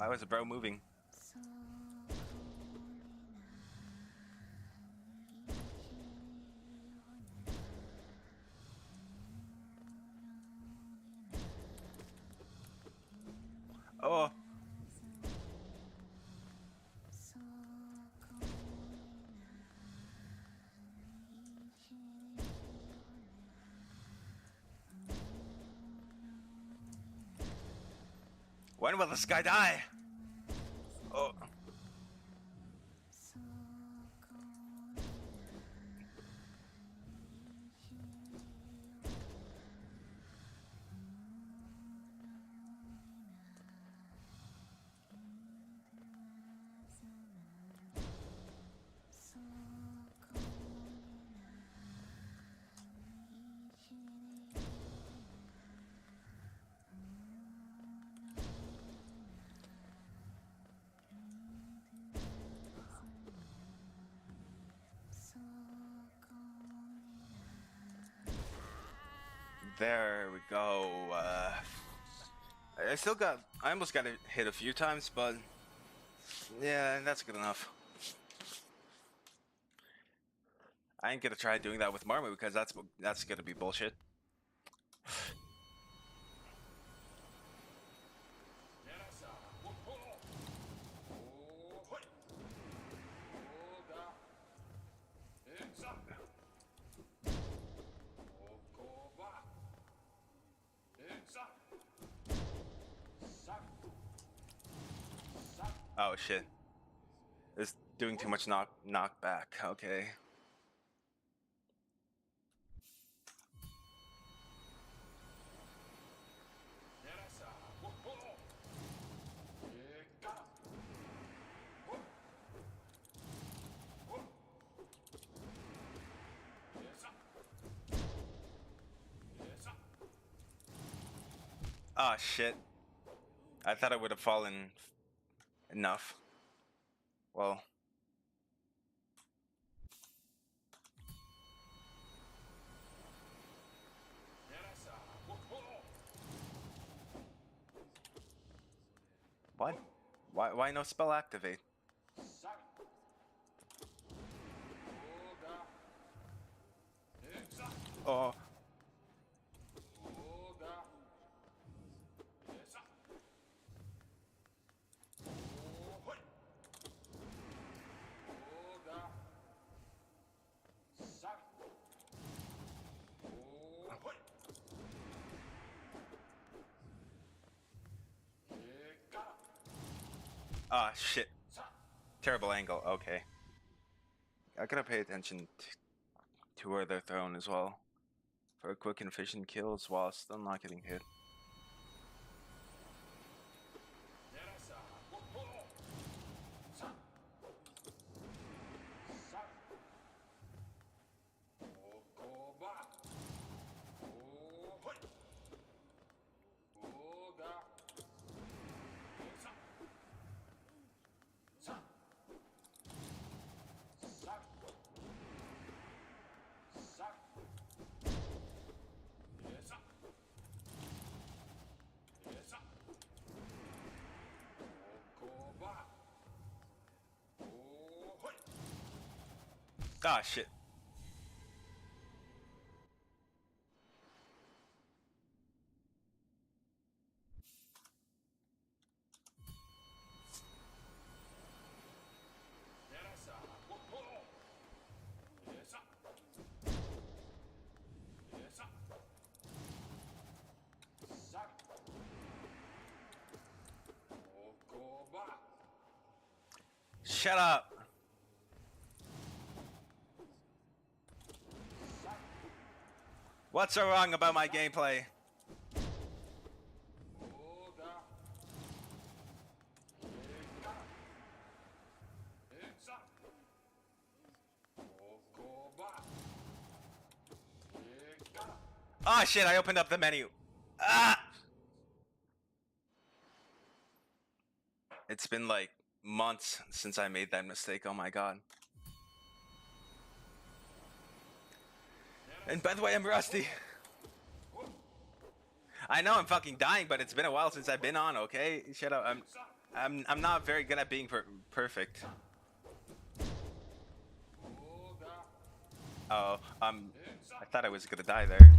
Why was the bro moving? Oh. When will this guy die? Oh. There we go. I almost got it hit a few times, but yeah, that's good enough. I ain't gonna try doing that with Marmo because that's gonna be bullshit. Oh shit. It's doing too much knockback. Okay. Oh shit. I thought I would have fallen enough. Well. What? Why no spell activate? Oh. Ah, shit. Terrible angle. Okay. I gotta pay attention to where they're thrown as well. For quick and efficient kills while still not getting hit. Ah, shit. Shut up. What's so wrong about my gameplay? Ah, shit, I opened up the menu. Ah! It's been like months since I made that mistake. Oh my god. And by the way, I'm rusty. I know I'm fucking dying, but it's been a while since I've been on, okay? Shut up. I'm not very good at being perfect. Oh, I thought I was gonna die there.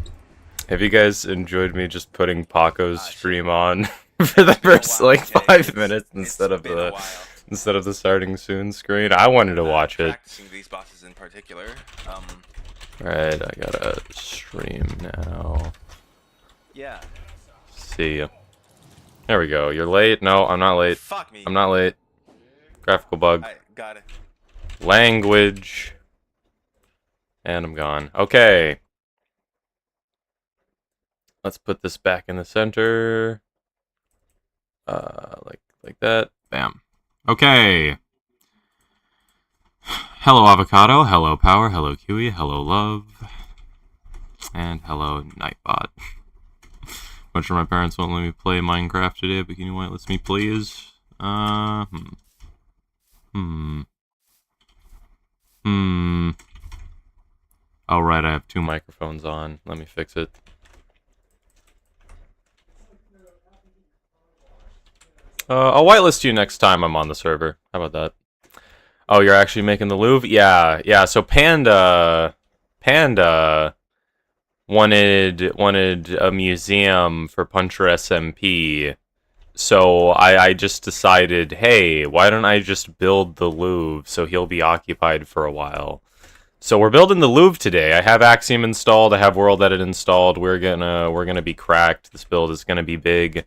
Have you guys enjoyed me just putting Paco's Ah, stream shit. on for the It's been a first while, like okay? 5 minutes It's been a while. instead of the starting soon screen? I wanted to watch it. Practicing these bosses in particular. Alright, I gotta stream now. Yeah. See ya. There we go. You're late? No, I'm not late. Fuck me. I'm not late. Graphical bug. I got it. Language. And I'm gone. Okay. Let's put this back in the center. Like that. Bam. Okay. Hello, Avocado. Hello, Power. Hello, Kiwi. Hello, Love. And hello, Nightbot. Much sure my parents won't let me play Minecraft today, but can you whitelist me, please? Oh, right, I have 2 microphones on. Let me fix it. I'll whitelist you next time I'm on the server. How about that? Oh, you're actually making the Louvre? Yeah. So Panda wanted a museum for Puncher SMP. So I just decided, hey, why don't I just build the Louvre so he'll be occupied for a while. So we're building the Louvre today. I have Axiom installed. I have World Edit installed. We're gonna be cracked. This build is gonna be big,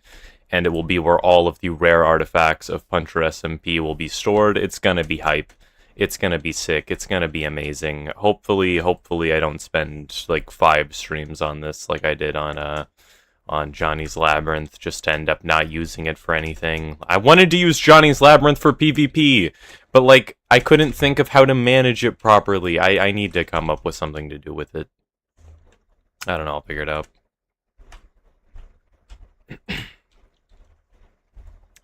and it will be where all of the rare artifacts of Puncher SMP will be stored. It's gonna be hype. It's gonna be sick. It's gonna be amazing. Hopefully I don't spend like 5 streams on this like I did on Johnny's Labyrinth, just to end up not using it for anything. I wanted to use Johnny's Labyrinth for PvP, but like I couldn't think of how to manage it properly. I need to come up with something to do with it. I don't know, I'll figure it out.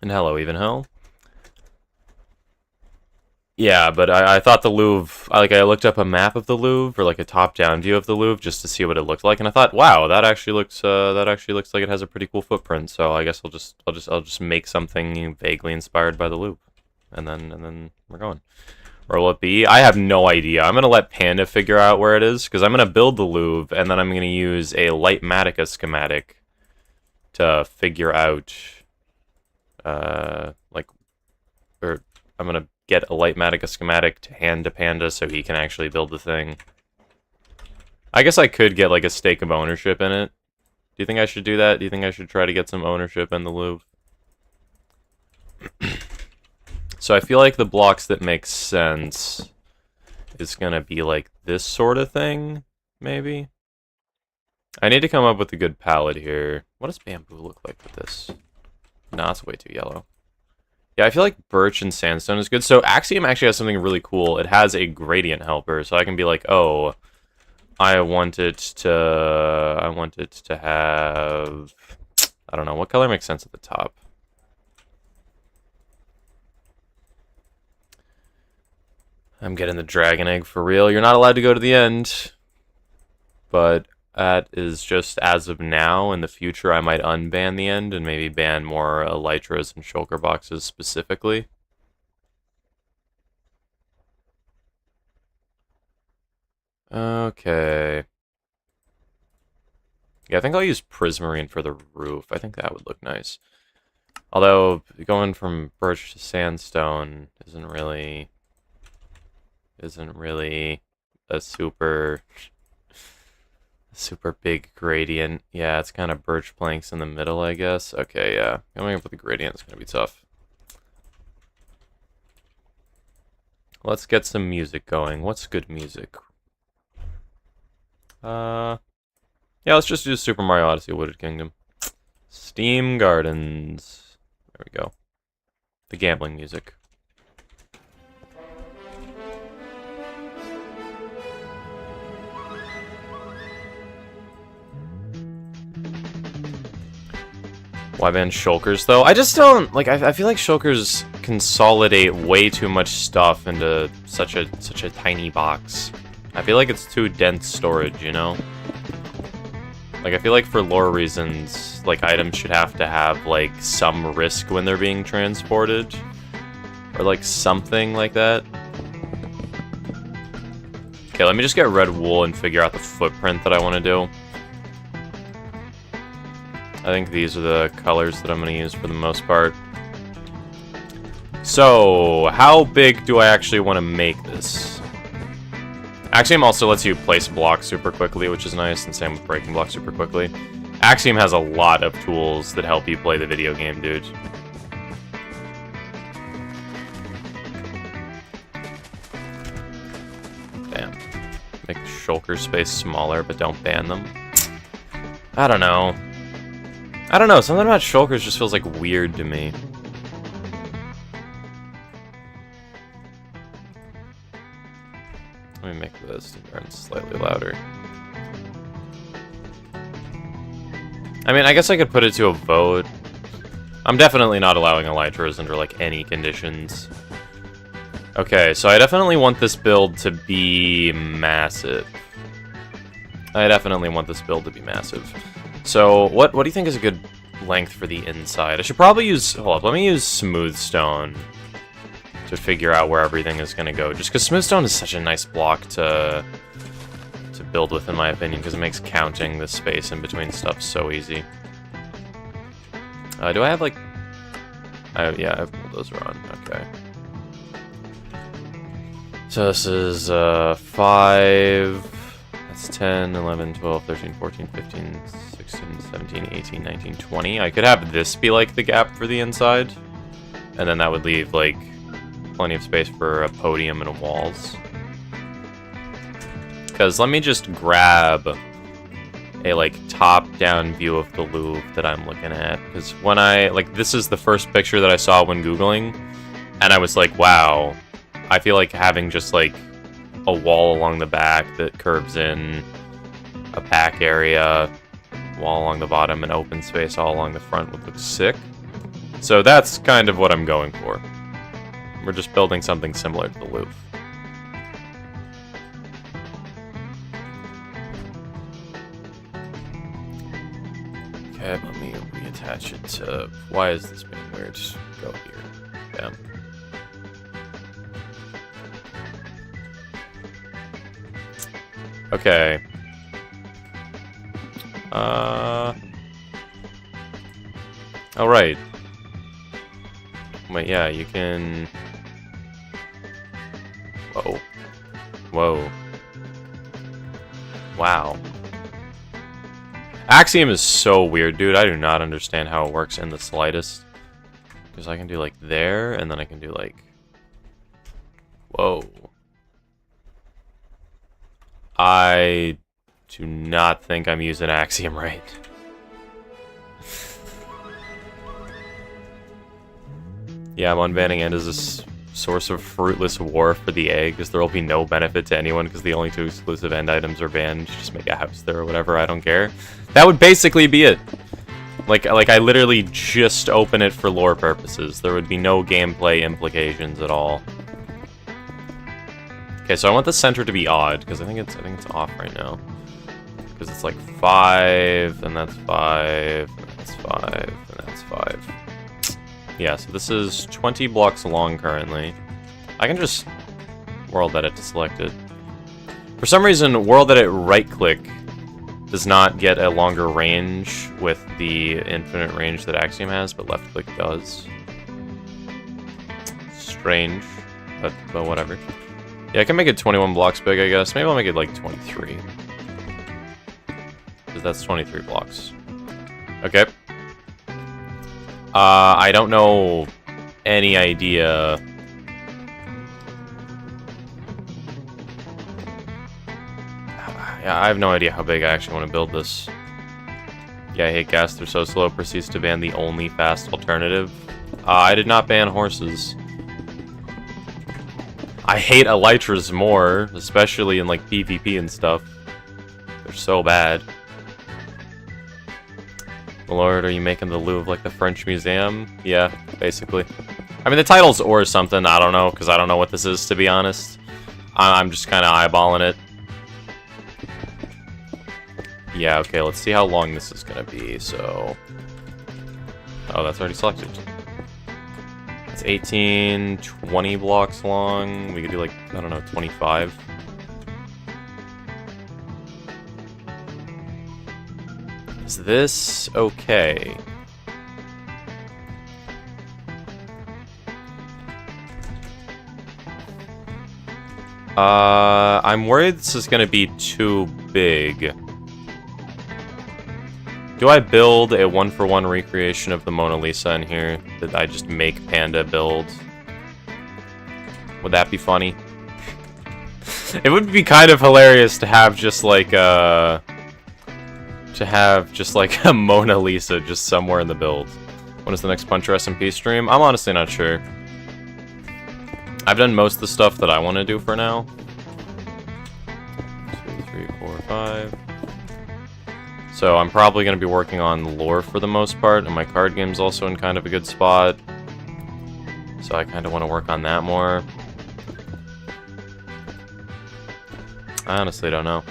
And hello, Even Hell. Yeah, but I thought the Louvre, I looked up a map of the Louvre, or like a top-down view of the Louvre, just to see what it looked like, and I thought, wow, that actually looks like it has a pretty cool footprint. So I guess I'll just make something vaguely inspired by the Louvre, and then we're going. Or will it be? I have no idea. I'm gonna let Panda figure out where it is, because I'm gonna build the Louvre, and then I'm gonna use a Lightmatica schematic to figure out, I'm gonna get a Lightmatica schematic to hand to Panda so he can actually build the thing. I guess I could get like a stake of ownership in it. Do you think I should do that? Do you think I should try to get some ownership in the Louvre? So I feel like the blocks that make sense is gonna be like this sort of thing, maybe? I need to come up with a good palette here. What does bamboo look like with this? Nah, it's way too yellow. Yeah, I feel like birch and sandstone is good. So Axiom actually has something really cool. It has a gradient helper, so I can be like, oh, I want it to have, I don't know, what color makes sense at the top? I'm getting the dragon egg for real. You're not allowed to go to the end, but that is just as of now. In the future, I might unban the end and maybe ban more elytras and shulker boxes specifically. Okay. Yeah, I think I'll use prismarine for the roof. I think that would look nice. Although, going from birch to sandstone isn't really a super big gradient. Yeah, it's kind of birch planks in the middle, I guess. Okay, yeah. Coming up with a gradient is going to be tough. Let's get some music going. What's good music? Yeah, let's just do Super Mario Odyssey Wooded Kingdom. Steam Gardens. There we go. The gambling music. Why ban shulkers, though? I just don't, like, I feel like shulkers consolidate way too much stuff into such a tiny box. I feel like it's too dense storage, you know? Like, I feel like for lore reasons, like, items should have to have, like, some risk when they're being transported. Or, like, something like that. Okay, let me just get red wool and figure out the footprint that I want to do. I think these are the colors that I'm going to use for the most part. So, how big do I actually want to make this? Axiom also lets you place blocks super quickly, which is nice, and same with breaking blocks super quickly. Axiom has a lot of tools that help you play the video game, dude. Damn. Make the shulker space smaller, but don't ban them. I don't know. Something about shulkers just feels, like, weird to me. Let me make this turn slightly louder. I mean, I guess I could put it to a vote. I'm definitely not allowing elytras under, like, any conditions. Okay, so I definitely want this build to be massive. So, what do you think is a good length for the inside? I should probably use... Hold up, let me use smooth stone to figure out where everything is going to go. Just because smooth stone is such a nice block to build with, in my opinion, because it makes counting the space in between stuff so easy. Do I have, like... yeah, I have bulldozer on. Okay. So this is 5... That's 10, 11, 12, 13, 14, 15, 16, 17, 18, 19, 20. I could have this be, like, the gap for the inside. And then that would leave, like, plenty of space for a podium and walls. Because let me just grab a, like, top-down view of the Louvre that I'm looking at. Because when this is the first picture that I saw when Googling, and I was like, wow, I feel like having just, like, a wall along the back that curves in, a back area, wall along the bottom, and open space all along the front would look sick. So that's kind of what I'm going for. We're just building something similar to the Louvre. Okay, let me reattach it to... Why is this being weird? Just go here. Damn. Okay. Oh, right. Wait, yeah, you can... Whoa. Whoa. Wow. Axiom is so weird, dude. I do not understand how it works in the slightest. Because I can do, like, there, and then I can do, like... Whoa. I do not think I'm using Axiom right. Yeah, I'm unbanning End as a source of fruitless war for the egg, because there will be no benefit to anyone, because the only two exclusive End items are banned. Just make a house there or whatever, I don't care. That would basically be it. Like I literally just open it for lore purposes. There would be no gameplay implications at all. Okay, so I want the center to be odd, because I think it's off right now. Because it's like 5, and that's 5, and that's 5, and that's 5. Yeah, so this is 20 blocks long currently. I can just world edit to select it. For some reason, world edit right-click does not get a longer range with the infinite range that Axiom has, but left-click does. Strange, but whatever. Yeah, I can make it 21 blocks big, I guess. Maybe I'll make it like 23. Because that's 23 blocks. Okay. I don't know any idea. Yeah, I have no idea how big I actually want to build this. Yeah, I hate gas, they're so slow. Proceeds to ban the only fast alternative. I did not ban horses. I hate elytras more, especially in, like, PvP and stuff. They're so bad. Lord, are you making the Louvre like the French Museum? Yeah, basically. I mean, the title's or something, I don't know, because I don't know what this is, to be honest. I'm just kind of eyeballing it. Yeah, okay, let's see how long this is gonna be, so... Oh, that's already selected. It's 18, 20 blocks long. We could do like, I don't know, 25. Is this okay? I'm worried this is gonna be too big. Do I build a one-for-one recreation of the Mona Lisa in here? Did I just make Panda build? Would that be funny? It would be kind of hilarious to have just like a Mona Lisa just somewhere in the build. When is the next Puncher SMP stream? I'm honestly not sure. I've done most of the stuff that I want to do for now. 2, 3, 4, 5. So I'm probably going to be working on lore for the most part, and my card game's also in kind of a good spot. So I kind of want to work on that more. I honestly don't know.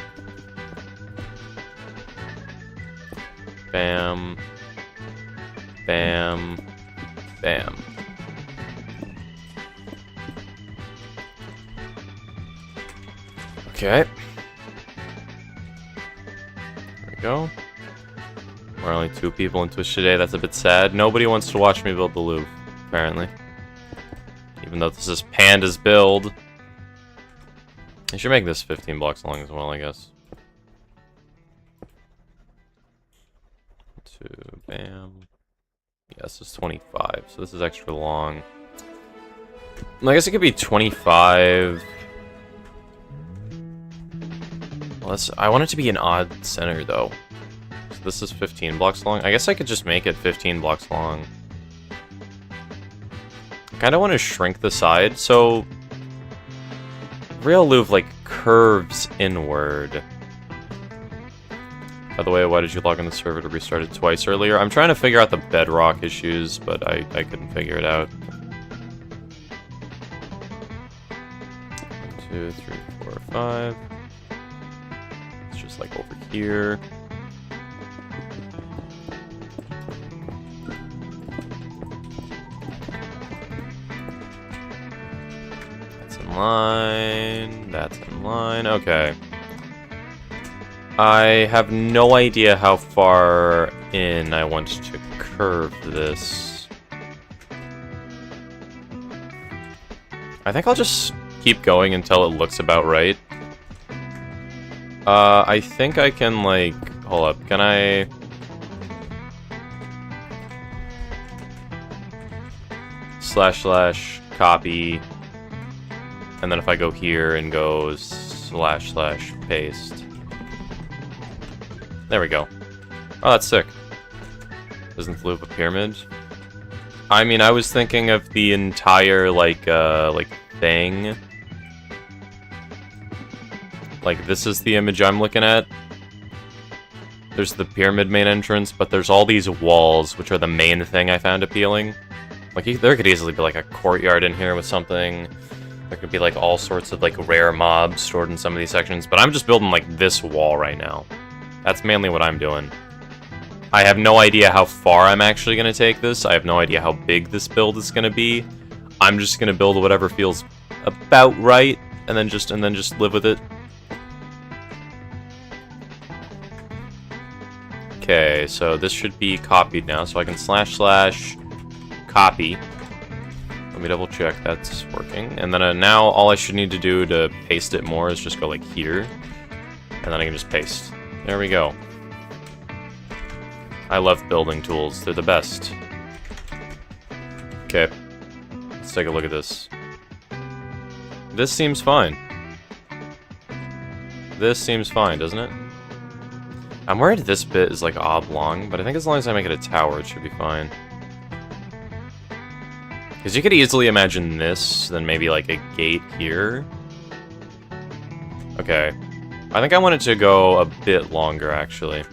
Bam. Bam. Bam. Okay. There we go. We're only 2 people in Twitch today. That's a bit sad. Nobody wants to watch me build the Louvre, apparently. Even though this is Panda's build. I should make this 15 blocks long as well, I guess. 2, bam. Yes, it's 25, so this is extra long. I guess it could be 25. Well, I want it to be an odd center, though. So this is 15 blocks long. I guess I could just make it 15 blocks long. I kind of want to shrink the side, so... Real Louvre, like, curves inward. By the way, why did you log on the server to restart it twice earlier? I'm trying to figure out the bedrock issues, but I couldn't figure it out. 1, 2, 3, 4, 5. It's just like over here. That's in line. That's in line. Okay. I have no idea how far in I want to curve this. I think I'll just keep going until it looks about right. I think I can, like... Hold up, can I... / copy. And then if I go here and go / paste. There we go. Oh, that's sick. Isn't the Louvre a pyramid? I mean, I was thinking of the entire, like thing. Like, this is the image I'm looking at. There's the pyramid main entrance, but there's all these walls, which are the main thing I found appealing. Like, there could easily be, like, a courtyard in here with something. There could be, like, all sorts of, like, rare mobs stored in some of these sections. But I'm just building, like, this wall right now. That's mainly what I'm doing. I have no idea how far I'm actually going to take this. I have no idea how big this build is going to be. I'm just going to build whatever feels about right, and then just live with it. Okay, so this should be copied now, so I can / copy. Let me double check that's working. And then now all I should need to do to paste it more is just go like here, and then I can just paste. There we go. I love building tools. They're the best. Okay. Let's take a look at this. This seems fine. This seems fine, doesn't it? I'm worried this bit is like oblong, but I think as long as I make it a tower, it should be fine. Because you could easily imagine this, then maybe like a gate here. Okay. I think I want it to go a bit longer, actually.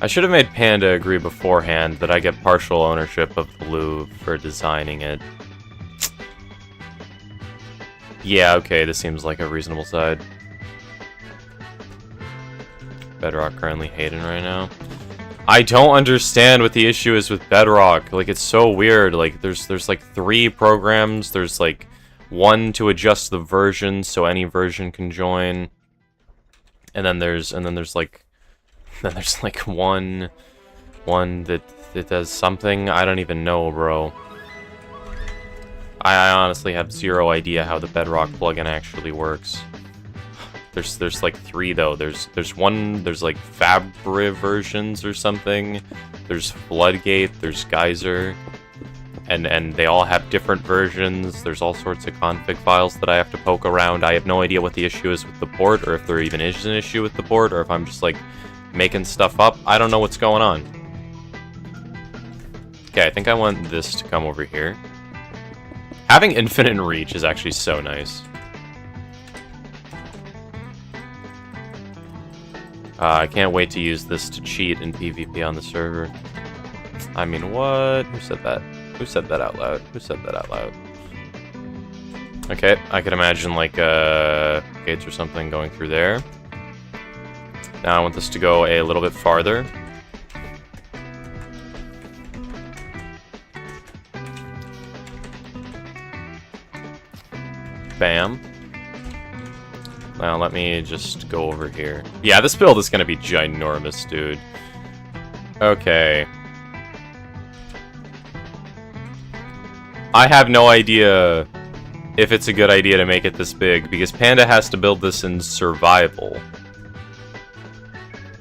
I should have made Panda agree beforehand that I get partial ownership of the Louvre for designing it. Yeah, okay, this seems like a reasonable side. Bedrock currently hating right now. I don't understand what the issue is with Bedrock. Like, it's so weird. Like, there's like 3 programs. There's like 1 to adjust the version so any version can join. And then there's like one that does something. I don't even know, bro. I honestly have 0 idea how the Bedrock plugin actually works. There's like 3 though. There's like Fabri versions or something. There's Floodgate, there's Geyser, and they all have different versions. There's all sorts of config files that I have to poke around. I have no idea what the issue is with the port, or if there even is an issue with the port, or if I'm just like making stuff up. I don't know what's going on. Okay, I think I want this to come over here. Having infinite reach is actually so nice. I can't wait to use this to cheat in PvP on the server. I mean, what? Who said that? Who said that out loud? Who said that out loud? Okay, I could imagine, like, gates or something going through there. Now I want this to go a little bit farther. Bam. Now let me just go over here. Yeah, this build is gonna be ginormous, dude. Okay. I have no idea if it's a good idea to make it this big, because Panda has to build this in survival.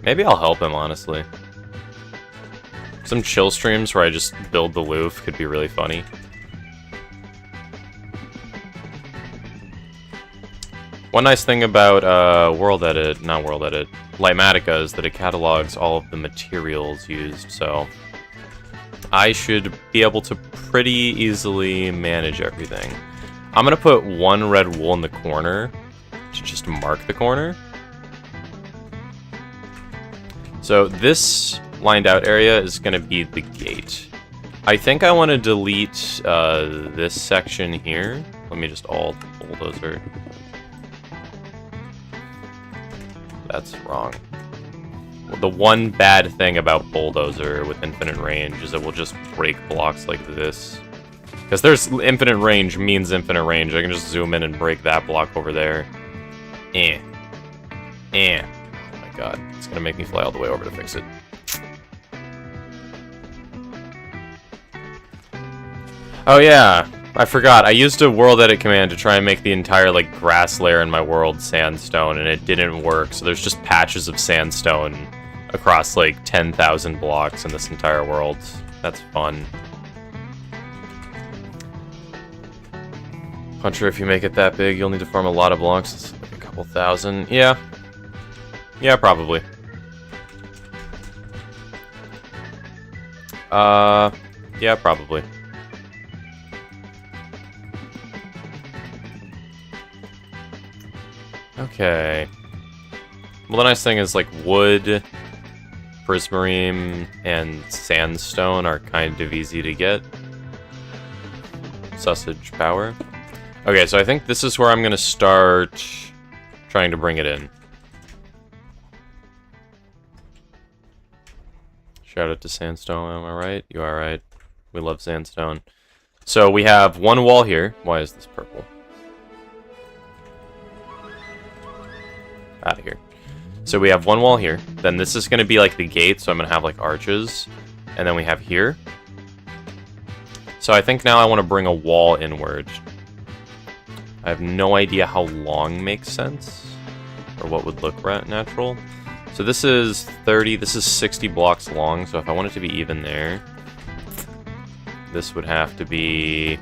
Maybe I'll help him, honestly. Some chill streams where I just build the Louvre could be really funny. One nice thing about Lightmatica is that it catalogs all of the materials used, so I should be able to pretty easily manage everything. I'm gonna put 1 red wool in the corner to just mark the corner. So this lined out area is gonna be the gate. I think I want to delete this section here. Let me just alt bulldozer. That's wrong. The one bad thing about Bulldozer with infinite range is it will just break blocks like this. Because there's infinite range means infinite range. I can just zoom in and break that block over there. Oh my god. It's gonna make me fly all the way over to fix it. Oh yeah. I forgot, I used a world edit command to try and make the entire, like, grass layer in my world sandstone, and it didn't work, so there's just patches of sandstone across, like, 10,000 blocks in this entire world. That's fun. Puncher, if you make it that big, you'll need to farm a lot of blocks. It's like a couple thousand. Yeah. Yeah, probably. Yeah, probably. Okay. Well, the nice thing is, like, wood, prismarine, and sandstone are kind of easy to get. Sausage power. Okay, so I think this is where I'm gonna start trying to bring it in. Shout out to sandstone, am I right? You are right. We love sandstone. So we have 1 wall here. Why is this purple? Out of here. So we have 1 wall here. Then this is going to be like the gate, so I'm going to have like arches. And then we have here. So I think now I want to bring a wall inward. I have no idea how long makes sense. Or what would look natural. So this is 30, this is 60 blocks long. So if I want it to be even there, this would have to be...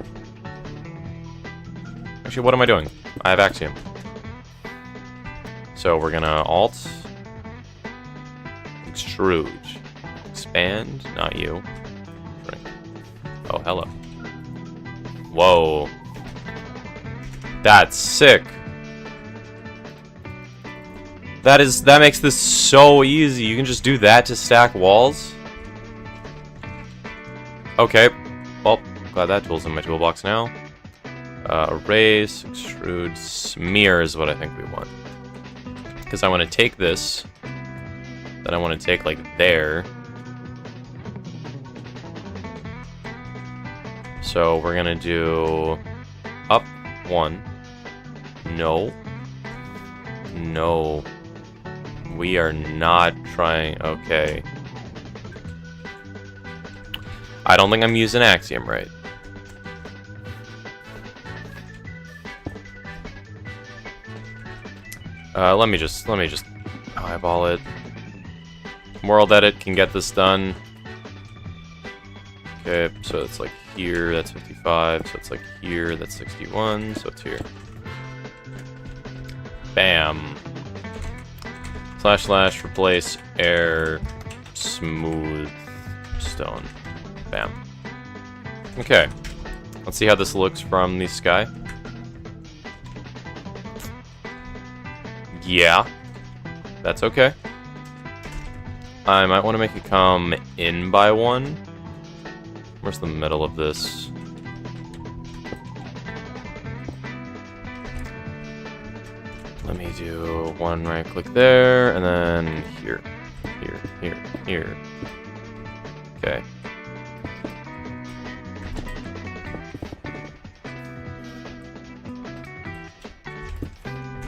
Actually, what am I doing? I have Axiom. So we're gonna alt, extrude, expand, not you. Oh, hello. Whoa. That's sick. That makes this so easy. You can just do that to stack walls. Okay. Well, glad that tool's in my toolbox now. Erase, extrude, smear is what I think we want. Because I want to take this. Then I want to take, like, there. So we're going to do up 1. No. No. We are not trying... Okay. I don't think I'm using Axiom right. Let me just eyeball it. World edit can get this done. Okay, so it's like here, that's 55, so it's like here, that's 61, so it's here. Bam. / replace air smooth stone. Bam. Okay. Let's see how this looks from the sky. Yeah. That's okay. I might want to make it come in by 1. Where's the middle of this? Let me do 1 right click there, and then here. Here. Okay.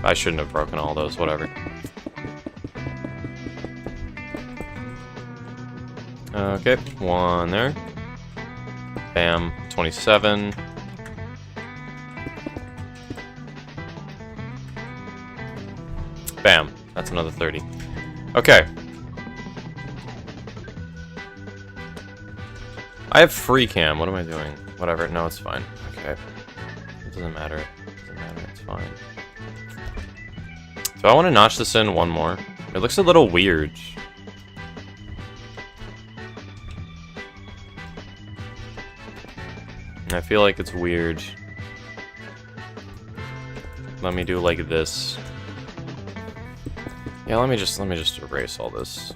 I shouldn't have broken all those, whatever. Okay, 1 there. Bam, 27. Bam, that's another 30. Okay. I have free cam, what am I doing? Whatever, no, it's fine. Okay. It doesn't matter. It doesn't matter, it's fine. Do I want to notch this in 1 more? It looks a little weird. I feel like it's weird. Let me do like this. Yeah, let me just erase all this.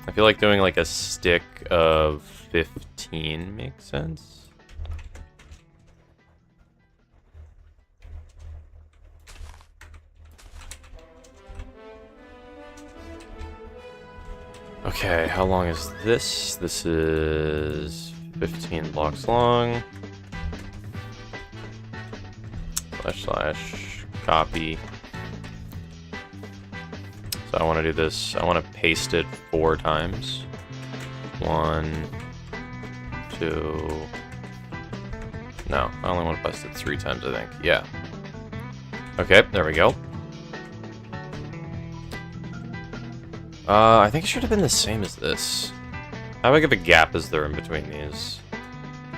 I feel like doing like a stick of 15 makes sense. Okay, how long is this? This is 15 blocks long. / copy. So I want to do this. I want to paste it 4 times. 1, 2. No, I only want to paste it 3 times, I think. Yeah. Okay, there we go. I think it should have been the same as this. How big of a gap is there in between these?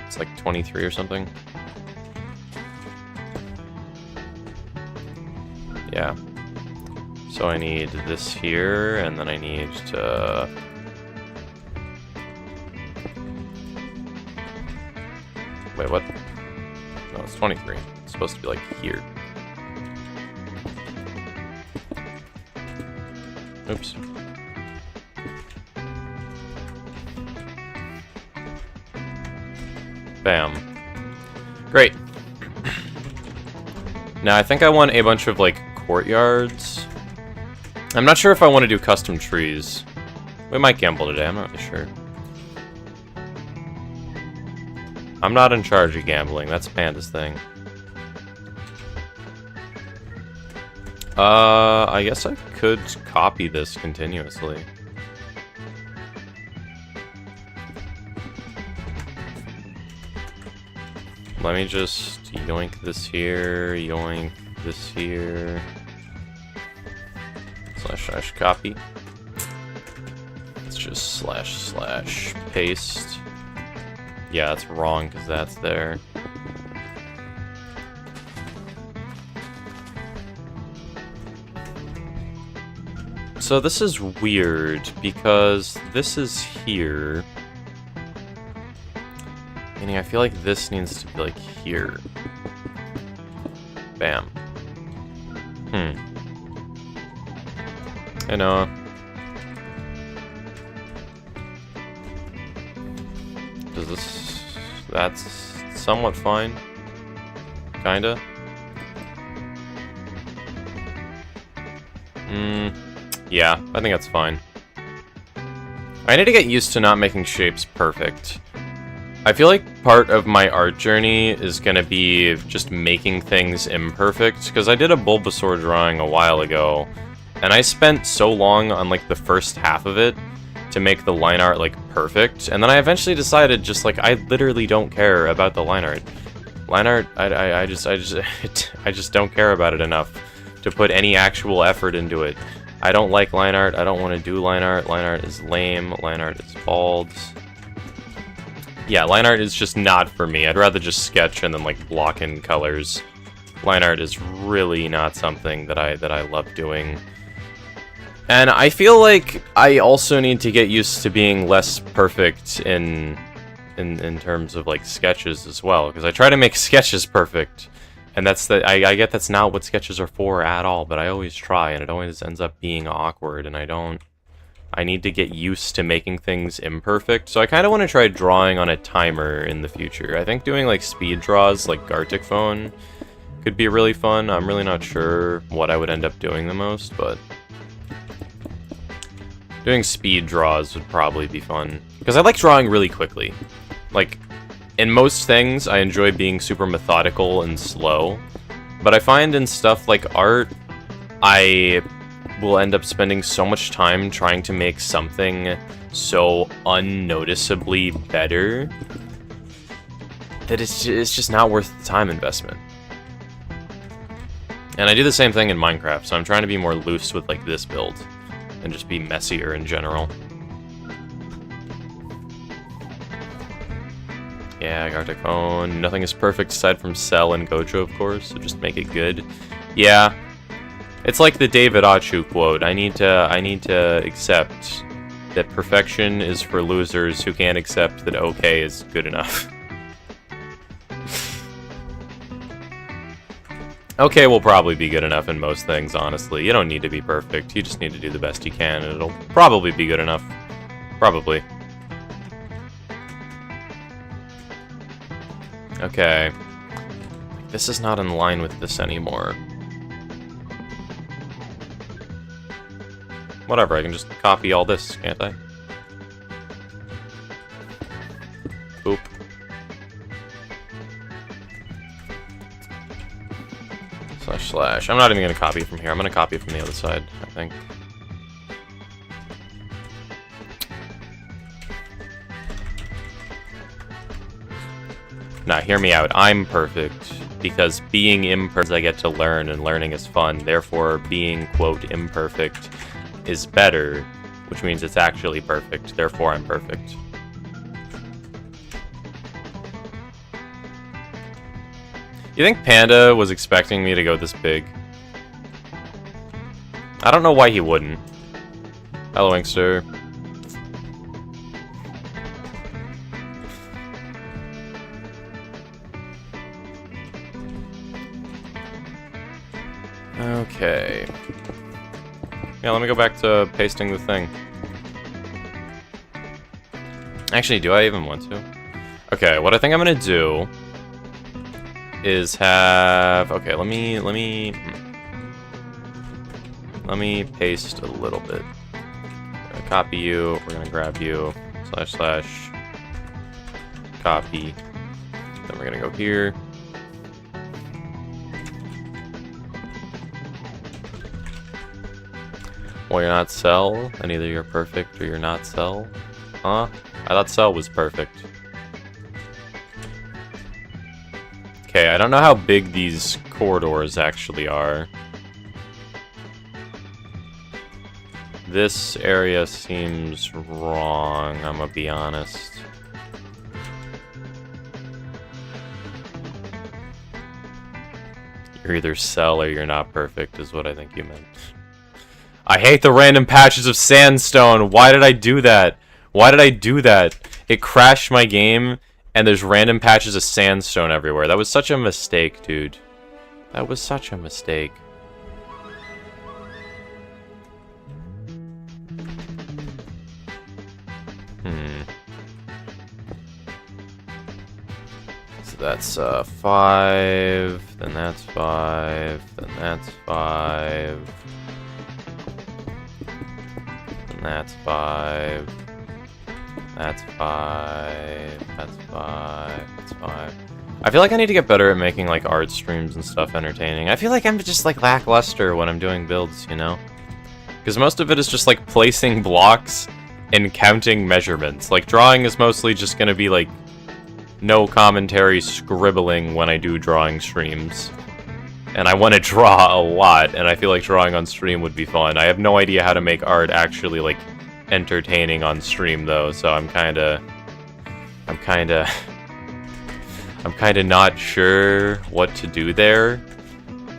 It's like 23 or something. Yeah. So I need this here, and then I need to... Wait, what? No, it's 23. It's supposed to be like here. Oops. Bam. Great. Now I think I want a bunch of like courtyards. I'm not sure if I want to do custom trees. We might gamble today, I'm not really sure. I'm not in charge of gambling, that's Panda's thing. I guess I could copy this continuously. Let me just yoink this here, yoink this here. / copy. Let's just / paste. Yeah, that's wrong because that's there. So this is weird because this is here. Meaning I feel like this needs to be like here. Bam. I know. Does this... That's somewhat fine. Kinda. Yeah, I think that's fine. I need to get used to not making shapes perfect. I feel like part of my art journey is gonna be just making things imperfect, because I did a Bulbasaur drawing a while ago, and I spent so long on, like, the first half of it to make the line art, like, perfect, and then I eventually decided, just, like, I literally don't care about the line art. Line art, I just don't care about it enough to put any actual effort into it. I don't like line art, I don't want to do line art is lame, line art is bald. Yeah, line art is just not for me. I'd rather just sketch and then, like, block in colors. Line art is really not something that I love doing. And I feel like I also need to get used to being less perfect in terms of, like, sketches as well, because I try to make sketches perfect, and I get that's not what sketches are for at all, but I always try, and it always ends up being awkward, and I need to get used to making things imperfect, so I kind of want to try drawing on a timer in the future. I think doing, like, speed draws, like Gartic Phone, could be really fun. I'm really not sure what I would end up doing the most, but doing speed draws would probably be fun, because I like drawing really quickly. Like, in most things, I enjoy being super methodical and slow, but I find in stuff like art, I will end up spending so much time trying to make something so unnoticeably better that it's just not worth the time investment. And I do the same thing in Minecraft, so I'm trying to be more loose with, like, this build, and just be messier in general. Yeah, Gartic Phone. Nothing is perfect aside from Cell and Gojo, of course, so just make it good. Yeah. It's like the David Achu quote. I need to accept that perfection is for losers who can't accept that okay is good enough. Okay will probably be good enough in most things, honestly. You don't need to be perfect. You just need to do the best you can, and it'll probably be good enough. Probably. Okay. This is not in line with this anymore. Whatever, I can just copy all this, can't I? Boop. // I'm not even gonna copy from here. I'm gonna copy from the other side, I think. Nah, hear me out. I'm perfect. Because being imperfect, I get to learn, and learning is fun. Therefore, being, quote, imperfect is better, which means it's actually perfect. Therefore, I'm perfect. You think Panda was expecting me to go this big? I don't know why he wouldn't. Hello, Inkster. Okay. Yeah, let me go back to pasting the thing. Actually, do I even want to? Okay, what I think I'm gonna do is have... Okay, let me paste a little bit. We're gonna copy you, we're gonna grab you, / copy. Then we're gonna go here. Well, you're not Cell, and either you're perfect or you're not Cell. Huh? I thought Cell was perfect. Okay, I don't know how big these corridors actually are. This area seems wrong, I'm gonna be honest. You're either Cell or you're not perfect, is what I think you meant. I hate the random patches of sandstone. Why did I do that? Why did I do that? It crashed my game, and there's random patches of sandstone everywhere. That was such a mistake, dude. That was such a mistake. that's 5, then that's 5, then that's 5, and that's 5, that's 5, that's 5, that's 5. I feel like I need to get better at making like art streams and stuff entertaining. I feel like I'm just like lackluster when I'm doing builds, you know? Because most of it is just like placing blocks and counting measurements. Like drawing is mostly just gonna be like no commentary scribbling when I do drawing streams. And I want to draw a lot, and I feel like drawing on stream would be fun. I have no idea how to make art actually like entertaining on stream though, so I'm kinda not sure what to do there.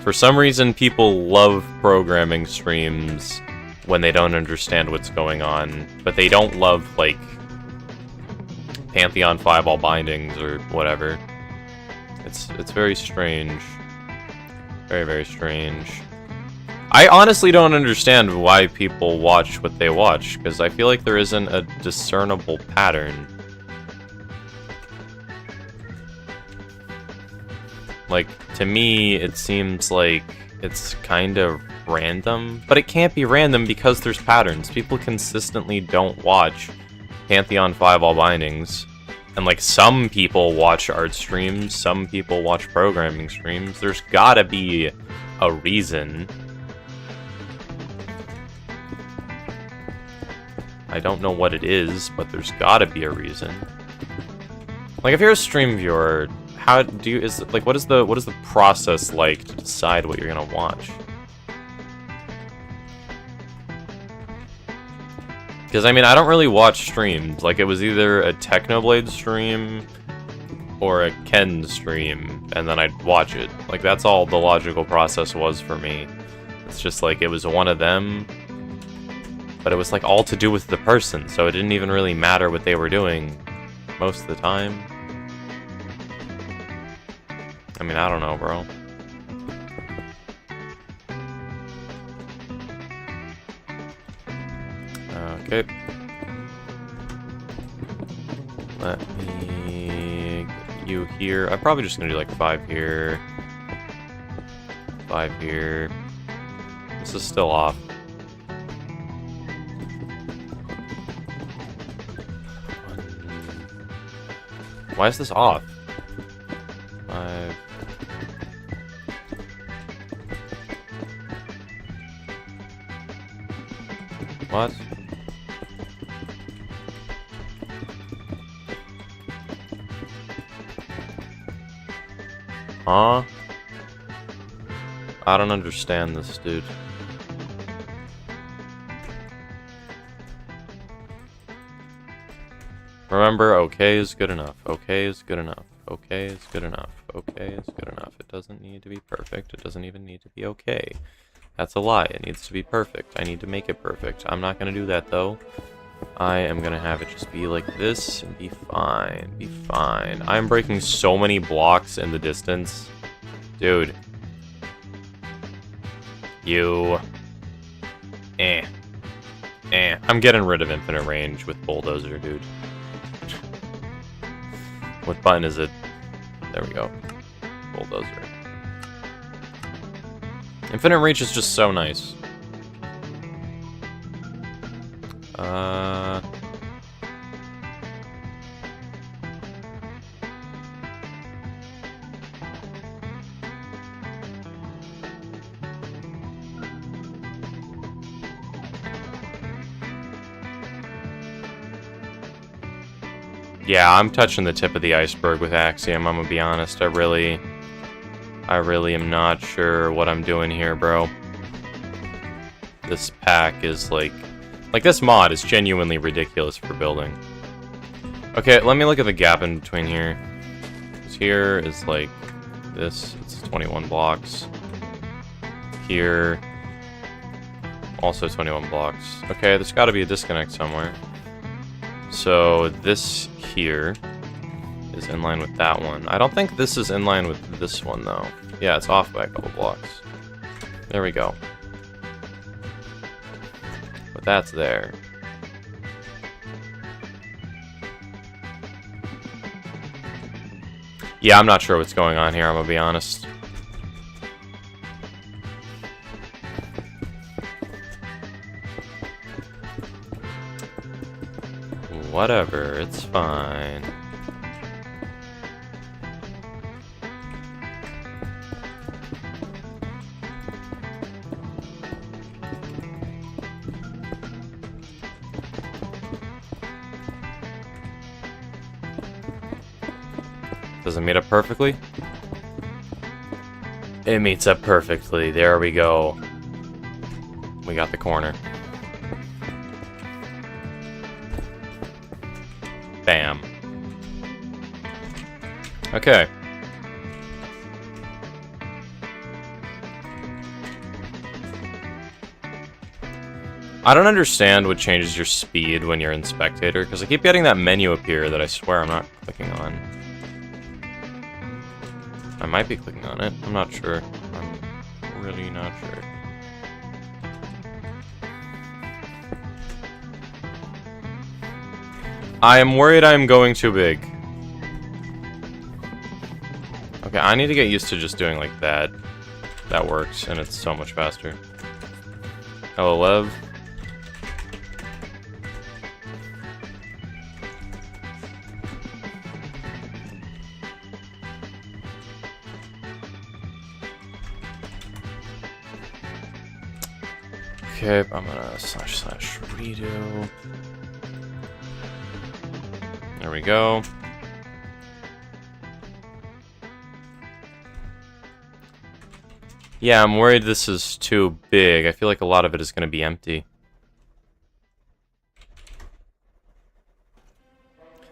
For some reason, people love programming streams when they don't understand what's going on, but they don't love, like, Pantheon 5-ball bindings or whatever. It's very strange. Very, very strange. I honestly don't understand why people watch what they watch, because I feel like there isn't a discernible pattern. Like, to me, it seems like it's kind of random, but it can't be random because there's patterns. People consistently don't watch Pantheon 5-ball bindings, and like some people watch art streams, some people watch programming streams. There's gotta be a reason. I don't know what it is, but there's gotta be a reason. Like, if you're a stream viewer, how do you, what is the process like to decide what you're gonna watch? Because, I mean, I don't really watch streams. Like, it was either a Technoblade stream or a Ken stream, and then I'd watch it. Like, that's all the logical process was for me. It's just, like, it was one of them, but it was, like, all to do with the person, so it didn't even really matter what they were doing most of the time. I mean, I don't know, bro. Okay. Let me get you here. I'm probably just gonna do like 5 here. 5 here. This is still off. Why is this off? 5. What? Huh? I don't understand this, dude. Remember, okay is good enough. Okay is good enough. Okay is good enough. Okay is good enough. It doesn't need to be perfect. It doesn't even need to be okay. That's a lie. It needs to be perfect. I need to make it perfect. I'm not gonna do that, though. I am gonna have it just be like this and be fine. Be fine. I'm breaking so many blocks in the distance. Dude. You. I'm getting rid of infinite range with bulldozer, dude. What button is it? There we go. Bulldozer. Infinite reach is just so nice. Yeah, I'm touching the tip of the iceberg with Axiom, I'm gonna be honest. I really am not sure what I'm doing here, bro. This pack is like this mod is genuinely ridiculous for building. Okay, let me look at the gap in between here. Because here is like this, it's 21 blocks. Here, also 21 blocks. Okay, there's gotta be a disconnect somewhere. So this here is in line with that one. I don't think this is in line with this one, though. Yeah, it's off by a couple blocks. There we go. But that's there. Yeah, I'm not sure what's going on here, I'm gonna be honest. Whatever, it's fine. Does it meet up perfectly? It meets up perfectly. There we go. We got the corner. Bam. Okay. I don't understand what changes your speed when you're in Spectator, because I keep getting that menu appear that I swear I'm not clicking on. I might be clicking on it. I'm not sure. I'm really not sure. I am worried I'm going too big. Okay, I need to get used to just doing like that. That works, and it's so much faster. Hello, Lev. Okay, I'm gonna / redo. There we go. Yeah, I'm worried this is too big. I feel like a lot of it is gonna be empty.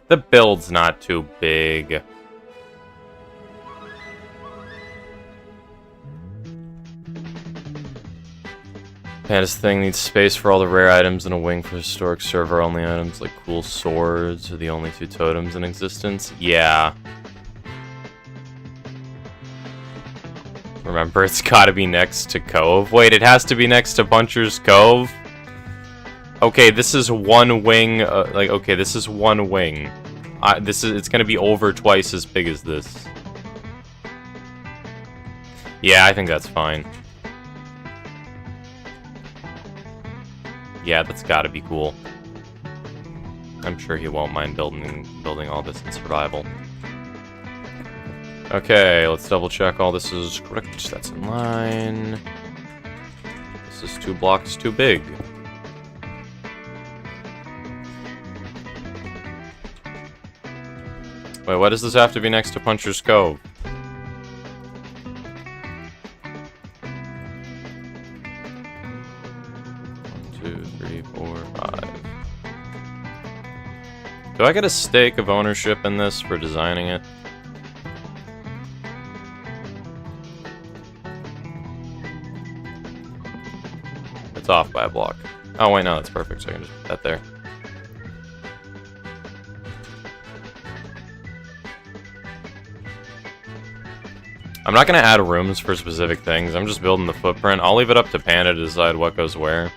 The build's not too big. Panda's thing needs space for all the rare items and a wing for historic server-only items like cool swords are the only 2 totems in existence. Yeah. Remember, it's gotta be next to Cove. Wait, it has to be next to Puncher's Cove? Okay, this is one wing, okay, this is one wing. It's gonna be over twice as big as this. Yeah, I think that's fine. Yeah, that's gotta be cool. I'm sure he won't mind building all this in survival. Okay, let's double check all this is correct. That's in line. This is 2 blocks too big. Wait, why does this have to be next to Puncher's Cove? Do I get a stake of ownership in this for designing it? It's off by a block. Oh wait, no, that's perfect, so I can just put that there. I'm not gonna add rooms for specific things, I'm just building the footprint. I'll leave it up to Panda to decide what goes where.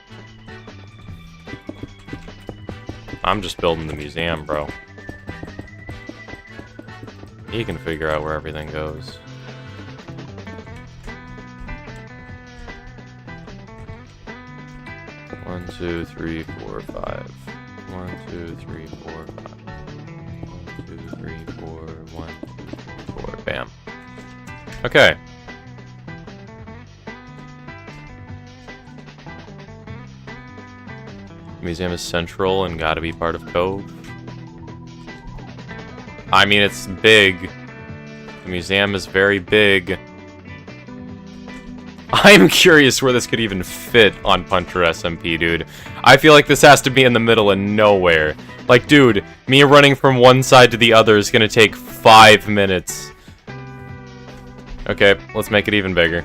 I'm just building the museum, bro. He can figure out where everything goes. One, 2, 3, 4, 5. 1, 2, 3, 4, 5. 1, 2, 3, 4. 1, 2, 3, 4. Bam. Okay. Museum is central and gotta be part of Cove. I mean, it's big. The museum is very big. I'm curious where this could even fit on Puncher SMP, dude. I feel like this has to be in the middle of nowhere. Like, dude, me running from one side to the other is gonna take 5 minutes. Okay, let's make it even bigger.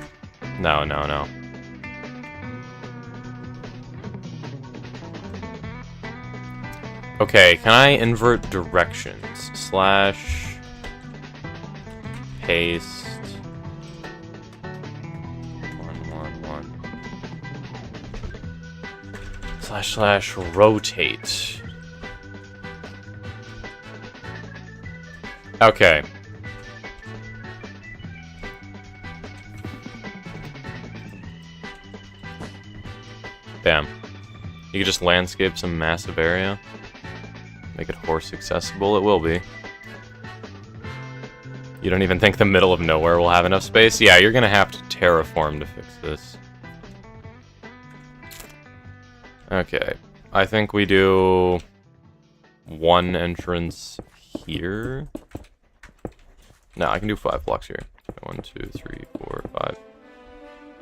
No, no, no. Okay, can I invert directions? Slash... Paste... 1, 1, 1. Slash rotate. Okay. Bam. You could just landscape some massive area. Make it horse accessible. It will be. You don't even think the middle of nowhere will have enough space? Yeah, you're gonna have to terraform to fix this. Okay. I think we do one entrance here. No, I can do 5 blocks here. 1, 2, 3, 4, 5.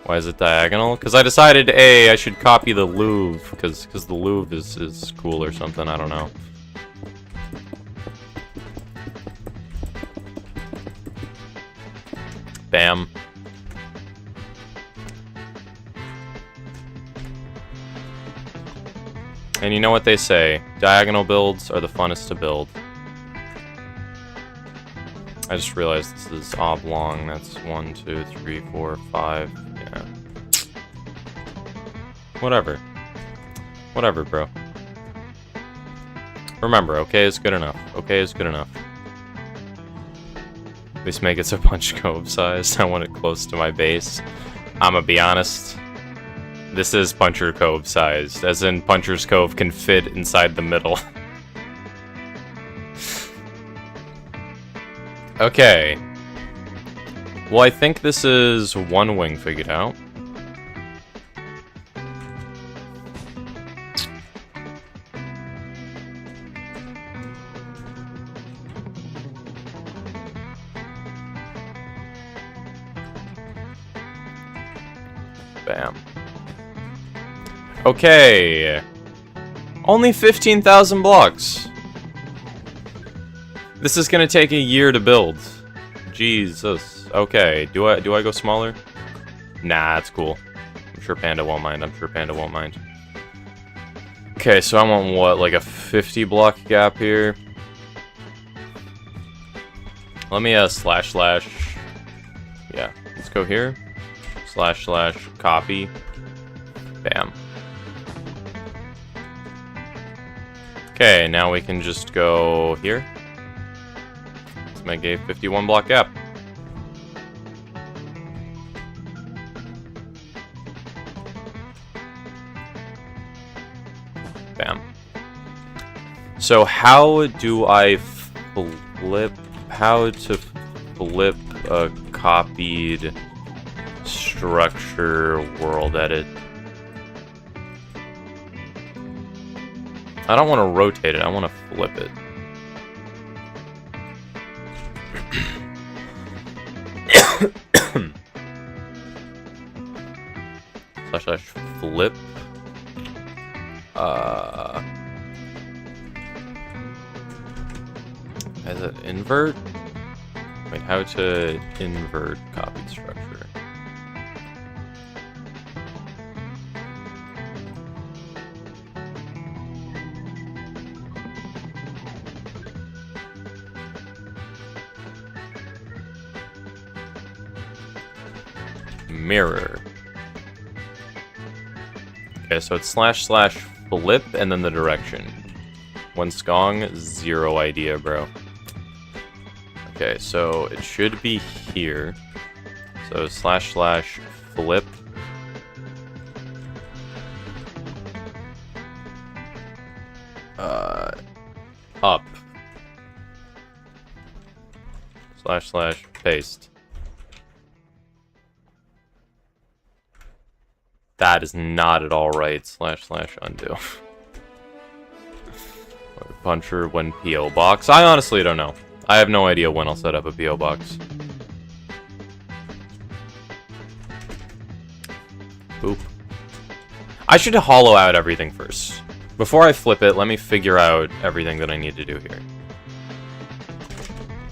Why is it diagonal? Because I decided, A, I should copy the Louvre, because the Louvre is cool or something, I don't know. Bam. And you know what they say, diagonal builds are the funnest to build. I just realized this is oblong, that's 1, 2, 3, 4, 5, yeah. Whatever. Whatever, bro. Remember, okay is good enough. Okay is good enough. At least make it so Punch Cove size. I want it close to my base. I'ma be honest. This is Puncher Cove sized, as in Puncher's Cove can fit inside the middle. Okay. Well, I think this is one wing figured out. Bam. Okay. Only 15,000 blocks. This is gonna take a year to build. Jesus. Okay. Do I go smaller? Nah, that's cool. I'm sure Panda won't mind. I'm sure Panda won't mind. Okay, so I want what, like a 50 block gap here? Let me slash. Yeah, let's go here. Slash copy. Bam. Okay, now we can just go here. Let's make a 51 block gap. Bam. So how do I flip? How to flip a copied structure world edit? I don't want to rotate it, I want to flip it. Slash flip. As an invert? Wait, how to invert copied structure? Mirror. Okay, so it's slash flip and then the direction. One skong, zero idea, bro. Okay, so it should be here. So slash flip. Up. Slash paste. That is not at all right. Slash undo. Puncher when PO box. I honestly don't know. I have no idea when I'll set up a PO box. Boop. I should hollow out everything first. Before I flip it, let me figure out everything that I need to do here.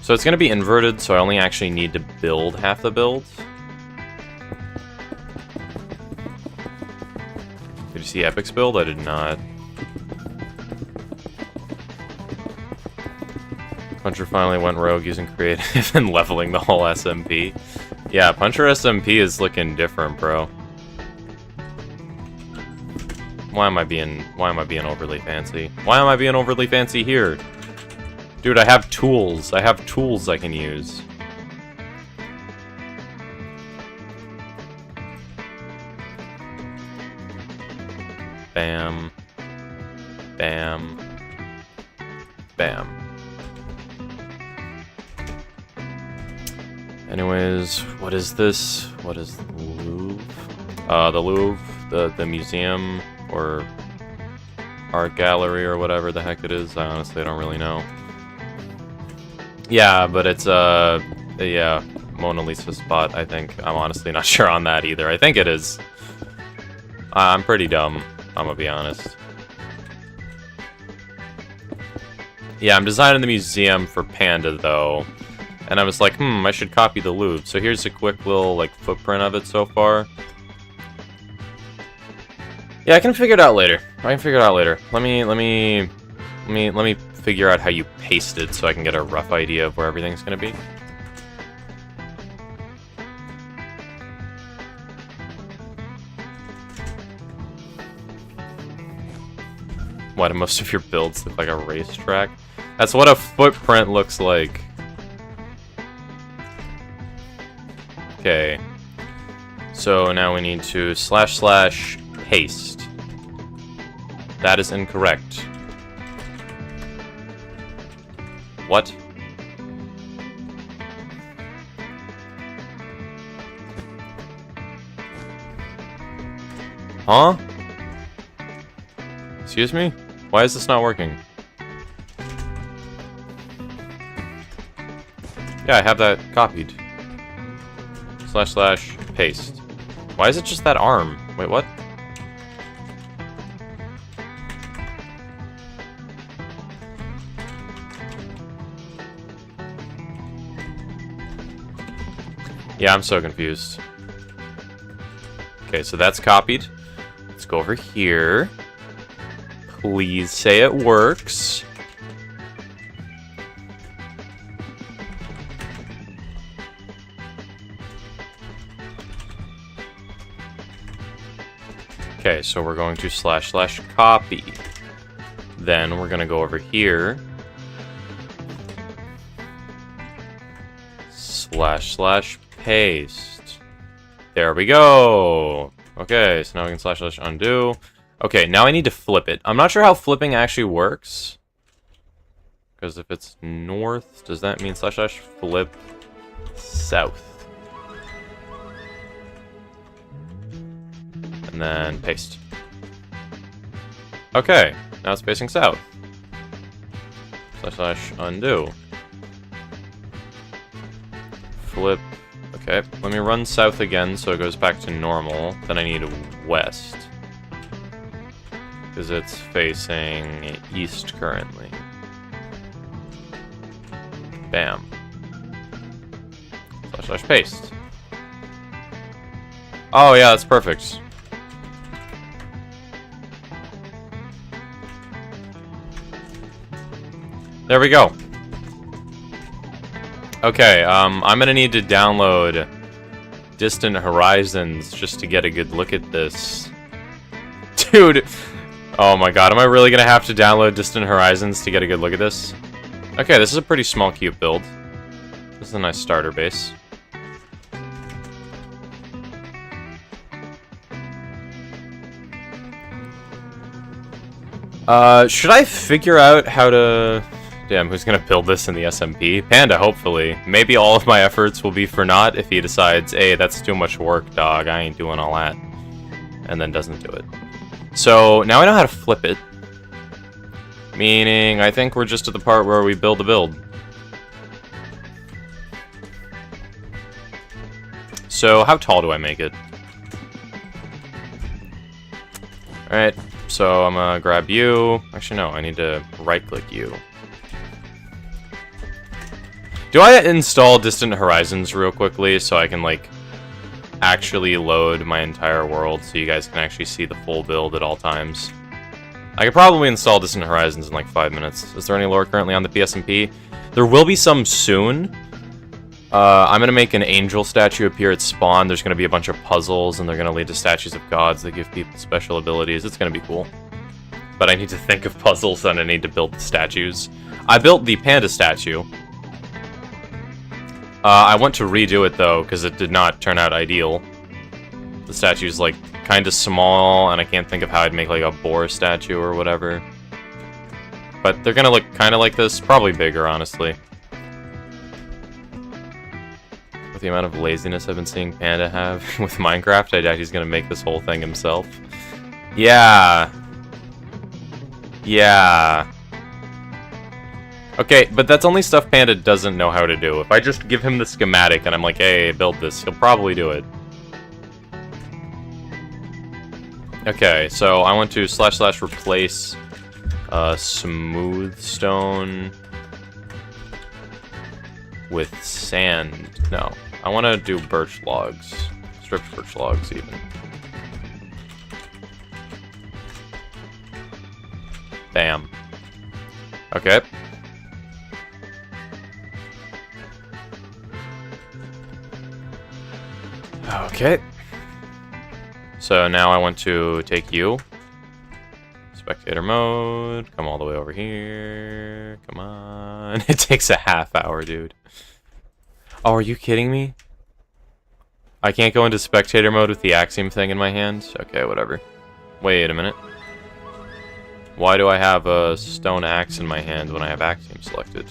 So it's going to be inverted, so I only actually need to build half the build. Did you see Epic's build? I did not. Puncher finally went rogue using creative and leveling the whole SMP. Yeah, Puncher SMP is looking different, bro. Why am I being overly fancy? Why am I being overly fancy here? Dude, I have tools. I have tools I can use. Bam. Bam. Bam. Anyways, what is this? What is the Louvre? The Louvre, the museum, or art gallery, or whatever the heck it is. I honestly don't really know. Yeah, but it's, yeah, Mona Lisa spot, I think. I'm honestly not sure on that either. I think it is. I'm pretty dumb, I'm gonna be honest. Yeah, I'm designing the museum for Panda, though. And I was like, I should copy the Louvre. So here's a quick little, like, footprint of it so far. Yeah, I can figure it out later. Let me figure out how you paste it so I can get a rough idea of where everything's gonna be. Why do most of your builds look like a racetrack? That's what a footprint looks like. Okay. So now we need to / paste. That is incorrect. What? Huh? Excuse me? Why is this not working? Yeah, I have that copied. / paste. Why is it just that arm? Wait, what? Yeah, I'm so confused. Okay, so that's copied. Let's go over here. Please say it works. Okay, so we're going to / copy. Then we're gonna go over here. / paste. There we go. Okay, so now we can / undo. Okay, now I need to flip it. I'm not sure how flipping actually works. Because if it's north, does that mean / flip south? And then paste. Okay, now it's facing south. / undo. Flip. Okay, let me run south again so it goes back to normal. Then I need west. Because it's facing east currently. Bam. / paste. Oh yeah, that's perfect. There we go. Okay, I'm gonna need to download Distant Horizons just to get a good look at this. Dude! Oh my god, am I really gonna have to download Distant Horizons to get a good look at this? Okay, this is a pretty small, cute build. This is a nice starter base. Should I figure out how to... Damn, who's gonna build this in the SMP? Panda, hopefully. Maybe all of my efforts will be for naught if he decides, hey, that's too much work, dog, I ain't doing all that. And then doesn't do it. So, now I know how to flip it. Meaning, I think we're just at the part where we build a build. So, how tall do I make it? Alright, so I'm gonna grab you. Actually, no, I need to right-click you. Do I install Distant Horizons real quickly so I can, like, actually load my entire world so you guys can actually see the full build at all times? I could probably install Distant Horizons in, like, 5 minutes. Is there any lore currently on the PSMP? There will be some soon. I'm gonna make an angel statue appear at spawn. There's gonna be a bunch of puzzles, and they're gonna lead to statues of gods that give people special abilities. It's gonna be cool. But I need to think of puzzles, and I need to build the statues. I built the panda statue. I want to redo it, though, because it did not turn out ideal. The statue's like kind of small, and I can't think of how I'd make like a boar statue or whatever. But they're gonna look kind of like this, probably bigger, honestly. With the amount of laziness I've been seeing Panda have with Minecraft, I doubt he's gonna make this whole thing himself. Yeah. Yeah. Okay, but that's only stuff Panda doesn't know how to do. If I just give him the schematic and I'm like, hey, build this, he'll probably do it. Okay, so I want to / replace smooth stone with sand. No, I want to do birch logs. Stripped birch logs, even. Bam. Okay. Okay. So now I want to take you. Spectator mode. Come all the way over here. Come on. It takes a half hour, dude. Oh, are you kidding me? I can't go into spectator mode with the axiom thing in my hand? Okay, whatever. Wait a minute. Why do I have a stone axe in my hand when I have axiom selected?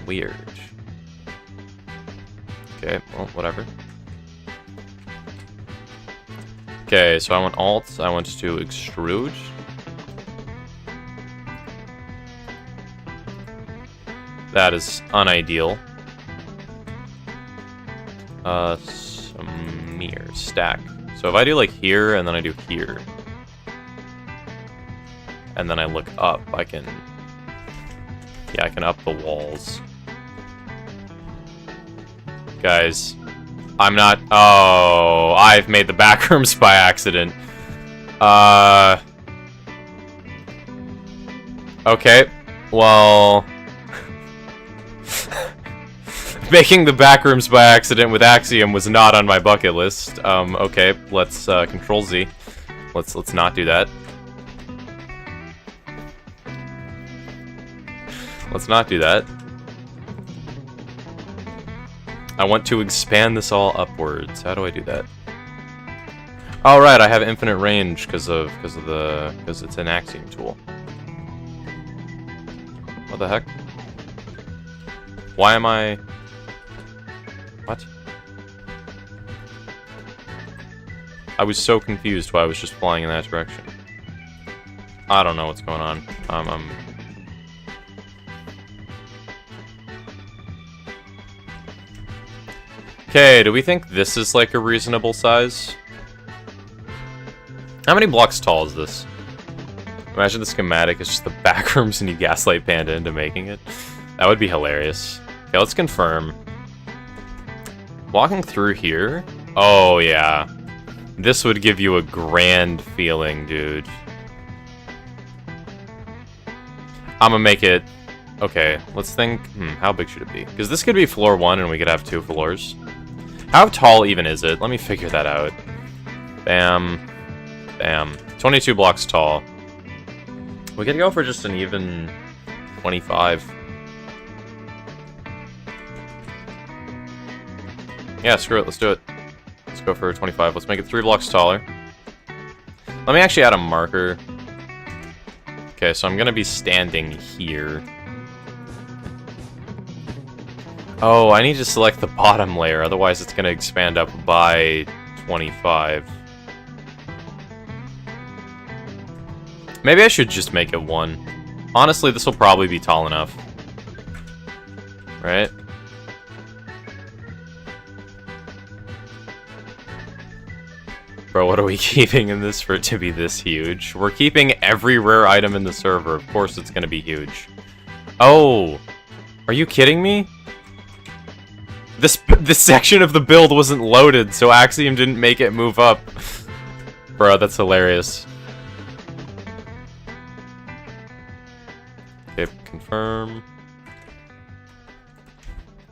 Weird. Okay, well, whatever. Okay, so I want alt, I want to extrude. That is unideal. Smear, stack. So if I do like here, and then I do here, and then I look up, I can... Yeah, I can up the walls. Guys, I'm not... Oh, I've made the backrooms by accident. Okay, well... Making the backrooms by accident with Axiom was not on my bucket list. Okay, let's Control Z. Let's not do that. Let's not do that. I want to expand this all upwards. How do I do that? Oh right, I have infinite range because it's an Axiom tool. What the heck? Why am I... What? I was so confused why I was just flying in that direction. I don't know what's going on. Okay, do we think this is like a reasonable size? How many blocks tall is this? Imagine the schematic is just the backrooms and you gaslight Panda into making it. That would be hilarious. Okay, let's confirm. Walking through here? Oh, yeah. This would give you a grand feeling, dude. I'm gonna make it... Okay, let's think... how big should it be? Because this could be floor 1 and we could have 2 floors. How tall even is it? Let me figure that out. Bam. Bam. 22 blocks tall. We could go for just an even 25. Yeah, screw it. Let's do it. Let's go for 25. Let's make it 3 blocks taller. Let me actually add a marker. Okay, so I'm going to be standing here. Oh, I need to select the bottom layer, otherwise it's going to expand up by 25. Maybe I should just make it 1. Honestly, this will probably be tall enough. Right? Bro, what are we keeping in this for it to be this huge? We're keeping every rare item in the server. Of course it's gonna be huge. Oh! Are you kidding me? This section of the build wasn't loaded, so Axiom didn't make it move up. Bro, that's hilarious. Okay, confirm.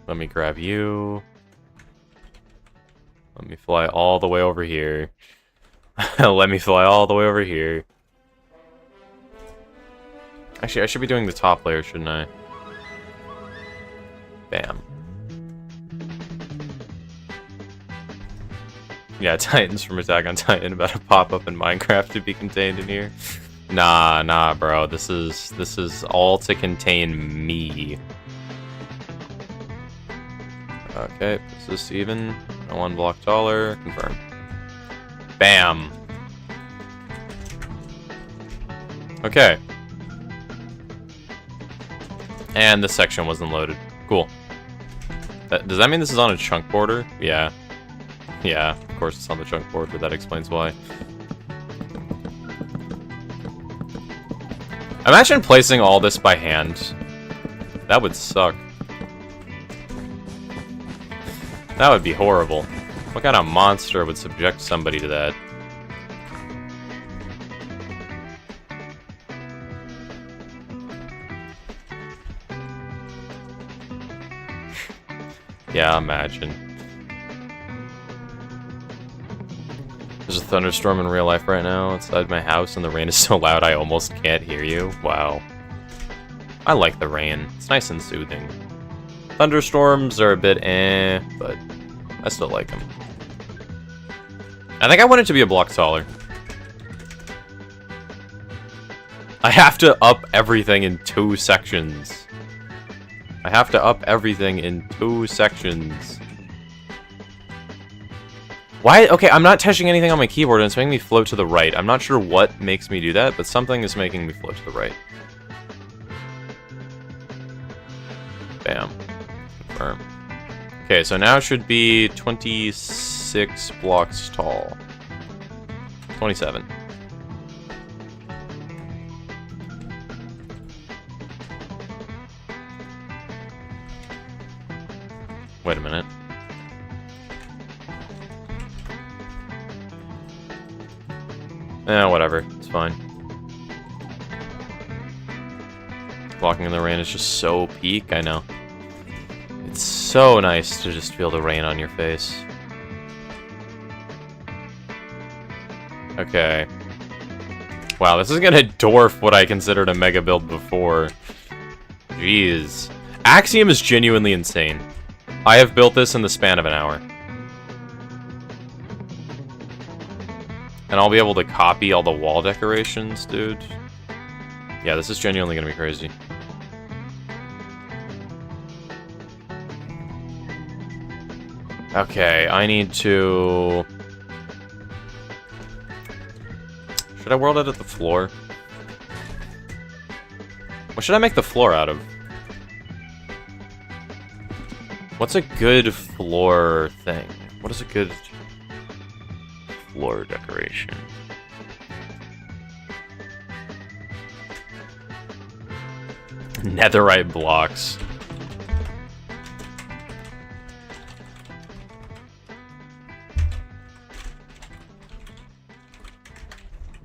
Let me grab you. Let me fly all the way over here. Let me fly all the way over here. Actually, I should be doing the top layer, shouldn't I? Bam. Yeah, Titans from Attack on Titan about to pop up in Minecraft to be contained in here. Nah, bro. This is all to contain me. Okay, is this even? 1 block taller. Confirm. Bam. Okay. And this section wasn't loaded. Cool. Does that mean this is on a chunk border? Yeah. Yeah, of course it's on the chunk board, but that explains why. Imagine placing all this by hand. That would suck. That would be horrible. What kind of monster would subject somebody to that? Yeah, imagine. There's a thunderstorm in real life right now outside my house, and the rain is so loud I almost can't hear you. Wow. I like the rain. It's nice and soothing. Thunderstorms are a bit but I still like them. I think I want it to be a block taller. I have to up everything in 2 sections. I have to up everything in 2 sections. Why? Okay, I'm not touching anything on my keyboard and it's making me float to the right. I'm not sure what makes me do that, but something is making me float to the right. Bam. Confirm. Okay, so now it should be 26 blocks tall. 27. Wait a minute. Whatever. It's fine. Walking in the rain is just so peak, I know. It's so nice to just feel the rain on your face. Okay. Wow, this is gonna dwarf what I considered a mega build before. Jeez. Axiom is genuinely insane. I have built this in the span of an hour. And I'll be able to copy all the wall decorations, dude. Yeah, this is genuinely gonna be crazy. Okay, I need to... Should I world edit the floor? What should I make the floor out of? What's a good floor thing? What is a good floor decoration? Netherite blocks.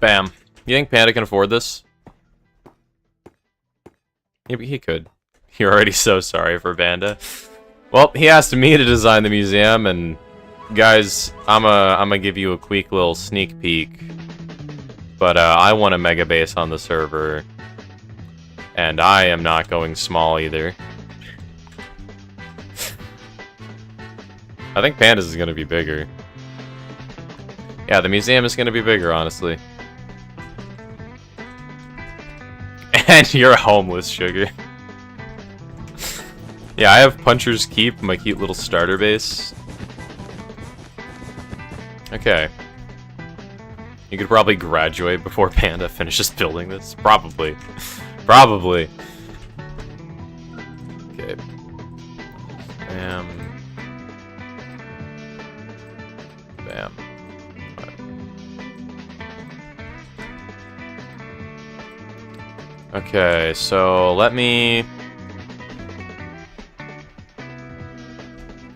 Bam. You think Panda can afford this? He could. You're already so sorry for Panda. Well, he asked me to design the museum, and guys, I'm gonna give you a quick little sneak peek. But I want a mega base on the server, and I am not going small either. I think Panda's is gonna be bigger. Yeah, the museum is gonna be bigger, honestly. And you're homeless, Sugar. Yeah, I have Puncher's Keep, my cute little starter base. Okay. You could probably graduate before Panda finishes building this. Probably. Probably. Okay. Bam. Bam. Okay, so let me...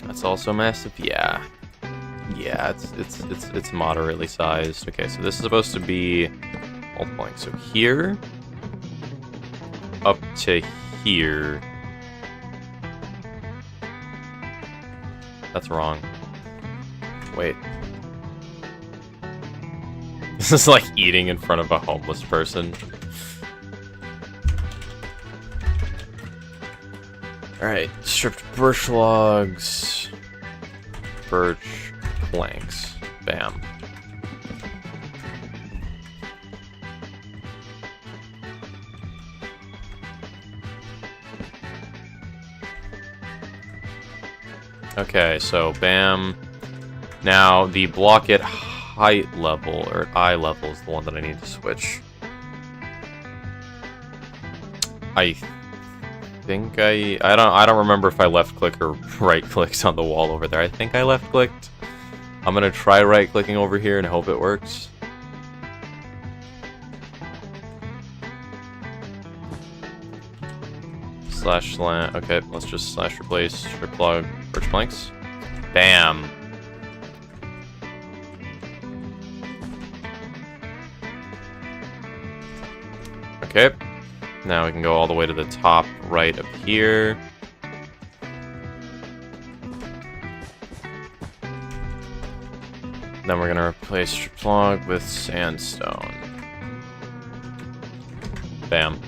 That's also massive? Yeah. Yeah, it's moderately sized. Okay, so this is supposed to be multiplying. So here up to here. That's wrong. Wait. This is like eating in front of a homeless person. Alright, stripped birch logs. Birch planks. Bam. Okay, so bam. Now the block at height level or at eye level is the one that I need to switch. I think I don't remember if I left click or right clicked on the wall over there. I think I left clicked. I'm gonna try right clicking over here and hope it works. Slash slant. Okay, let's just slash replace strip plug birch planks. Bam. Okay. Now we can go all the way to the top right up here. Then we're gonna replace strip plug with sandstone. Bam.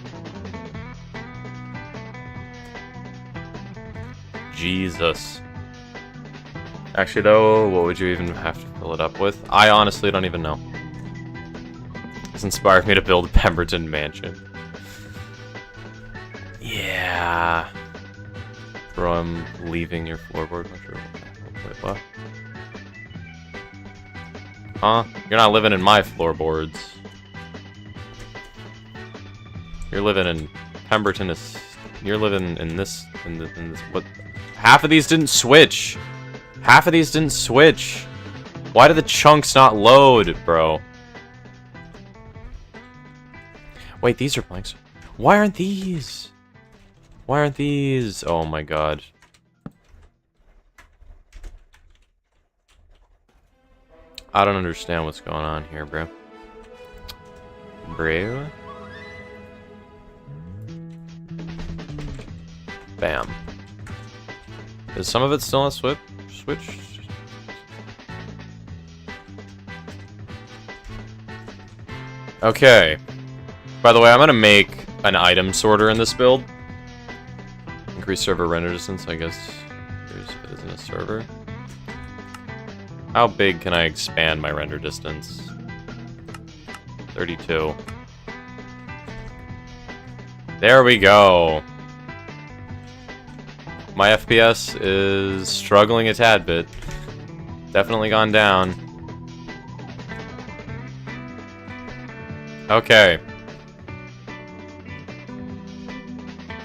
Jesus. Actually, though, what would you even have to fill it up with? I honestly don't even know. This inspired me to build a Pemberton mansion. Yeah. Bro, I'm leaving your floorboard. Not sure. Wait, what? Huh? You're not living in my floorboards. You're living in Pemberton. You're living in this. In this. What? Half of these didn't switch. Half of these didn't switch. Why do the chunks not load, bro? Wait, these are blanks. Why aren't these? Why aren't these? Oh my god. I don't understand what's going on here, bro. Bro? Bam. Is some of it still not switched? Okay. By the way, I'm gonna make an item sorter in this build. Increase server render distance, I guess. It isn't a server. How big can I expand my render distance? 32. There we go. My FPS is struggling a tad bit. Definitely gone down. Okay.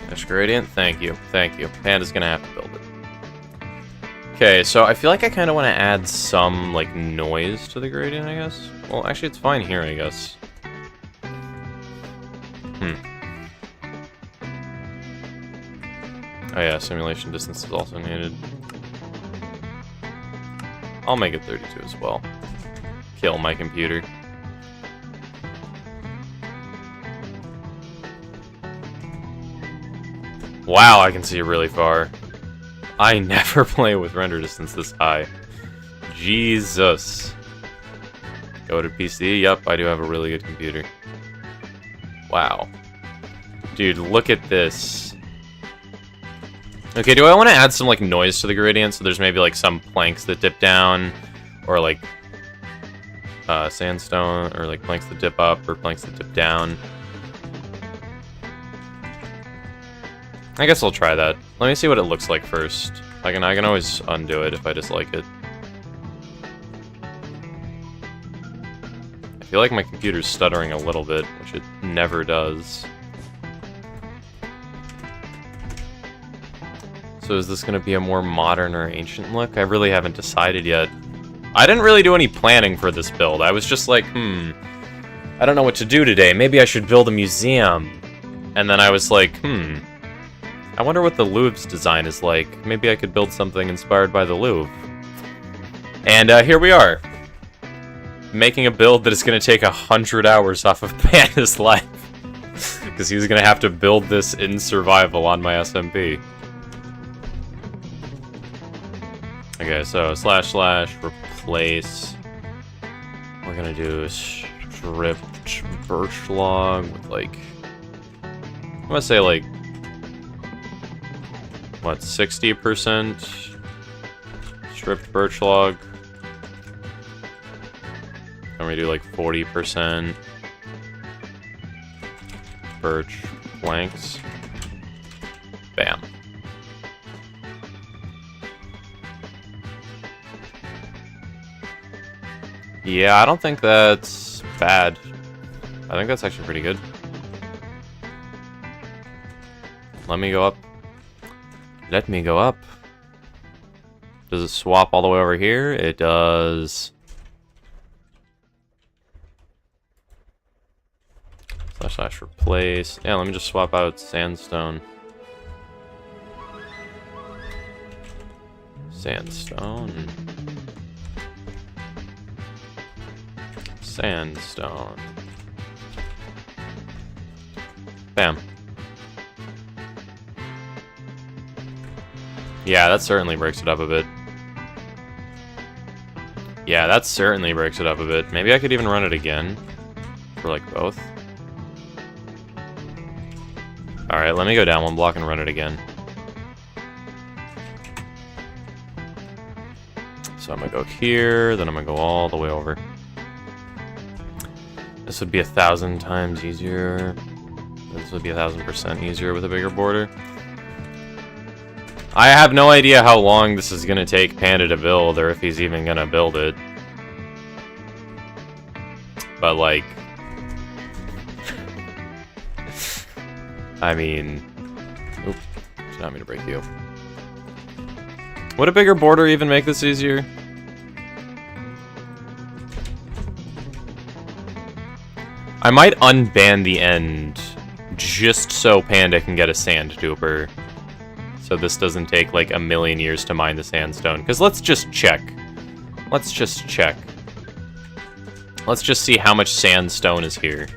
Mesh gradient, thank you, thank you. Panda's gonna have to build it. Okay, so I feel like I kind of want to add some, like, noise to the gradient, I guess. Well, actually, it's fine here, I guess. Oh yeah, simulation distance is also needed. I'll make it 32 as well. Kill my computer. Wow, I can see really far. I never play with render distance this high. Jesus. Go to PC. Yep, I do have a really good computer. Wow. Dude, look at this. Okay, do I want to add some, like, noise to the gradient? So there's maybe, like, some planks that dip down, or, like, sandstone, or, like, planks that dip up, or planks that dip down. I guess I'll try that. Let me see what it looks like first. I can always undo it if I dislike it. I feel like my computer's stuttering a little bit, which it never does. So is this going to be a more modern or ancient look? I really haven't decided yet. I didn't really do any planning for this build. I was just like, I don't know what to do today. Maybe I should build a museum. And then I was like, I wonder what the Louvre's design is like. Maybe I could build something inspired by the Louvre. And here we are. Making a build that is going to take 100 hours off of Panda's life. Because he's going to have to build this in survival on my SMP. Okay, so / replace. We're gonna do stripped birch log with, like, I'm gonna say, like, what, 60% stripped birch log, Can we do like 40% birch planks? Bam. Yeah, I don't think that's bad. I think that's actually pretty good. Let me go up. Let me go up. Does it swap all the way over here? It does. / replace. Yeah, let me just swap out sandstone. Sandstone. Sandstone. Bam. Yeah, that certainly breaks it up a bit. Yeah, that certainly breaks it up a bit. Maybe I could even run it again. For, like, both. Alright, let me go down one block and run it again. So I'm gonna go here, then I'm gonna go all the way over. This would be 1,000 times easier. This would be 1,000% easier with a bigger border. I have no idea how long this is gonna take Panda to build, or if he's even gonna build it. But, like... I mean... Oop, did not mean to break you. Would a bigger border even make this easier? I might unban the end, just so Panda can get a sand duper. So this doesn't take like a million years to mine the sandstone. Because let's just check. Let's just check. Let's just see how much sandstone is here.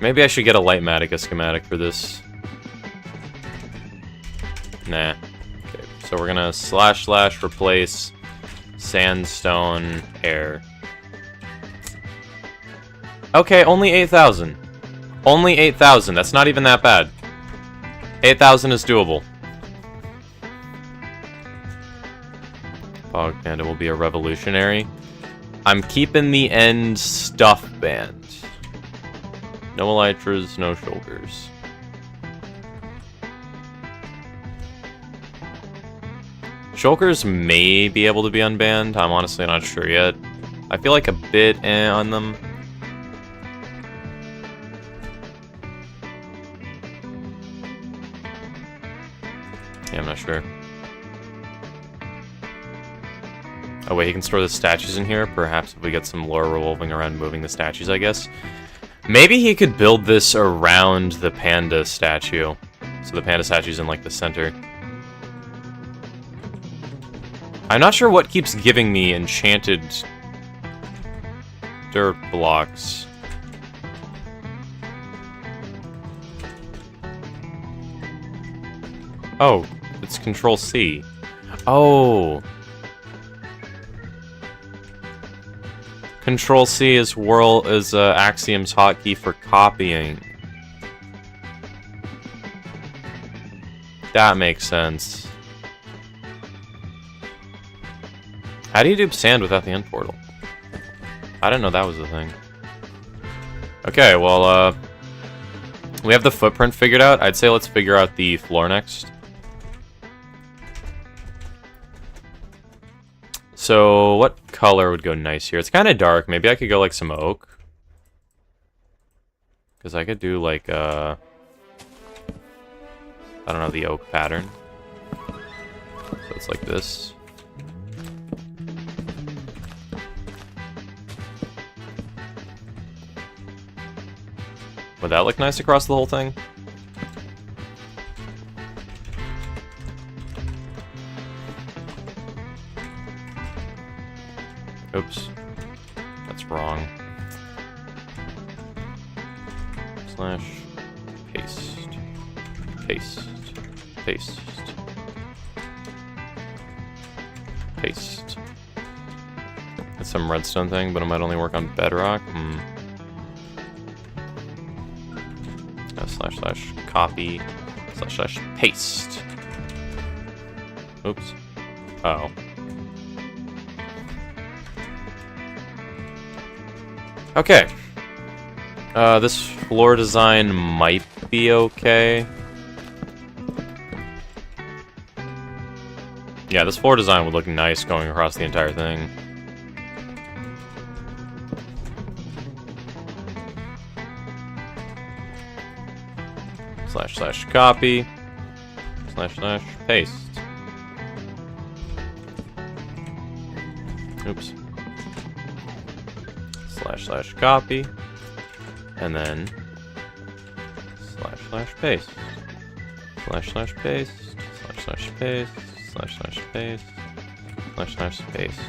Maybe I should get a Lightmatica schematic for this. Nah. Okay, so we're gonna / replace sandstone hair. Okay, only 8,000. Only 8,000. That's not even that bad. 8,000 is doable. Fog Panda will be a revolutionary. I'm keeping the end stuff band. No elytras, no shoulders. Shulkers may be able to be unbanned. I'm honestly not sure yet. I feel like a bit on them. Yeah, I'm not sure. Oh wait, he can store the statues in here. Perhaps if we get some lore revolving around moving the statues, I guess. Maybe he could build this around the panda statue. So the panda statue's in, like, the center. I'm not sure what keeps giving me enchanted dirt blocks. Oh, it's Control-C. Oh. Control-C is Axiom's hotkey for copying. That makes sense. How do you do sand without the end portal? I didn't know that was a thing. Okay, well, we have the footprint figured out. I'd say let's figure out the floor next. So, what color would go nice here? It's kind of dark. Maybe I could go, like, some oak. Because I could do, like, I don't know, the oak pattern. So it's like this. Would that look nice across the whole thing? Oops. That's wrong. / paste. Paste. Paste. Paste. That's some redstone thing, but it might only work on bedrock. / copy / paste. Oops. Oh. Okay. This floor design might be okay. Yeah, this floor design would look nice going across the entire thing. / copy. / paste. Oops. / copy. And then / paste. / paste. / paste. / paste. / paste.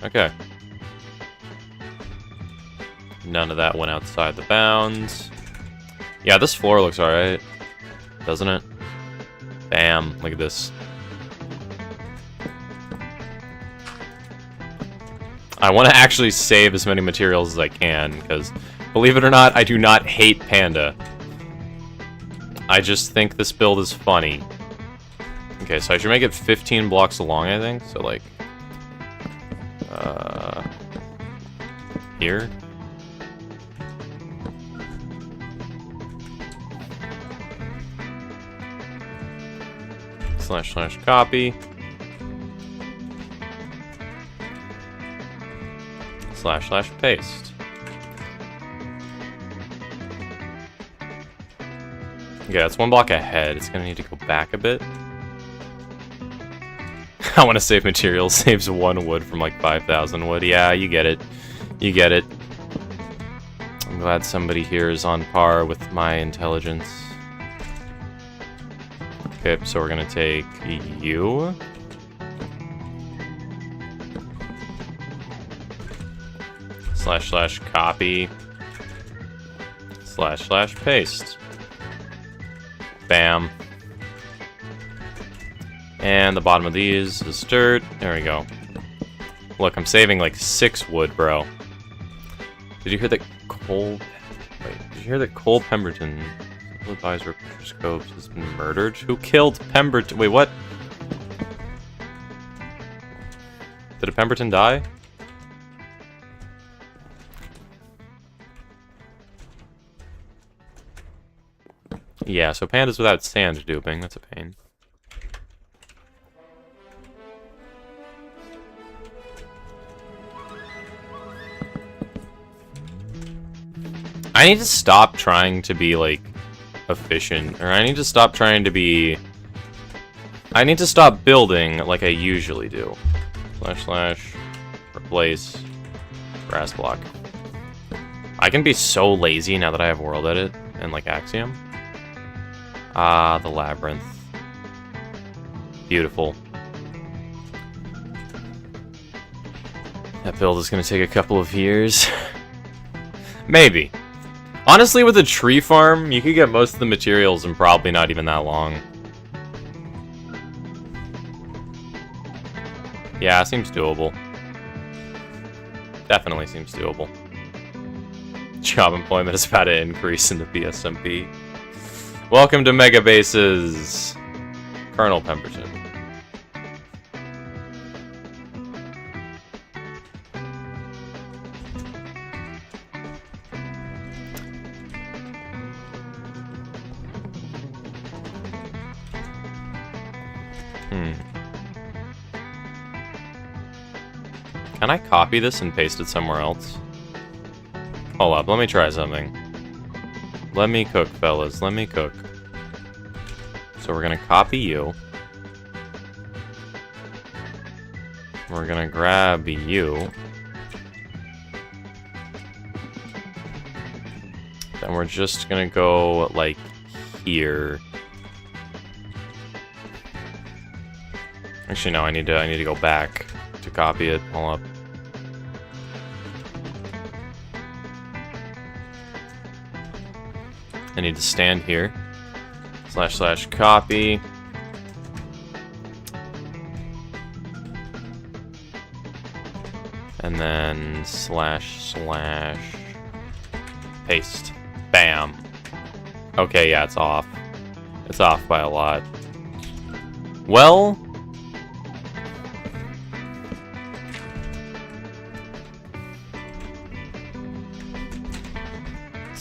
Okay. None of that went outside the bounds. Yeah, this floor looks alright. Doesn't it? Bam. Look at this. I want to actually save as many materials as I can, because, believe it or not, I do not hate Panda. I just think this build is funny. Okay, so I should make it 15 blocks long, I think. So, like, here. / copy. / paste. Okay, that's one block ahead. It's gonna need to go back a bit. I want to save materials. Saves 1 wood from like 5,000 wood. Yeah, you get it. You get it. I'm glad somebody here is on par with my intelligence. Okay, so we're gonna take you. / copy. / paste. Bam. And the bottom of these is dirt. There we go. Look, I'm saving like 6 wood, bro. Did you hear that Cole... Wait, did you hear that Cole Pemberton, advisor of Scopes, has been murdered? Who killed Pemberton? Wait, what? Did a Pemberton die? Yeah, so pandas without sand duping. That's a pain. I need to stop trying to be, like, efficient. Or I need to stop trying to be... I need to stop building like I usually do. / replace grass block. I can be so lazy now that I have World Edit and, like, Axiom. Ah, the labyrinth. Beautiful. That build is going to take a couple of years. Maybe. Honestly, with a tree farm, you could get most of the materials in probably not even that long. Yeah, seems doable. Definitely seems doable. Job employment is about to increase in the PSMP. Welcome to Mega Bases, Colonel Pemberton. Can I copy this and paste it somewhere else? Hold up, let me try something. Let me cook, fellas. Let me cook. So we're gonna copy you. We're gonna grab you. Then we're just gonna go, like, here. Actually, no, I need to go back to copy it. Hold up. I need to stand here. / copy. And then / paste. Bam. Okay, yeah, it's off. It's off by a lot. Well,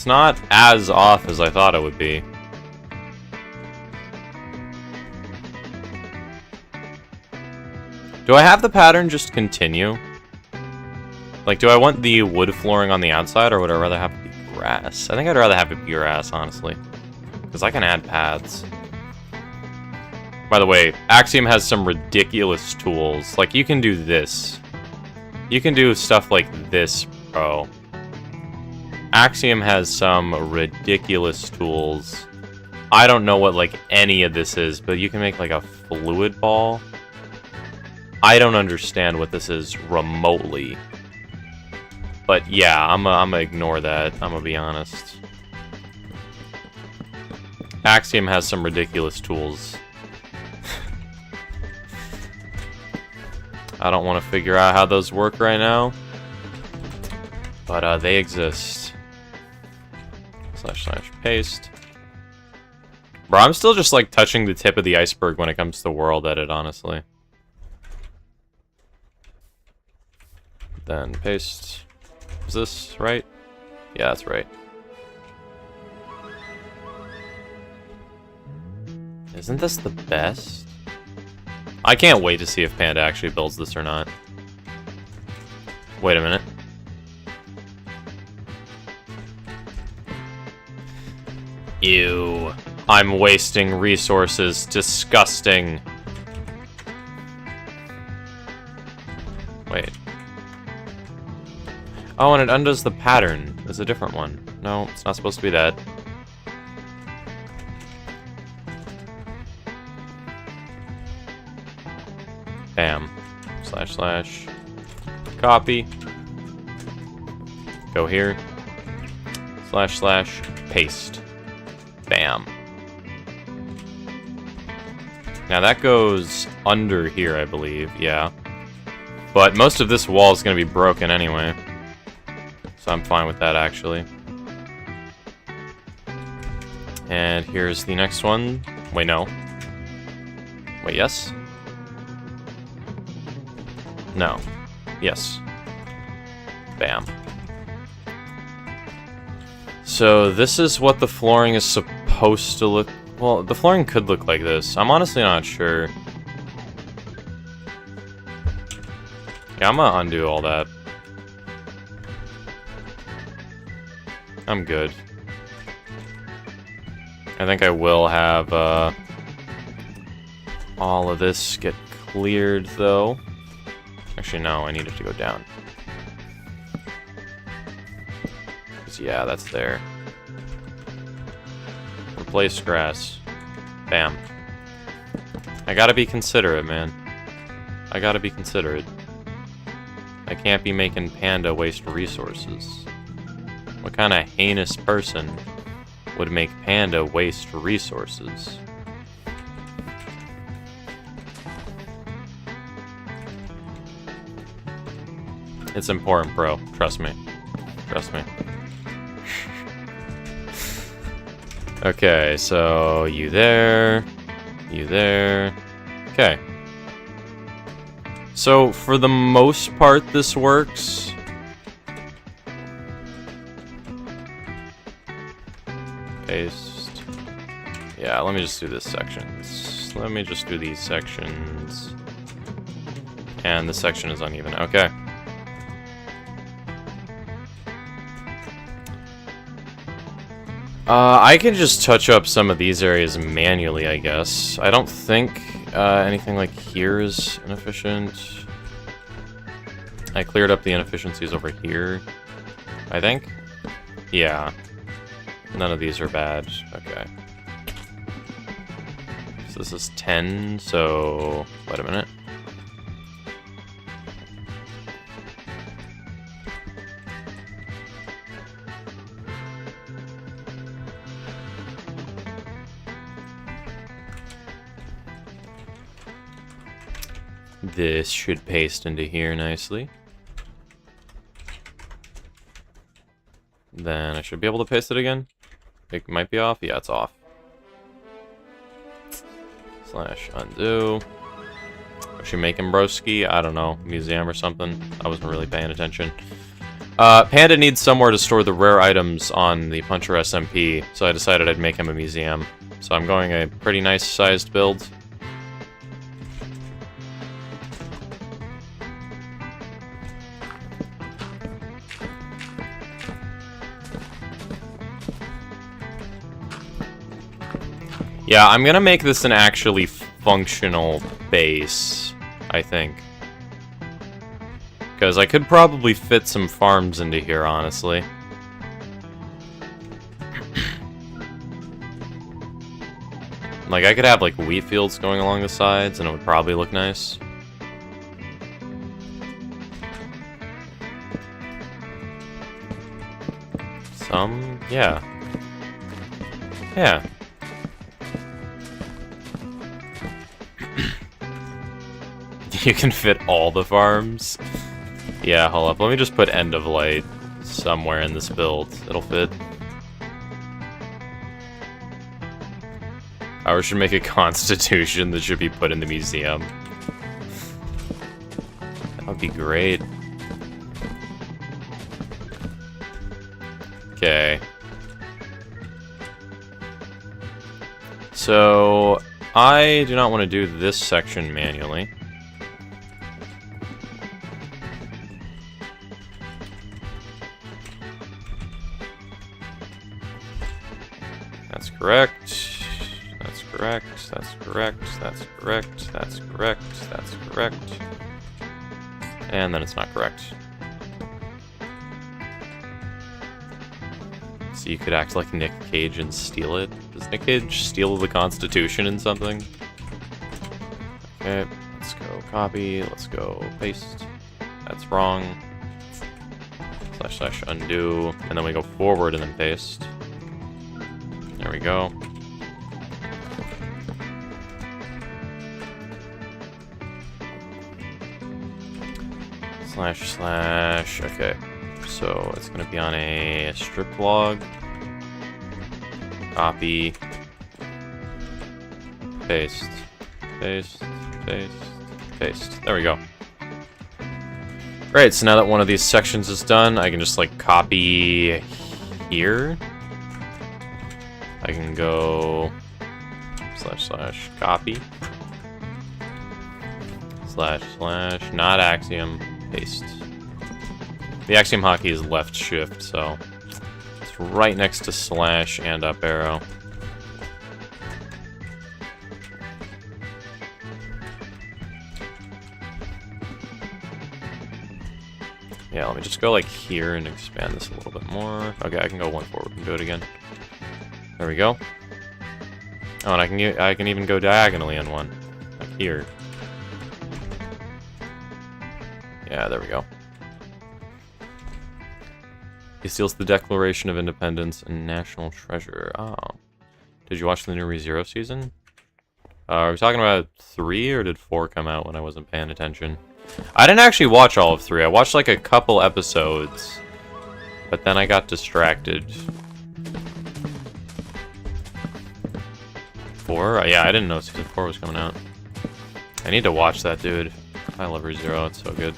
It's not as off as I thought it would be. Do I have the pattern just continue? Like, do I want the wood flooring on the outside, or would I rather have it be grass? I think I'd rather have it be grass, honestly. Because I can add paths. By the way, Axiom has some ridiculous tools. Like, you can do this. You can do stuff like this, bro. Axiom has some ridiculous tools. I don't know what, like, any of this is, but you can make, like, a fluid ball. I don't understand what this is remotely. But yeah, I'm gonna ignore that. I'm gonna be honest. Axiom has some ridiculous tools. I don't want to figure out how those work right now. But they exist. / paste. Bro, I'm still just like touching the tip of the iceberg when it comes to world edit, honestly. Then paste. Is this right? Yeah, that's right. Isn't this the best? I can't wait to see if Panda actually builds this or not. Wait a minute. Ew. I'm wasting resources. Disgusting. Wait. Oh, and it undoes the pattern. There's a different one. No, it's not supposed to be that. Bam. / copy. Go here. / paste. Bam. Now that goes under here, I believe. Yeah. But most of this wall is going to be broken anyway. So I'm fine with that, actually. And here's the next one. Wait, no. Wait, yes? No. Yes. Bam. So this is what the flooring is supposed to look... Well, the flooring could look like this. I'm honestly not sure. Yeah, I'm gonna undo all that. I'm good. I think I will have all of this get cleared, though. Actually, no, I need it to go down. 'Cause, yeah, that's there. Replace grass. Bam. I gotta be considerate, man. I gotta be considerate. I can't be making Panda waste resources. What kind of heinous person would make Panda waste resources? It's important, bro. Trust me. Trust me. Okay, so you there. You there. Okay. So, for the most part, this works. Paste. Yeah, let me just do this sections. Let me just do these sections. And this section is uneven. Okay. I can just touch up some of these areas manually, I guess. I don't think anything like here is inefficient. I cleared up the inefficiencies over here, I think. Yeah. None of these are bad. Okay. So this is 10, so... Wait a minute. This should paste into here nicely. Then I should be able to paste it again. It might be off. Yeah, it's off. / undo. Was she making broski? I don't know. Museum or something. I wasn't really paying attention. Panda needs somewhere to store the rare items on the Puncher SMP, so I decided I'd make him a museum. So I'm going a pretty nice sized build. Yeah, I'm gonna make this an actually functional base, I think. Because I could probably fit some farms into here, honestly. Like, I could have, like, wheat fields going along the sides, and it would probably look nice. Yeah. Yeah. You can fit all the farms? Yeah, hold up. Let me just put end of light somewhere in this build. It'll fit. I should make a constitution that should be put in the museum. That would be great. Okay. So, I do not want to do this section manually. That's correct. That's correct. That's correct. That's correct. That's correct. That's correct. And then it's not correct. So you could act like Nick Cage and steal it. Does Nick Cage steal the Constitution in something? Okay, let's go copy. Let's go paste. That's wrong. / undo. And then we go forward and then paste. There we go. / okay. So it's gonna be on a strip log. Copy. Paste. Paste. Paste. Paste. There we go. Great, so now that one of these sections is done, I can just like copy here. I can go / copy / not axiom paste. The axiom hotkey is left shift, so it's right next to / and up arrow. Yeah, let me just go like here and expand this a little bit more. Okay, I can go one forward and do it again. There we go. Oh, and I can even go diagonally on one, like here. Yeah, there we go. He steals the Declaration of Independence and National Treasure. Oh. Did you watch the new ReZero season? Are we talking about 3, or did 4 come out when I wasn't paying attention? I didn't actually watch all of 3. I watched like a couple episodes, but then I got distracted. 4? Yeah, I didn't know season 4 was coming out. I need to watch that, dude. I love ReZero, it's so good.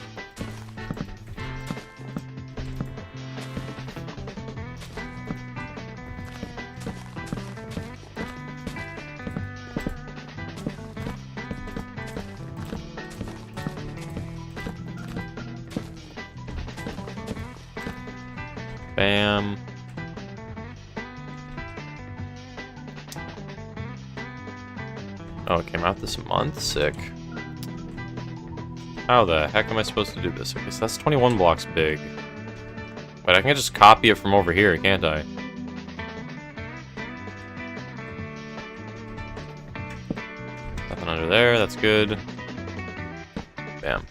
Bam. Oh, it came out this month? Sick. How the heck am I supposed to do this? Okay, so that's 21 blocks big. But I can just copy it from over here, can't I? Nothing under there, that's good. Bam.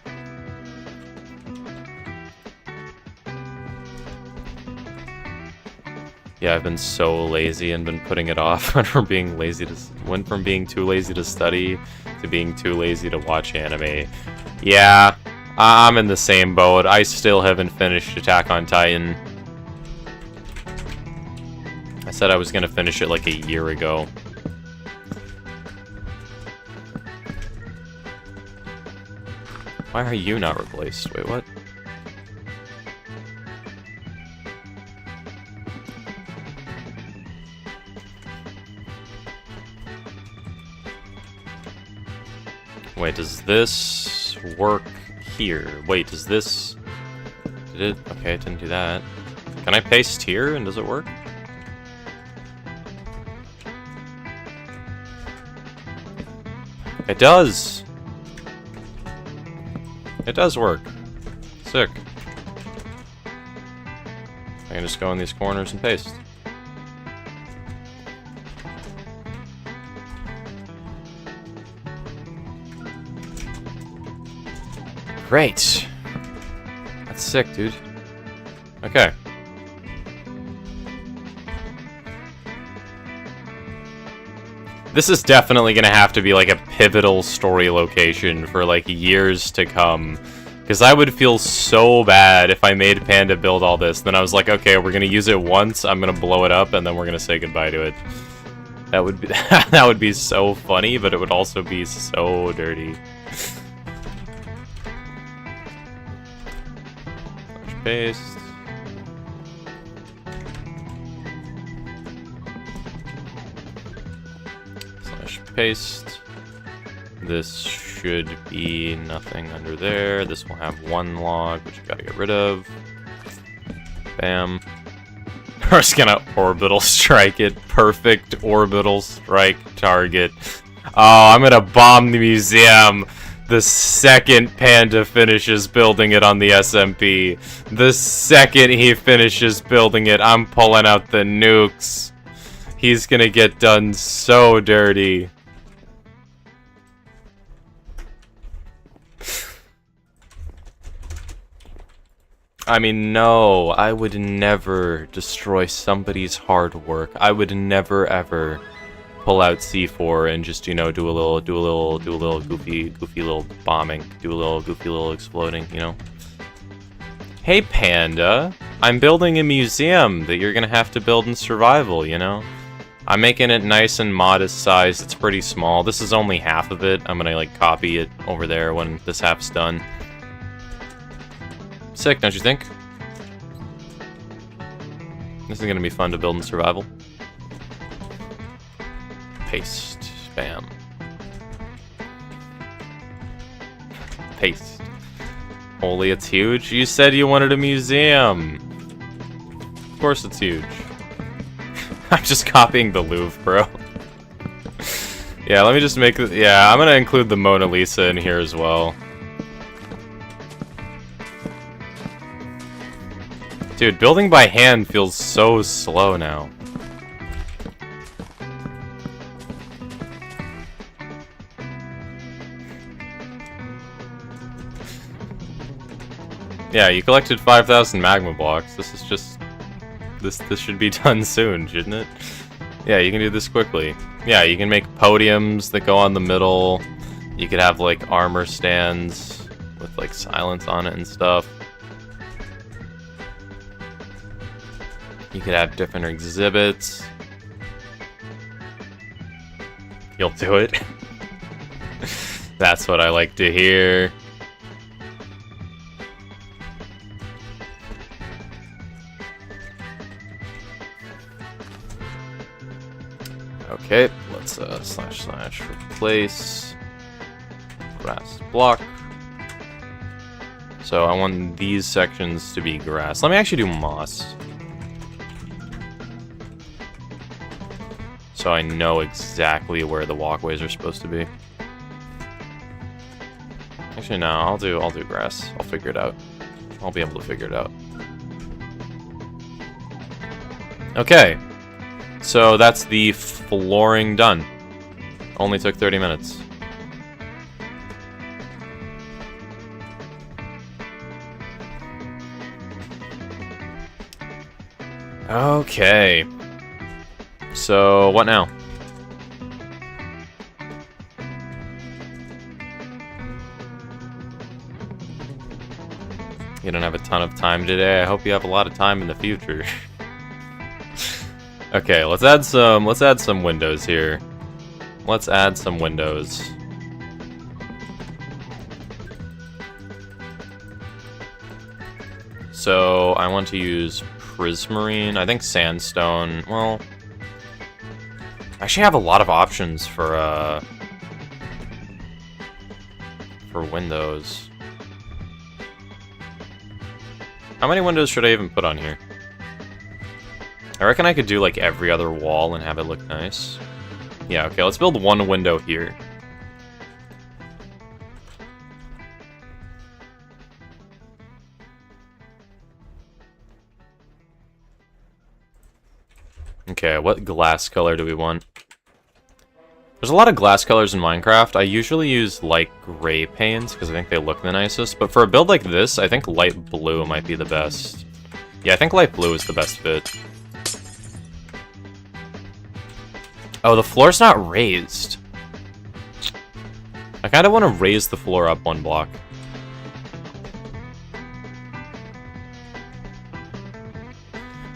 Yeah, I've been so lazy and been putting it off. Went from being too lazy to study to being too lazy to watch anime. Yeah, I'm in the same boat. I still haven't finished Attack on Titan. I said I was gonna finish it like a year ago. Why are you not replaced? Wait, what? Wait, does this work here? Wait, does this... Did it? Okay, it didn't do that. Can I paste here and does it work? It does! It does work. Sick. I can just go in these corners and paste. Great! That's sick, dude. Okay. This is definitely gonna have to be like a pivotal story location for like years to come. Because I would feel so bad if I made Panda build all this. Then I was like, okay, we're gonna use it once, I'm gonna blow it up, and then we're gonna say goodbye to it. That would be that would be so funny, but it would also be so dirty. Paste. Slash paste. This should be nothing under there. This will have one log, which we gotta get rid of. Bam. We're just gonna orbital strike it. Perfect orbital strike target. Oh, I'm gonna bomb the museum the second Panda finishes building it on the SMP. The second he finishes building it, I'm pulling out the nukes. He's gonna get done so dirty. I mean, no, I would never destroy somebody's hard work. I would never ever pull out C4 and just, you know, do a little goofy little bombing, do a little goofy little exploding, you know. Hey Panda, I'm building a museum that you're gonna have to build in survival, you know. I'm making it nice and modest size. It's pretty small. This is only half of it. I'm gonna like copy it over there when this half's done. Sick, don't you think? This is gonna be fun to build in survival. Paste. Bam. Paste. Holy, it's huge. You said you wanted a museum. Of course it's huge. I'm just copying the Louvre, bro. Yeah, let me just make it. Yeah, I'm gonna include the Mona Lisa in here as well. Dude, building by hand feels so slow now. Yeah, you collected 5,000 magma blocks. This is just... This should be done soon, shouldn't it? Yeah, you can do this quickly. Yeah, you can make podiums that go on the middle. You could have, like, armor stands with, like, silence on it and stuff. You could have different exhibits. You'll do it. That's what I like to hear. Okay, let's slash replace grass block. So I want these sections to be grass. Let me actually do moss. So I know exactly where the walkways are supposed to be. Actually, no, I'll do grass. I'll figure it out. I'll be able to figure it out. Okay. So that's the flooring done. Only took 30 minutes. Okay. So, what now? You don't have a ton of time today. I hope you have a lot of time in the future. Okay, let's add some windows here. Let's add some windows. So, I want to use prismarine. I think sandstone. Well, I actually have a lot of options for for windows. How many windows should I even put on here? I reckon I could do like every other wall and have it look nice. Yeah, okay, let's build one window here. Okay, what glass color do we want? There's a lot of glass colors in Minecraft. I usually use light gray paints because I think they look the nicest. But for a build like this, I think light blue might be the best. Yeah, I think light blue is the best fit. Oh, the floor's not raised. I kind of want to raise the floor up one block.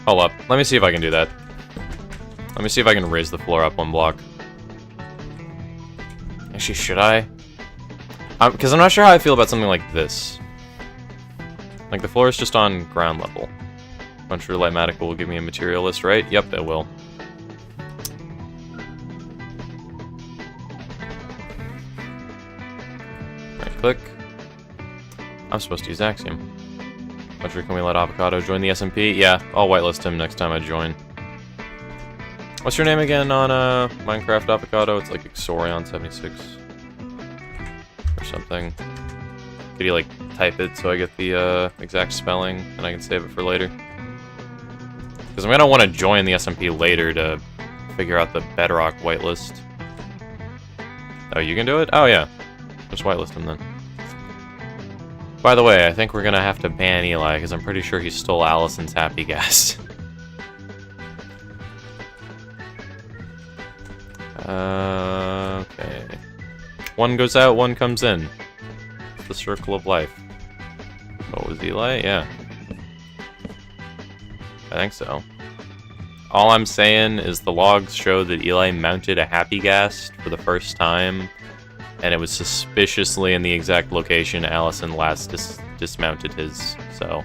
Hold up. Let me see if I can do that. Let me see if I can raise the floor up one block. Actually, should I? Because I'm not sure how I feel about something like this. Like, the floor is just on ground level. I'm sure Lightmatic will give me a material list, right? Yep, it will. Right-click. I'm supposed to use Axiom. Can we let Avocado join the SMP? Yeah, I'll whitelist him next time I join. What's your name again on Minecraft Avocado? It's like Xorion76 or something. Could you like type it so I get the exact spelling and I can save it for later? Because I'm gonna want to join the SMP later to figure out the Bedrock whitelist. Oh, you can do it? Oh yeah, just whitelist him then. By the way, I think we're gonna have to ban Eli because I'm pretty sure he stole Allison's happy gas. Okay. One goes out, one comes in. It's the circle of life. What was Eli? Yeah. I think so. All I'm saying is the logs show that Eli mounted a happy gas for the first time, and it was suspiciously in the exact location Allison last dismounted his, so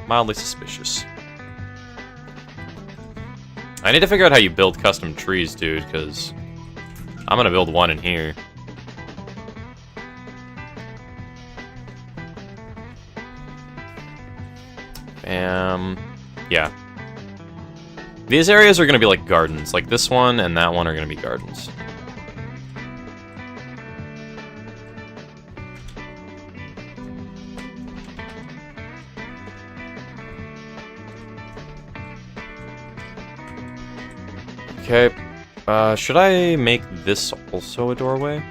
mildly suspicious. I need to figure out how you build custom trees, dude, because I'm gonna build one in here. Yeah. These areas are gonna be like gardens. Like this one and that one are gonna be gardens. Okay, should I make this also a doorway?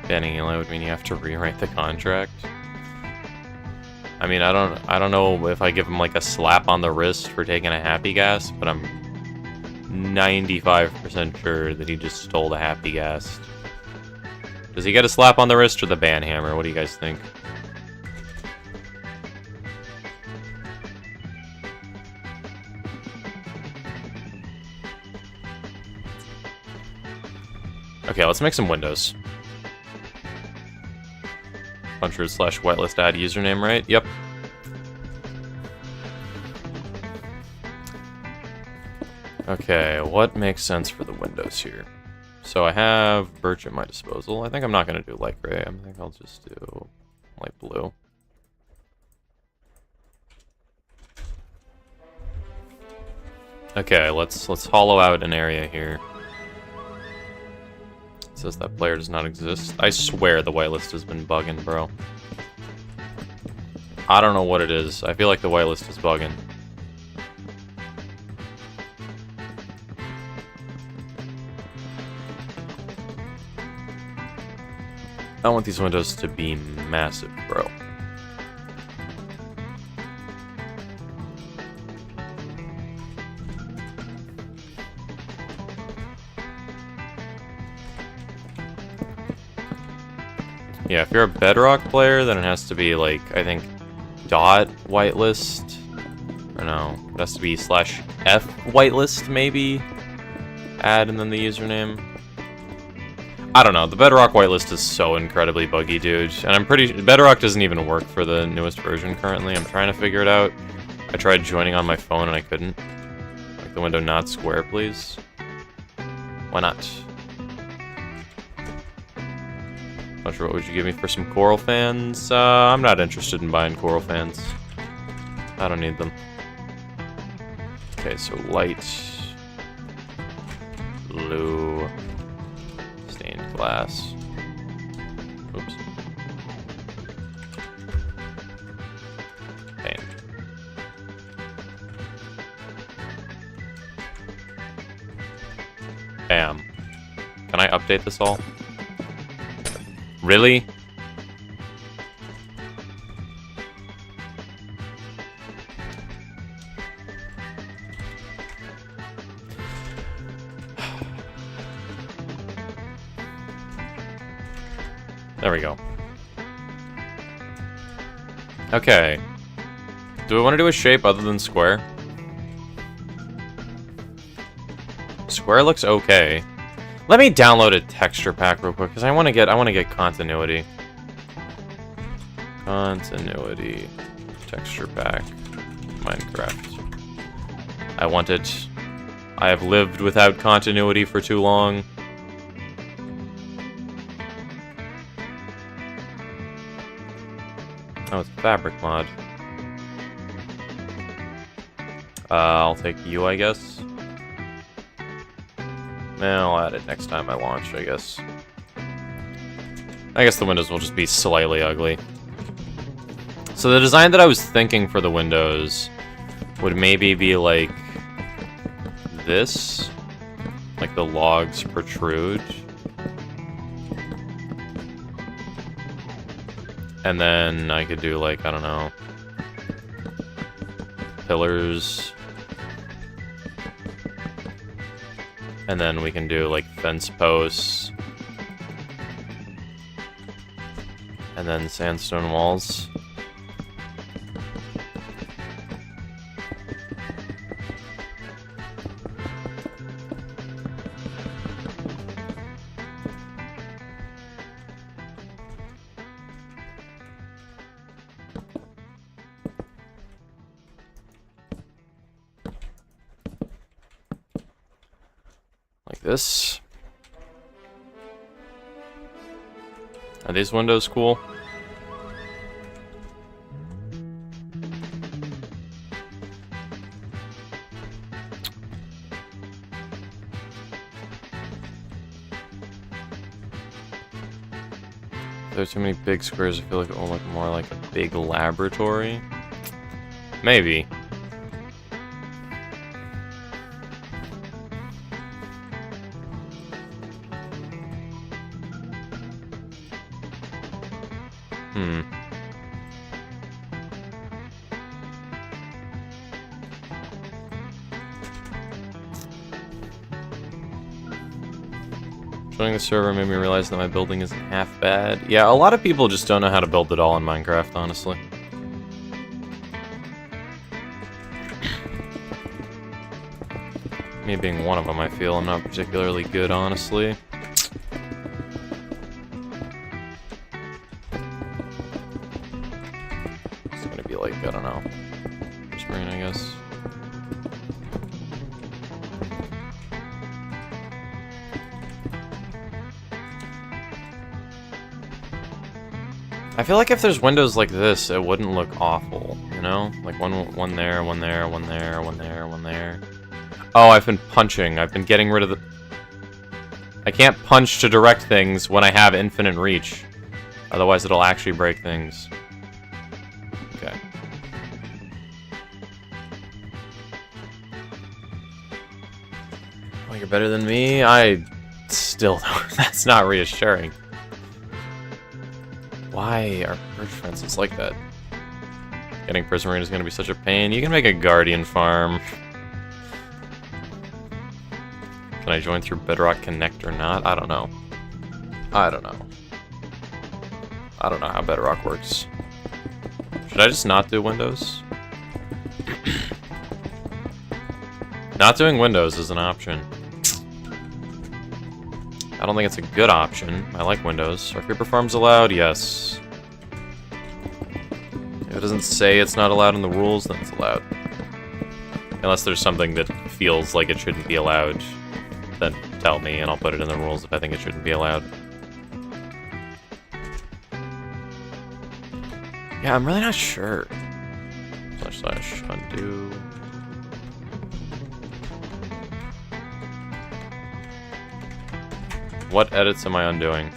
Banning Eli would mean you have to rewrite the contract. I mean, I don't know if I give him like a slap on the wrist for taking a happy gas, but I'm 95% sure that he just stole the happy gas. Does he get a slap on the wrist or the ban hammer? What do you guys think? Okay, let's make some windows. Puncher/whitelist add username, right? Yep. Okay, what makes sense for the windows here? So I have birch at my disposal. I think I'm not going to do light gray. I think I'll just do light blue. Okay, let's hollow out an area here. It says that player does not exist. I swear the whitelist has been bugging, bro. I don't know what it is. I feel like the whitelist is bugging. I want these windows to be massive, bro. Yeah, if you're a Bedrock player, then it has to be like, I think, dot whitelist. Or no, it has to be /f whitelist, maybe. Add and then the username. I don't know, the Bedrock whitelist is so incredibly buggy, dude. And I'm pretty... Bedrock doesn't even work for the newest version currently. I'm trying to figure it out. I tried joining on my phone and I couldn't. Make the window not square, please. Why not? Not sure what would you give me for some coral fans? I'm not interested in buying coral fans. I don't need them. Okay, so light, blue, stained glass. Oops. Paint. Bam. Can I update this all? Really? There we go. Okay. Do we want to do a shape other than square? Square looks okay. Let me download a texture pack real quick because I want to get continuity. Continuity texture pack Minecraft. I want it. I have lived without continuity for too long. Oh, it's a fabric mod. I'll take you, I guess. I'll add it next time I launch, I guess. I guess the windows will just be slightly ugly. So the design that I was thinking for the windows would maybe be like this. Like the logs protrude. And then I could do like, I don't know, pillars. And then we can do like fence posts. And then sandstone walls. Like this. Are these windows cool? There's too many big squares. I feel like it will look more like a big laboratory. Maybe. Joining the server made me realize that my building isn't half bad. Yeah, a lot of people just don't know how to build at all in Minecraft, honestly. Me being one of them, I feel I'm not particularly good, honestly. It's gonna be like, I don't know, screen, I guess. I feel like if there's windows like this, it wouldn't look awful, you know? Like one there, one there, one there, one there, one there. Oh, I've been punching. I've been getting rid of the... I can't punch to direct things when I have infinite reach. Otherwise, it'll actually break things. Okay. Oh, you're better than me? I still don't. That's not reassuring. Why are birch fences like that? Getting prismarine is going to be such a pain. You can make a guardian farm. Can I join through Bedrock Connect or not? I don't know. I don't know. I don't know how Bedrock works. Should I just not do Windows? Not doing Windows is an option. I don't think it's a good option. I like Windows. Are creeper farms allowed? Yes. If it doesn't say it's not allowed in the rules, then it's allowed. Unless there's something that feels like it shouldn't be allowed, then tell me and I'll put it in the rules if I think it shouldn't be allowed. Yeah, I'm really not sure. / undo. What edits am I undoing?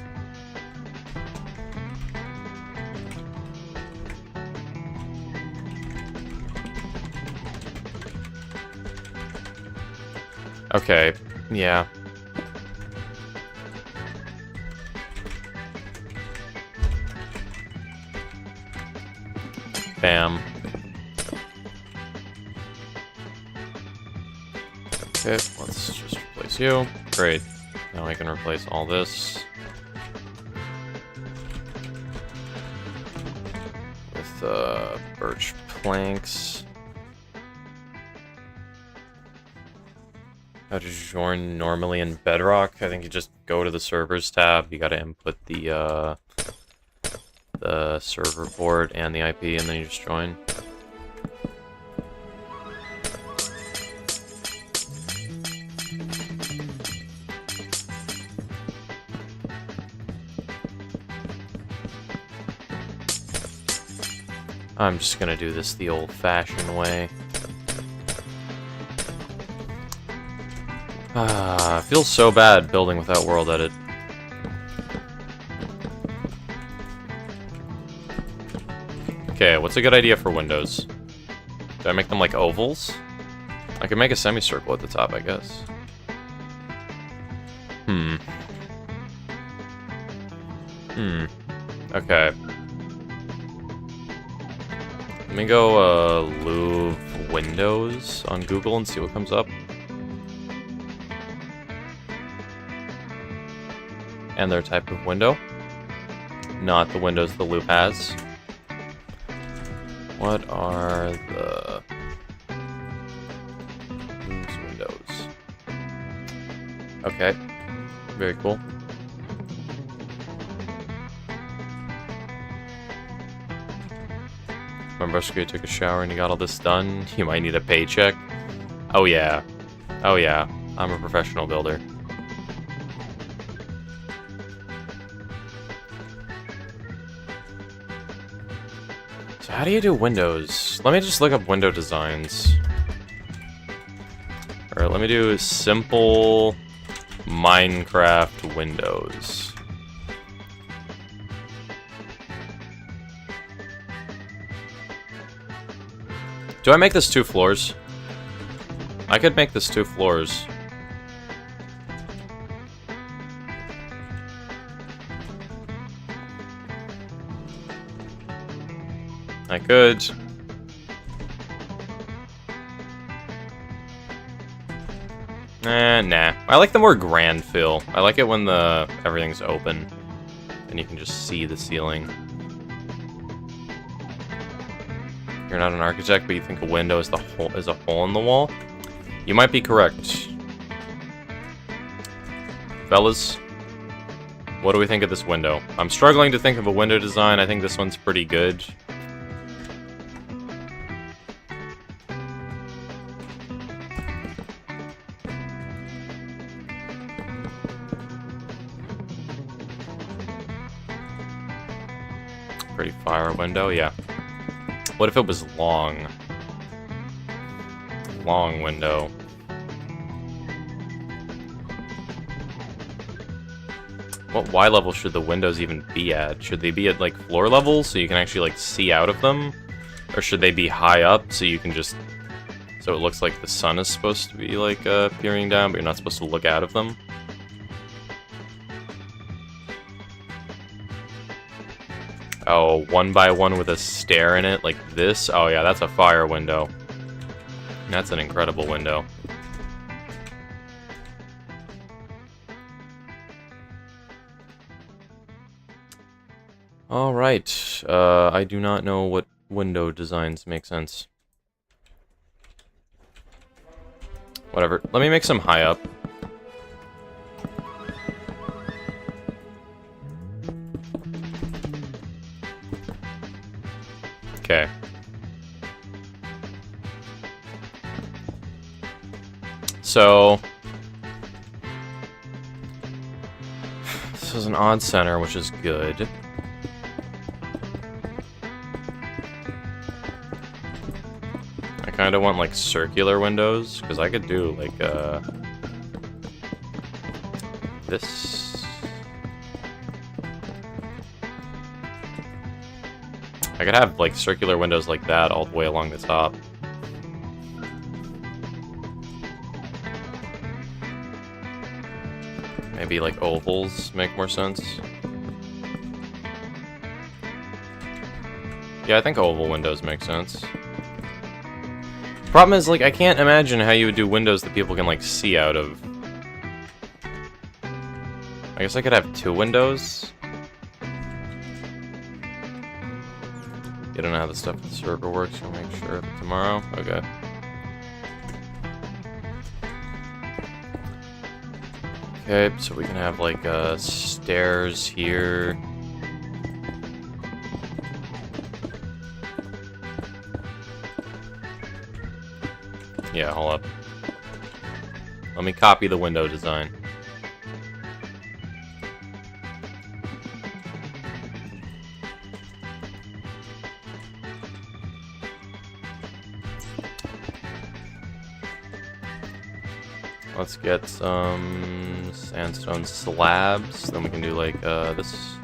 Okay, yeah. Bam. Okay, let's just replace you. Great. Now I can replace all this with birch planks. How to join normally in Bedrock? I think you just go to the servers tab. You gotta input the server port and the IP, and then you just join. I'm just gonna do this the old-fashioned way. Feels so bad building without world edit. Okay, what's a good idea for windows? Do I make them like ovals? I could make a semicircle at the top, I guess. Okay. Let me go, Louvre windows on Google and see what comes up. And their type of window. Not the windows the Louvre has. What are the Louvre's windows? Okay. Very cool. Remember, you took a shower and you got all this done? You might need a paycheck. Oh yeah. Oh yeah. I'm a professional builder. So how do you do windows? Let me just look up window designs. Alright, let me do simple Minecraft windows. Do I make this 2 floors? I could make this 2 floors. I could. Nah. I like the more grand feel. I like it when everything's open and you can just see the ceiling. You're not an architect, but you think a window is a hole in the wall? You might be correct. Fellas, what do we think of this window? I'm struggling to think of a window design. I think this one's pretty good. Pretty fire window, yeah. What if it was long? Long window. What Y level should the windows even be at? Should they be at, like, floor level so you can actually, like, see out of them? Or should they be high up so you can just... So it looks like the sun is supposed to be, like, peering down, but you're not supposed to look out of them? Oh, 1x1 with a stair in it, like this? Oh yeah, that's a fire window. That's an incredible window. Alright, I do not know what window designs make sense. Whatever, let me make some high up. Okay. so this is an odd center, which is good. I kind of want like circular windows because I could do like this. I could have like circular windows like that all the way along the top. Maybe like ovals make more sense. Yeah, I think oval windows make sense. Problem is, like, I can't imagine how you would do windows that people can, like, see out of. I guess I could have 2 windows. You don't know how the stuff with the server works, I'll make sure of it tomorrow. Okay. Okay, so we can have, like, stairs here. Yeah, hold up. Let me copy the window design. Let's get some sandstone slabs, then we can do like this.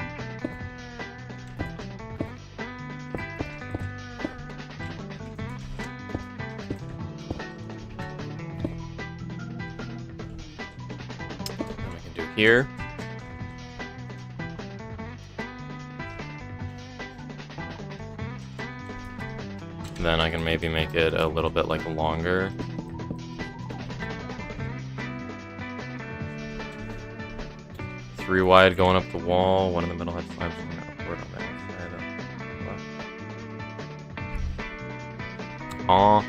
Here. Then I can maybe make it a little bit like longer. Three wide going up the wall, one in the middle had 5 going upward on the outside. Aw.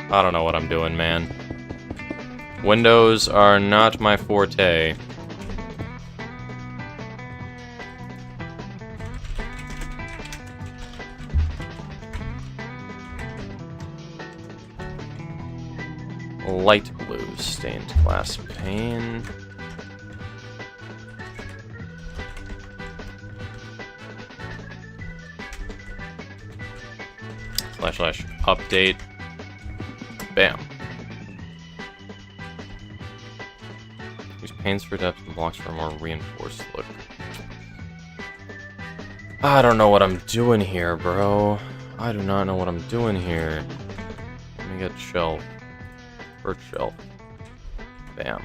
I don't know what I'm doing, man. Windows are not my forte. Light blue stained glass pane. / update. Bam. Use panes for depth and blocks for a more reinforced look. I don't know what I'm doing here, bro. I do not know what I'm doing here. Let me get shelf. Bird shelf. Bam.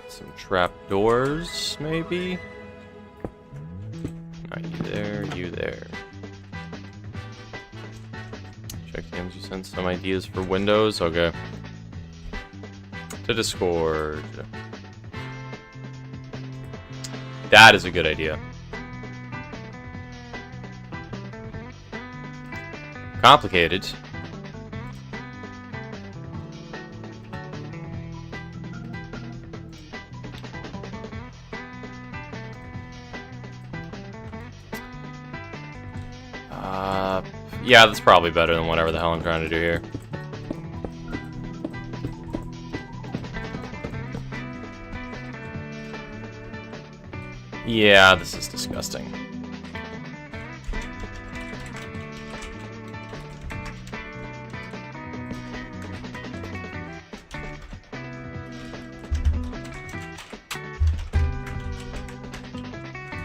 Some trap doors, maybe? Not you there, you there. Check games, you sent some ideas for Windows? Okay. To Discord. That is a good idea. Complicated. Yeah, that's probably better than whatever the hell I'm trying to do here. Yeah, this is disgusting.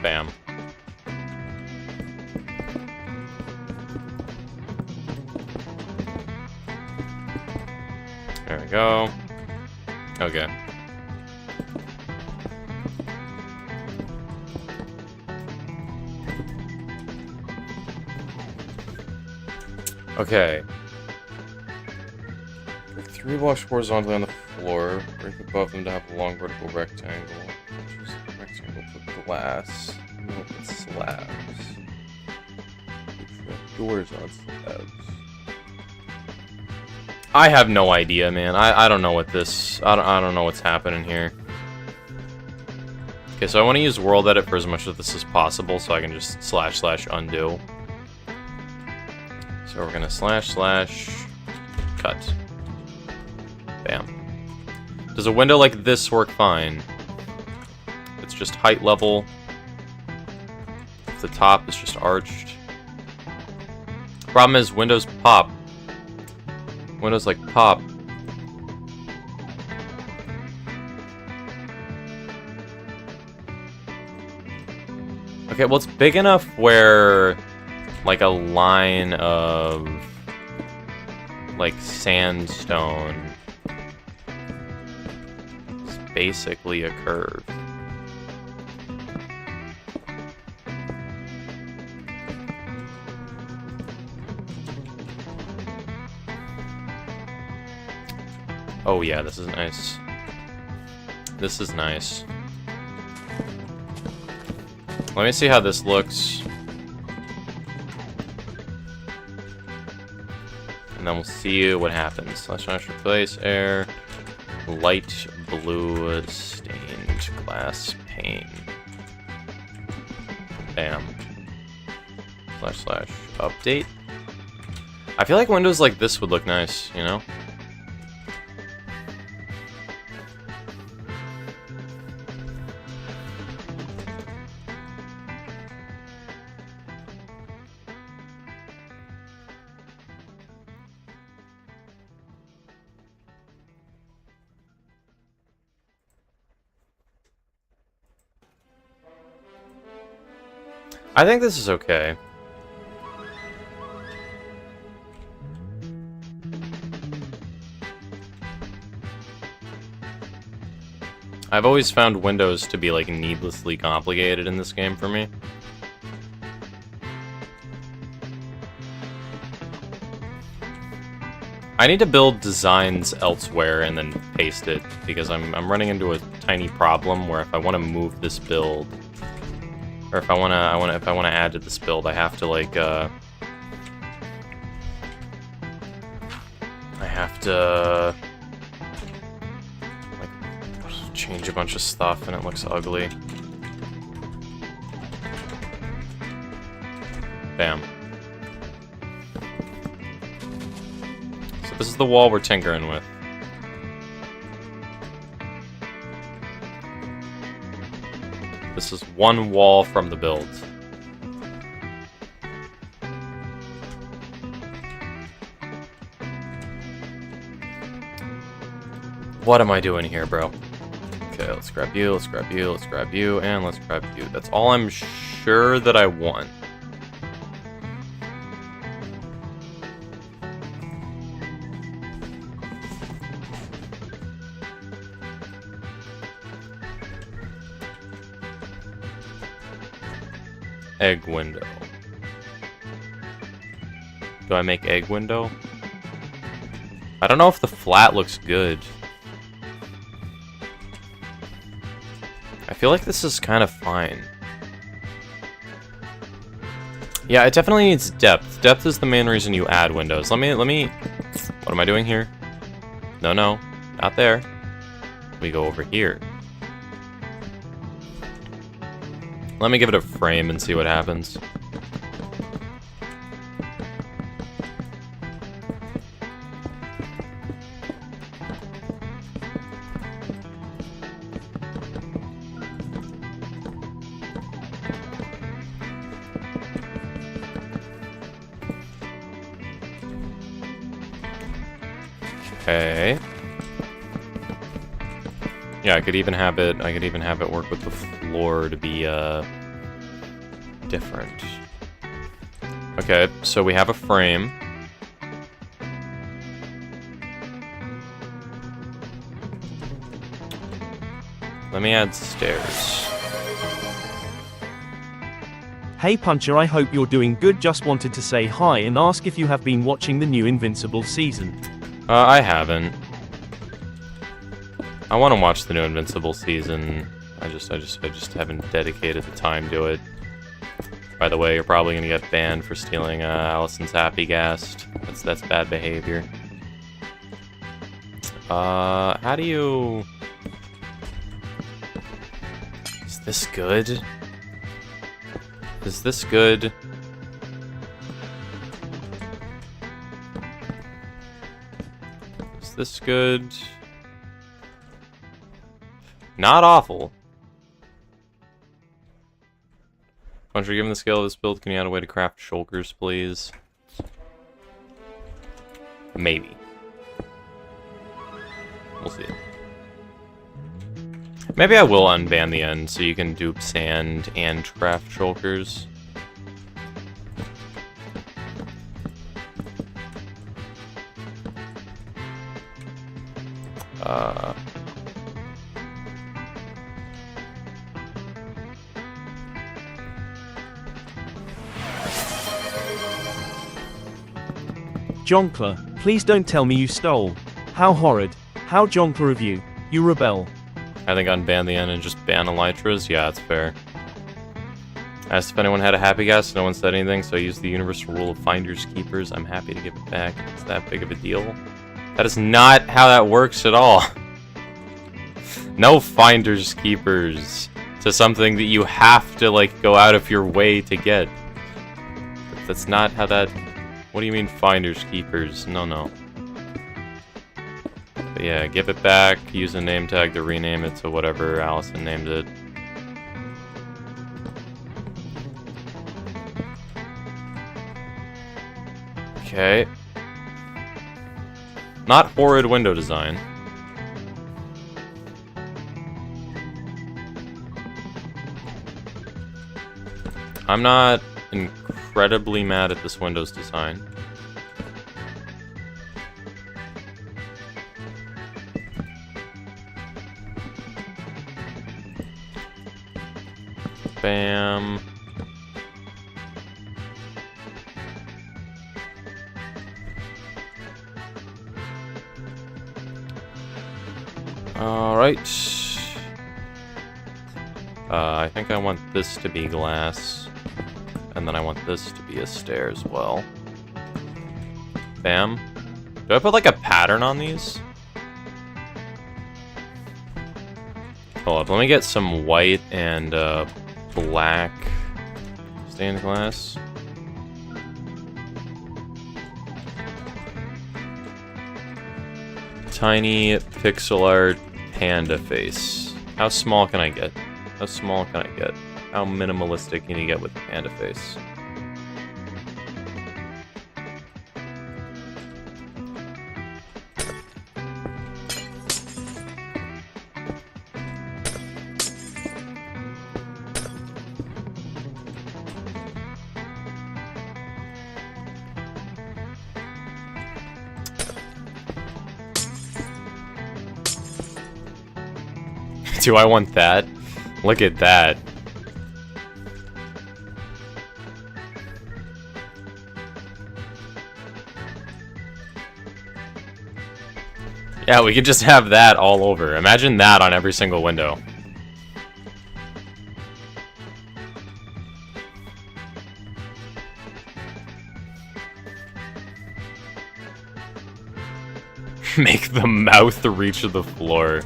Bam. There we go. Okay. Okay. Break 3 blocks horizontally on the floor. Break above them to have a long vertical rectangle. Choose the rectangle for glass. Open slabs. Doors on slabs. I have no idea, man. I don't know what this... I don't know what's happening here. Okay, so I want to use world edit for as much of this as possible, so I can just / undo. So we're gonna / cut. Bam. Does a window like this work fine? It's just height level. If the top is just arched. Problem is, windows pop. Windows like pop. Okay, well it's big enough where like a line of like sandstone is basically a curve. Oh yeah, this is nice. This is nice. Let me see how this looks. And then we'll see what happens. / replace air. Light blue stained glass pane. Bam. / update. I feel like windows like this would look nice, you know? I think this is okay. I've always found windows to be like needlessly complicated in this game for me. I need to build designs elsewhere and then paste it because I'm running into a tiny problem where if I want to move this build, or if I want to add to this build, I have to like I have to like change a bunch of stuff and it looks ugly. Bam. So this is the wall we're tinkering with. This is one wall from the build. What am I doing here, bro? Okay, let's grab you, let's grab you, let's grab you, and let's grab you. That's all I'm sure that I want. Egg window. Do I make egg window? I don't know if the flat looks good. I feel like this is kind of fine. Yeah, it definitely needs depth. Depth is the main reason you add windows. Let me... What am I doing here? No, not there. We go over here. Let me give it a frame and see what happens. Okay. Yeah, I could even have it work with the floor to be different. Okay, so we have a frame. Let me add stairs. Hey Puncher, I hope you're doing good. Just wanted to say hi and ask if you have been watching the new Invincible season. I haven't. I want to watch the new Invincible season. I just haven't dedicated the time to it. By the way, you're probably gonna get banned for stealing Allison's Happy Ghast. That's bad behavior. How do you... Is this good? Is this good? Is this good? Not awful. Puncher, given the scale of this build, can you add a way to craft shulkers, please? Maybe. We'll see. Maybe I will unban the end so you can dupe sand and craft shulkers. Jonkler, please don't tell me you stole. How horrid. How Jonkler of you. You rebel. I think unban the end and just ban elytras? Yeah, that's fair. I asked if anyone had a happy gas, no one said anything, so I used the universal rule of finders keepers. I'm happy to give it back. It's that big of a deal. That is not how that works at all. No finders keepers to something that you have to, like, go out of your way to get. That's not how that... What do you mean finders keepers? No. But yeah, give it back, use a name tag to rename it to whatever Allison named it. Okay. Not horrid window design. I'm not incredibly mad at this Windows design. Bam. Alright. I think I want this to be glass. And then I want this to be a stair as well. Bam. Do I put like a pattern on these? Hold up, let me get some white and black stained glass. Tiny pixel art panda face. How small can I get? How small can I get? How minimalistic can you get with the panda face? Do I want that? Look at that. Yeah, we could just have that all over. Imagine that on every single window. Make the mouth reach the floor.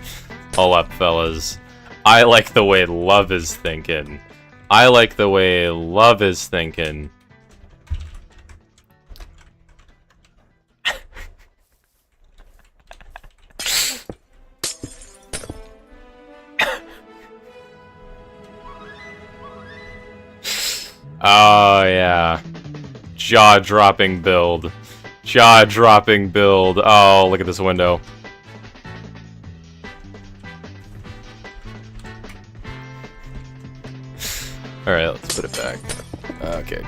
Hold up, fellas. I like the way love is thinking. I like the way love is thinking. Oh, yeah. Jaw-dropping build. Jaw-dropping build. Oh, look at this window. Alright, let's put it back. Okay.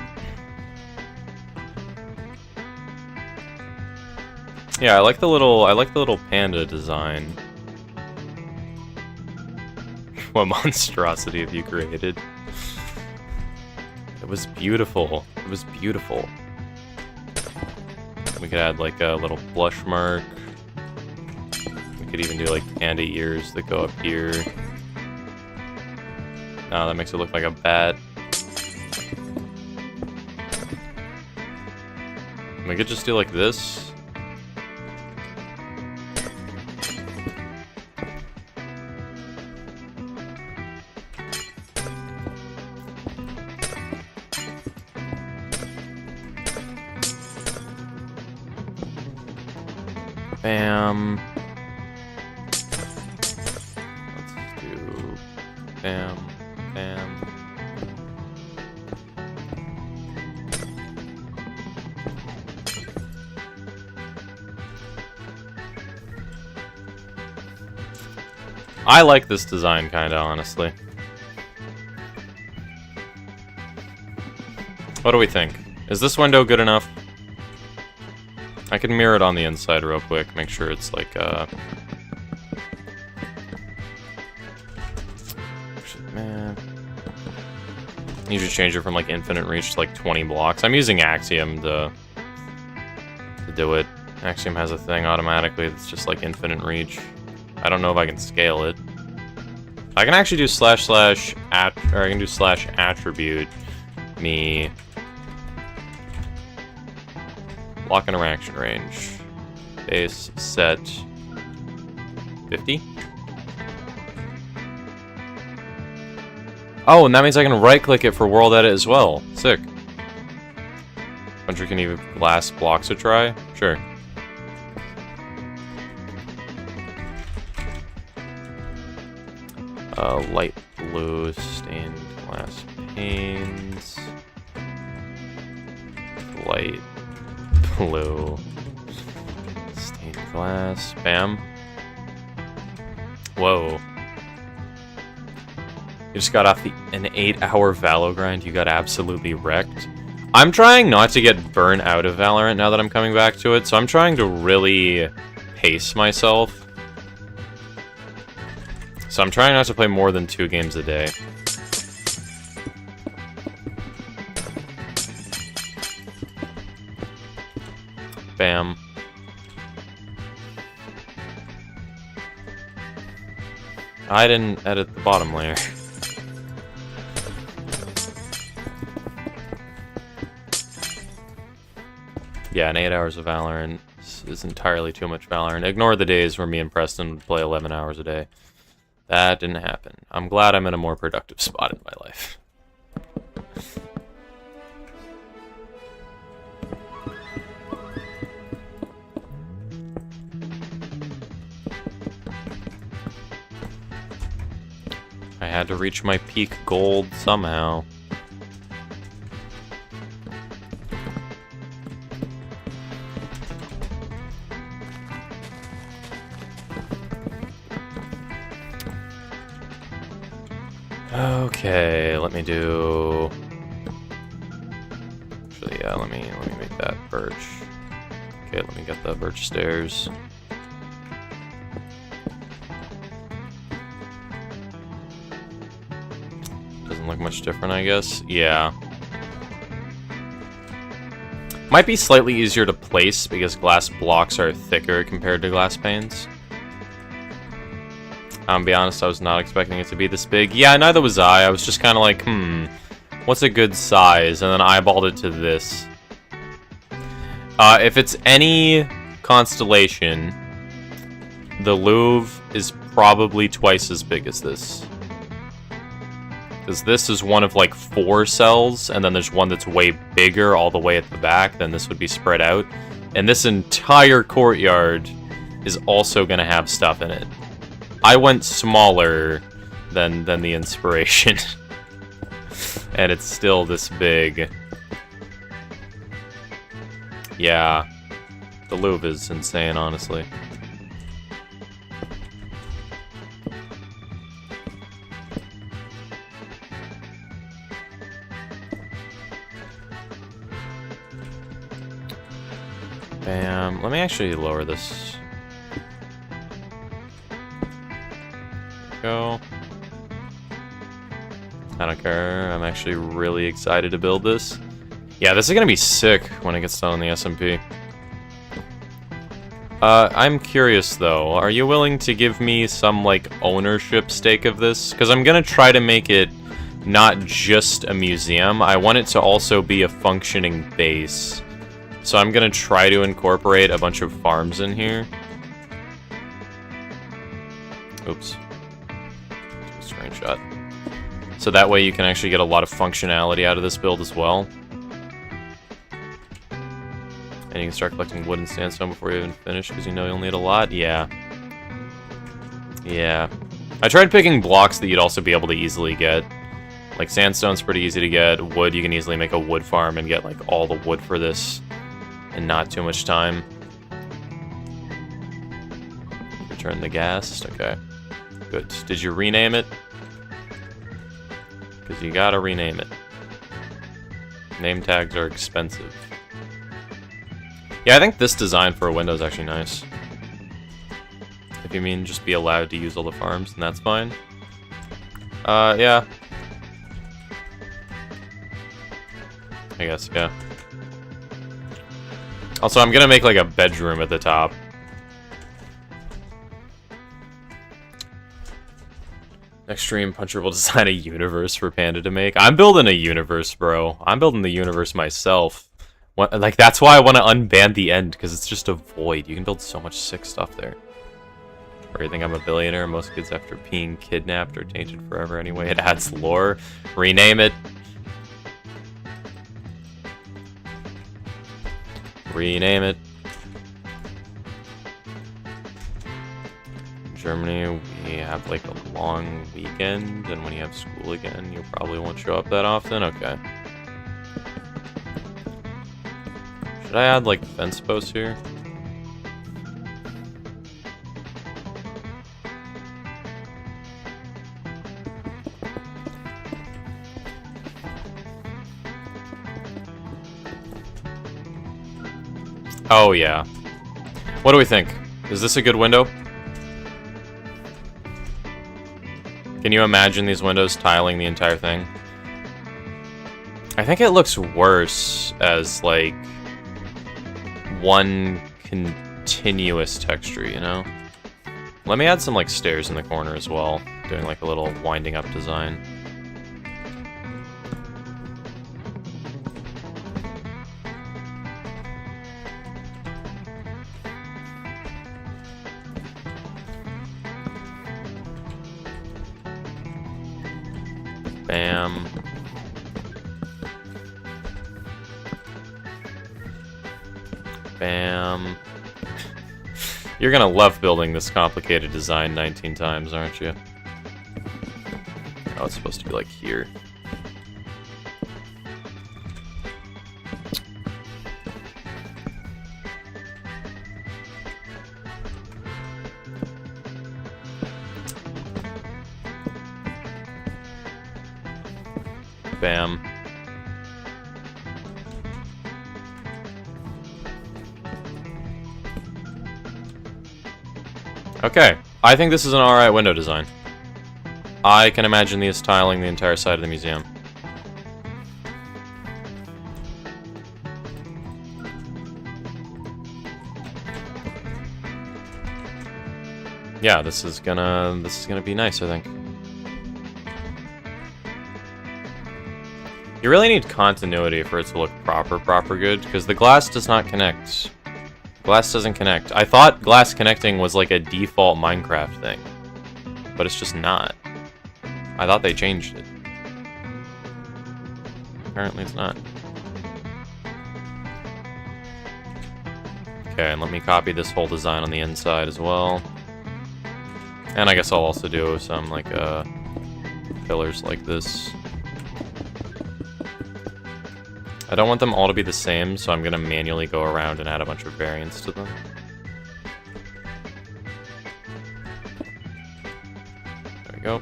Yeah, I like the little panda design. What monstrosity have you created? It was beautiful. It was beautiful. We could add like a little blush mark. We could even do like panda ears that go up here. Oh, that makes it look like a bat. We could just do like this. Bam. Let's do bam, bam. I like this design kinda, honestly. What do we think? Is this window good enough? I can mirror it on the inside real quick, make sure it's like, man. You should change it from like infinite reach to like 20 blocks. I'm using Axiom to do it. Axiom has a thing automatically that's just like infinite reach. I don't know if I can scale it. I can actually do I can do slash attribute me block interaction range. Base set 50. Oh, and that means I can right-click it for world edit as well. Sick. Country can even glass blocks a try? Sure. Light blue stained glass panes. Light blue stained glass. Bam. Whoa. You just got off an 8-hour Valo grind. You got absolutely wrecked. I'm trying not to get burnt out of Valorant now that I'm coming back to it, so I'm trying to really pace myself. So I'm trying not to play more than 2 games a day. Bam. I didn't edit the bottom layer. Yeah, and 8 hours of Valorant is entirely too much Valorant. Ignore the days where me and Preston would play 11 hours a day. That didn't happen. I'm glad I'm in a more productive spot in my life. I had to reach my peak gold somehow. Okay, let me do. Actually, yeah, let me make that birch. Okay, let me get the birch stairs. Doesn't look much different, I guess. Yeah. Might be slightly easier to place because glass blocks are thicker compared to glass panes. To be honest, I was not expecting it to be this big. Yeah, neither was I. I was just kind of like, what's a good size? And then eyeballed it to this. If it's any constellation, the Louvre is probably twice as big as this. Because this is one of like 4 cells, and then there's one that's way bigger all the way at the back, then this would be spread out. And this entire courtyard is also going to have stuff in it. I went smaller than the inspiration. And it's still this big. Yeah. The Louvre is insane, honestly. Bam. Let me actually lower this. Go. I don't care. I'm actually really excited to build this. Yeah, this is gonna be sick when it gets done on the SMP. I'm curious though. Are you willing to give me some like ownership stake of this? Because I'm gonna try to make it not just a museum. I want it to also be a functioning base. So I'm gonna try to incorporate a bunch of farms in here. Oops. Screenshot. So that way you can actually get a lot of functionality out of this build as well. And you can start collecting wood and sandstone before you even finish, because you know you'll need a lot. Yeah. Yeah. I tried picking blocks that you'd also be able to easily get. Like, sandstone's pretty easy to get. Wood, you can easily make a wood farm and get, like, all the wood for this in not too much time. Return the gas. Okay. Good. Did you rename it? Because you gotta rename it. Name tags are expensive. Yeah, I think this design for a window is actually nice. If you mean just be allowed to use all the farms, then that's fine. Yeah. I guess, yeah. Also, I'm gonna make, like, a bedroom at the top. Next stream, Puncher will design a universe for Panda to make. I'm building a universe, bro. I'm building the universe myself. Like, that's why I want to unban the end, because it's just a void. You can build so much sick stuff there. Or you think I'm a billionaire? Most kids after being kidnapped are tainted forever anyway. It adds lore. Rename it. Rename it. In Germany, we have like a long weekend, and when you have school again, you probably won't show up that often. Okay. Should I add like fence posts here? Oh yeah. What do we think? Is this a good window? Can you imagine these windows tiling the entire thing? I think it looks worse as like one continuous texture, you know? Let me add some like stairs in the corner as well, doing like a little winding up design. Bam. Bam. You're gonna love building this complicated design 19 times, aren't you? Oh, it's supposed to be like here. Bam. Okay, I think this is an alright window design. I can imagine these tiling the entire side of the museum. Yeah, this is gonna be nice, I think. You really need continuity for it to look proper good, because the glass does not connect. Glass doesn't connect. I thought glass connecting was like a default Minecraft thing, but it's just not. I thought they changed it. Apparently it's not. Okay, and let me copy this whole design on the inside as well. And I guess I'll also do some like pillars like this. I don't want them all to be the same, so I'm gonna manually go around and add a bunch of variants to them. There we go.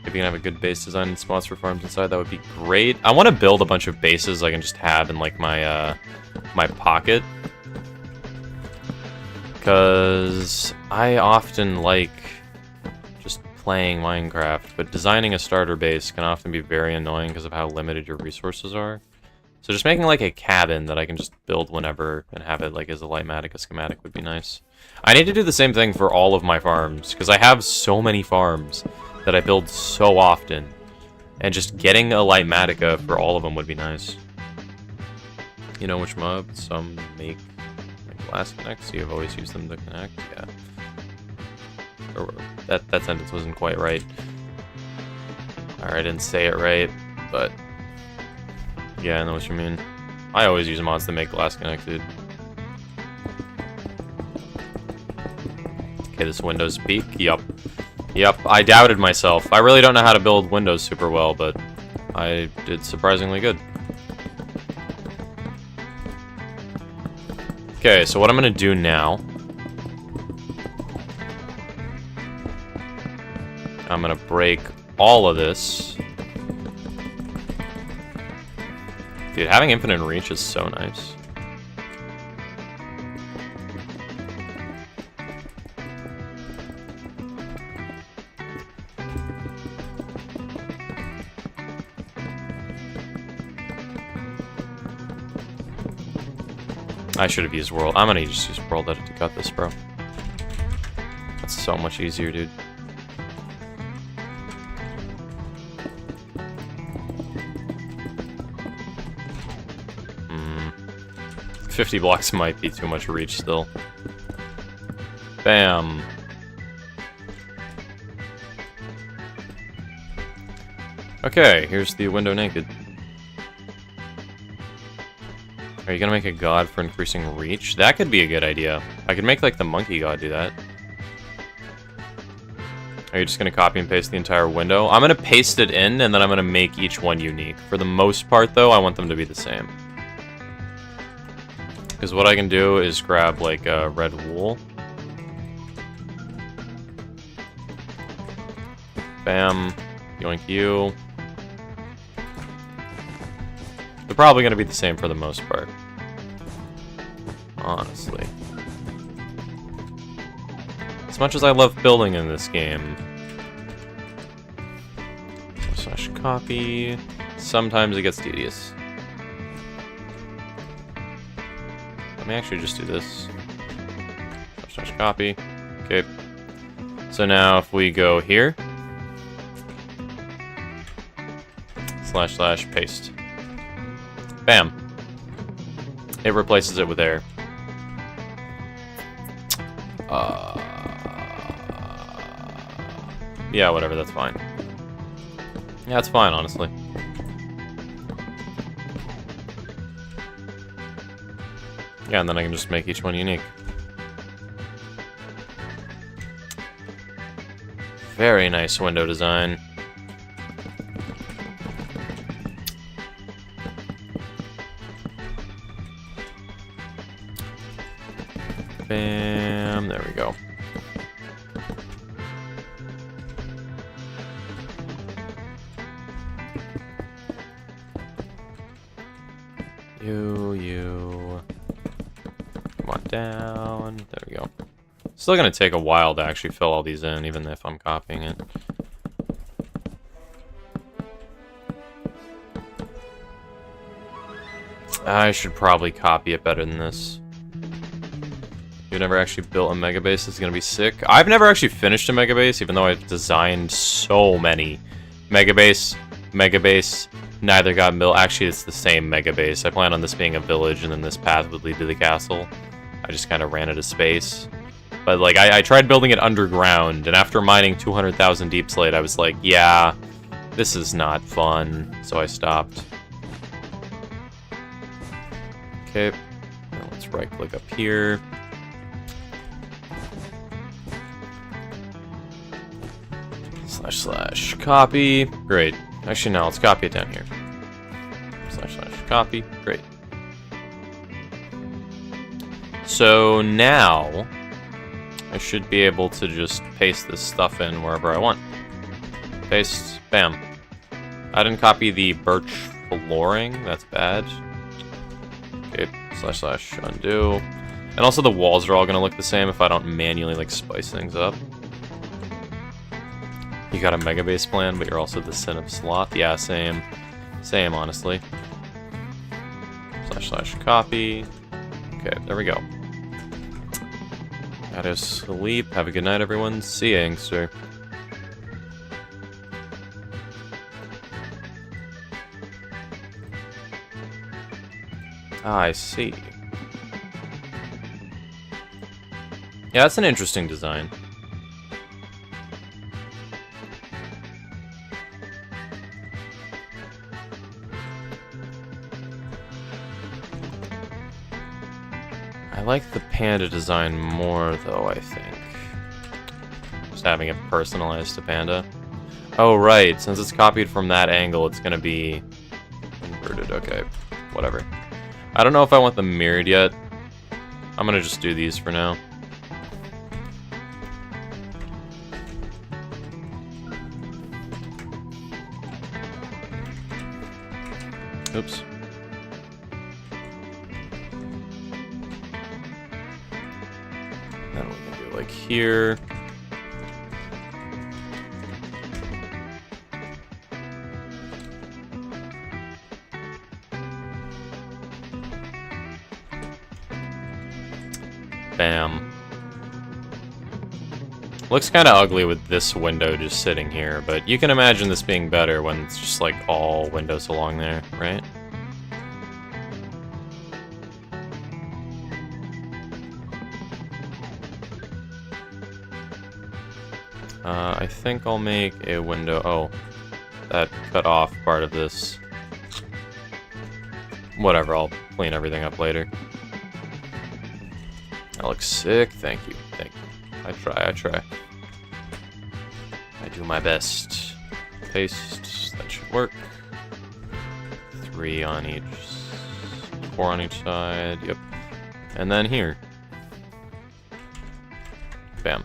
If you can have a good base design and spots for farms inside, that would be great. I want to build a bunch of bases I can just have in like my my pocket, because I often like just playing Minecraft, but designing a starter base can often be very annoying because of how limited your resources are. So just making like a cabin that I can just build whenever and have it like as a Lightmatic, a schematic would be nice. I need to do the same thing for all of my farms, because I have so many farms that I build so often And just getting a Lightmatica for all of them would be nice. You know which mob some make glass connects? You've always used them to connect? Yeah. Or, that sentence wasn't quite right. Or I didn't say it right, but... yeah, I know what you mean. I always use mods to make glass connected. Okay, this Windows peak. Yup. Yep, I doubted myself. I really don't know how to build Windows super well, but I did surprisingly good. Okay, so what I'm gonna do now... I'm gonna break all of this. Dude, having infinite reach is so nice. I should have used world. I'm gonna just use world edit to cut this, bro. That's so much easier, dude. Hmm. 50 blocks might be too much reach still. Bam. Okay, here's the window naked. Are you gonna make a god for increasing reach? That could be a good idea. I could make, like, the monkey god do that. Are you just gonna copy and paste the entire window? I'm gonna paste it in, and then I'm gonna make each one unique. For the most part, though, I want them to be the same. Because what I can do is grab, like, a red wool. Bam. Yoink you. They're probably going to be the same for the most part. Honestly. As much as I love building in this game. Slash copy. Sometimes it gets tedious. Let me actually just do this. Slash copy. Okay. So now if we go here. Slash paste. Bam. It replaces it with air. Yeah, whatever, that's fine. Yeah, it's fine, honestly. Yeah, and then I can just make each one unique. Very nice window design. Bam, there we go. You. Come on down. There we go. Still gonna take a while to actually fill all these in, even if I'm copying it. I should probably copy it better than this. You've never actually built a mega base. This is gonna be sick. I've never actually finished a mega base, even though I've designed so many. Mega base, neither got built. Actually, it's the same mega base. I plan on this being a village, and then this path would lead to the castle. I just kind of ran out of space. But, like, I tried building it underground, and after mining 200,000 deep slate, I was like, yeah, this is not fun. So I stopped. Okay, now let's right-click up here. Slash copy. Great. Actually, no, let's copy it down here. Slash copy. Great. So now I should be able to just paste this stuff in wherever I want. Paste. Bam. I didn't copy the birch flooring. That's bad. Okay. Slash undo. And also the walls are all going to look the same if I don't manually, like, spice things up. You got a mega base plan, but you're also the sin of sloth. Yeah, same. Same, honestly. Slash copy. Okay, there we go. Gotta sleep. Have a good night, everyone. See ya, Inkster. Ah, I see. Yeah, that's an interesting design. I like the panda design more, though, I think. Just having it personalized to panda. Oh, right. Since it's copied from that angle, it's gonna be inverted. Okay, whatever. I don't know if I want them mirrored yet. I'm gonna just do these for now. Oops. Then we can do like here. Bam. Looks kind of ugly with this window just sitting here, but you can imagine this being better when it's just like all windows along there, right? I think I'll make a window. Oh, that cut off part of this. Whatever, I'll clean everything up later. That looks sick. Thank you. Thank you. I try. I do my best. Paste. That should work. 3 on each. 4 on each side. Yep. And then here. Bam.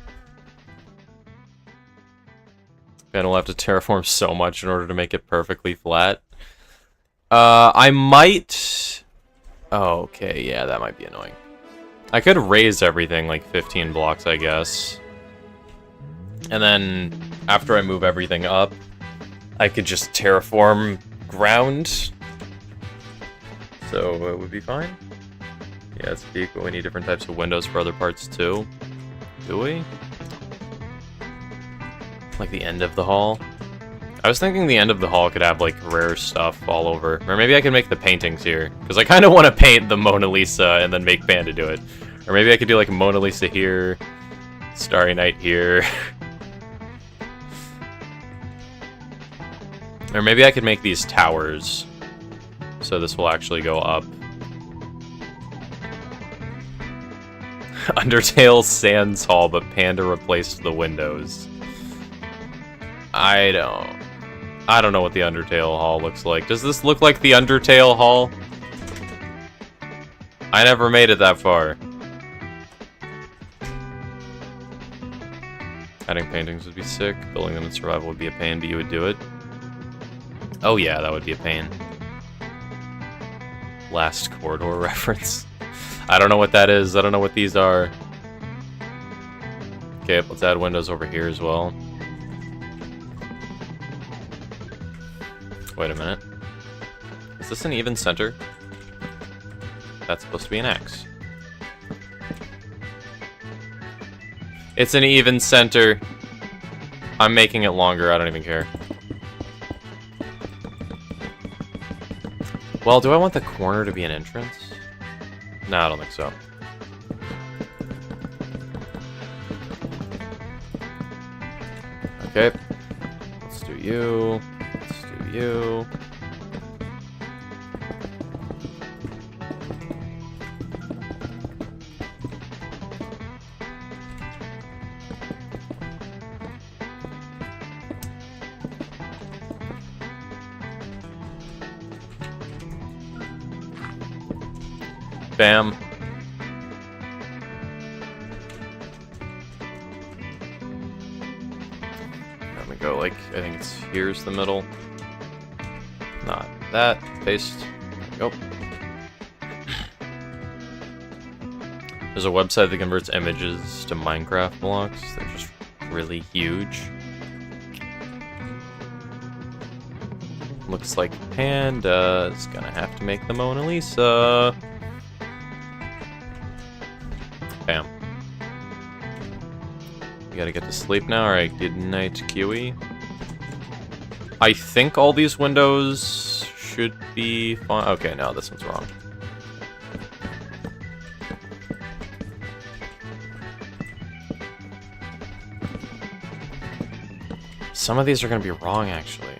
And we'll have to terraform so much in order to make it perfectly flat. I might... Oh, okay, yeah, that might be annoying. I could raise everything like 15 blocks, I guess. And then, after I move everything up, I could just terraform ground. So, it would be fine. Yeah, it's big, but we need different types of windows for other parts too. Do we? Like the end of the hall? I was thinking the end of the hall could have like rare stuff all over. Or maybe I could make the paintings here. Because I kind of want to paint the Mona Lisa and then make Panda do it. Or maybe I could do like Mona Lisa here, Starry Night here. Or maybe I could make these towers. So this will actually go up. Undertale Sands Hall, but Panda replaced the windows. I don't know what the Undertale Hall looks like. Does this look like the Undertale Hall? I never made it that far. Adding paintings would be sick. Building them in survival would be a pain, but you would do it. Oh yeah, that would be a pain. Last corridor reference. I don't know what that is. I don't know what these are. Okay, let's add windows over here as well. Wait a minute. Is this an even center? That's supposed to be an X. It's an even center. I'm making it longer. I don't even care. Well, do I want the corner to be an entrance? No, I don't think so. Okay. Let's do you. Let's do you. Bam. Let me go like, I think it's here's the middle. Not that. Paste. There we go. There's a website that converts images to Minecraft blocks. They're just really huge. Looks like Panda is gonna have to make the Mona Lisa. Bam. You gotta get to sleep now. Alright, good night, Kiwi. I think all these windows should be fine. Okay, no, this one's wrong. some of these are gonna be wrong, actually.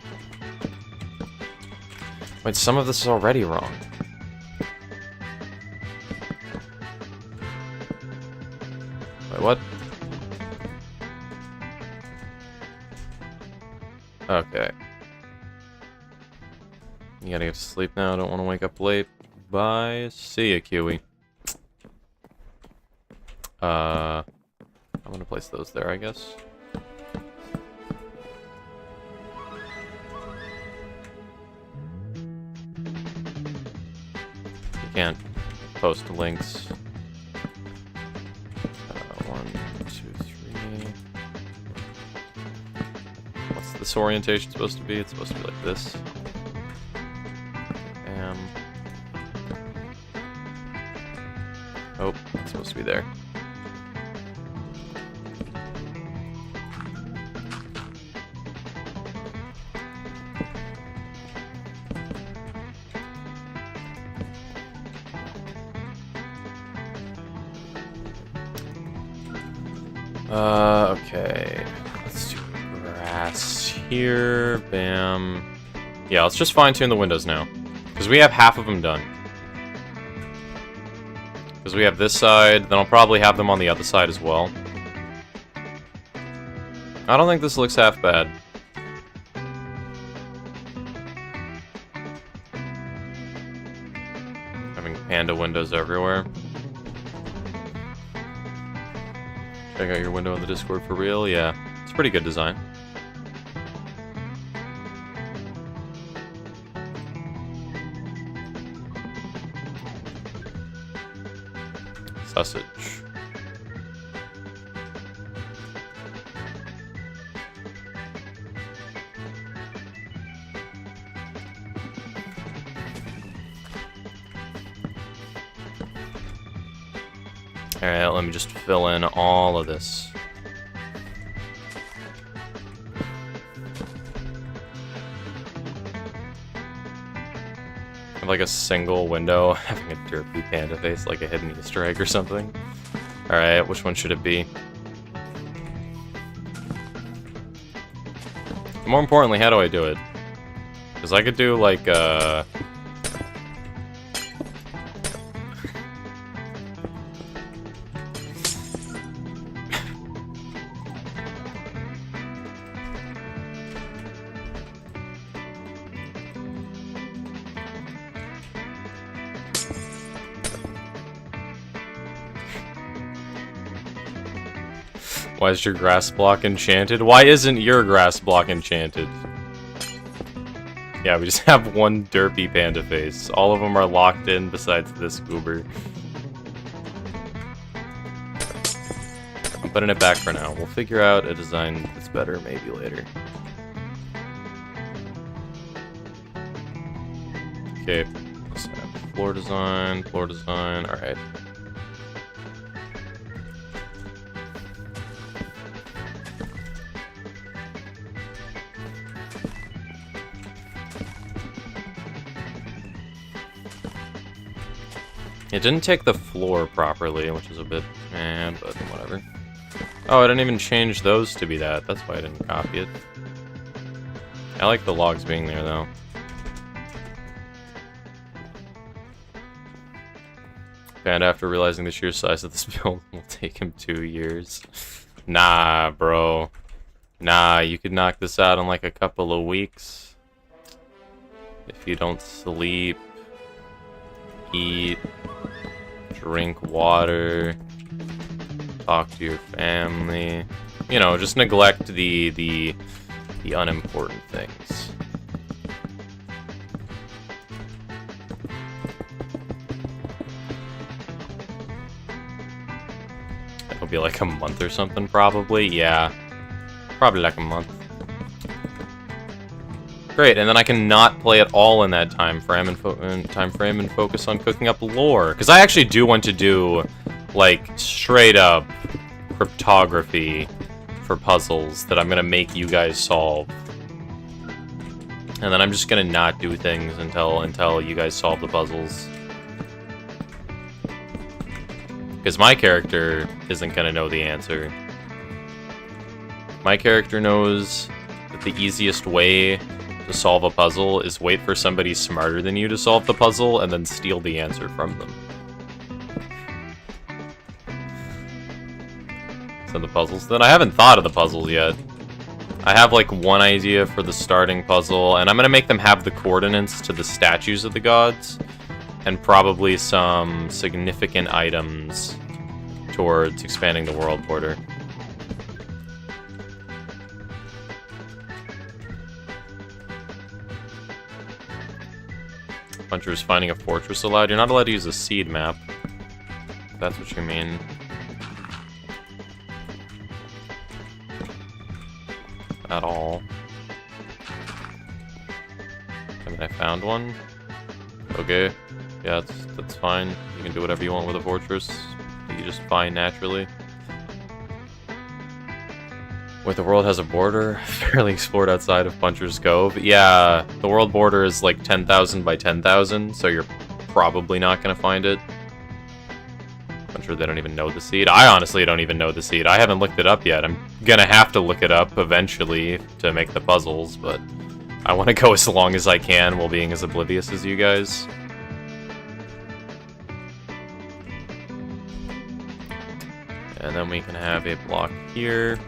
Wait, some of this is already wrong. Wait, what? Okay. You gotta get to sleep now, don't want to wake up late. Bye. See ya, Kiwi. I'm gonna place those there, I guess. You can't post links. 1, 2, 3. What's this orientation supposed to be? It's supposed to be like this. Oh, it's supposed to be there. Okay. Let's do grass here. Bam. Yeah, let's just fine-tune the windows now. Because we have half of them done. Because we have this side, then I'll probably have them on the other side as well. I don't think this looks half bad. Having panda windows everywhere. Check out your window in the Discord for real. Yeah, it's a pretty good design. Sausage. Alright, let me just fill in all of this. Have like a single window having a derpy panda face, like a hidden Easter egg or something. Alright, which one should it be? More importantly, how do I do it? Because I could do like why is your grass block enchanted? Why isn't your grass block enchanted? Yeah, we just have one derpy panda face. All of them are locked in besides this goober. I'm putting it back for now. We'll figure out a design that's better maybe later. Okay, let's have floor design, alright. It didn't take the floor properly, which is a bit but whatever. Oh, I didn't even change those to be that. That's why I didn't copy it. I like the logs being there, though. And after realizing the sheer size of this build will take him 2 years. Nah, bro. Nah, you could knock this out in like a couple of weeks. If you don't sleep, eat, drink water, talk to your family. You know, just neglect the unimportant things. It'll be like a month or something, probably. Yeah, probably like a month. Great, and then I can not play at all in that time frame and focus on cooking up lore. Because I actually do want to do, like, straight up cryptography for puzzles that I'm gonna make you guys solve. And then I'm just gonna not do things until you guys solve the puzzles. Because my character isn't gonna know the answer. My character knows that the easiest way to solve a puzzle is wait for somebody smarter than you to solve the puzzle and then steal the answer from them. So the puzzles. Then I haven't thought of the puzzles yet. I have like one idea for the starting puzzle, and I'm gonna make them have the coordinates to the statues of the gods, and probably some significant items towards expanding the world border. Puncher's finding a fortress allowed. You're not allowed to use a seed map, if that's what you mean. At all. I mean, I found one. Okay. Yeah, that's fine. You can do whatever you want with a fortress that you just find naturally. Wait, the world has a border? Fairly explored outside of Puncher's Cove. Yeah, the world border is like 10,000 by 10,000, so you're probably not going to find it. I'm sure they don't even know the seed. I honestly don't even know the seed. I haven't looked it up yet. I'm gonna have to look it up eventually to make the puzzles, but I want to go as long as I can while being as oblivious as you guys. And then we can have a block here.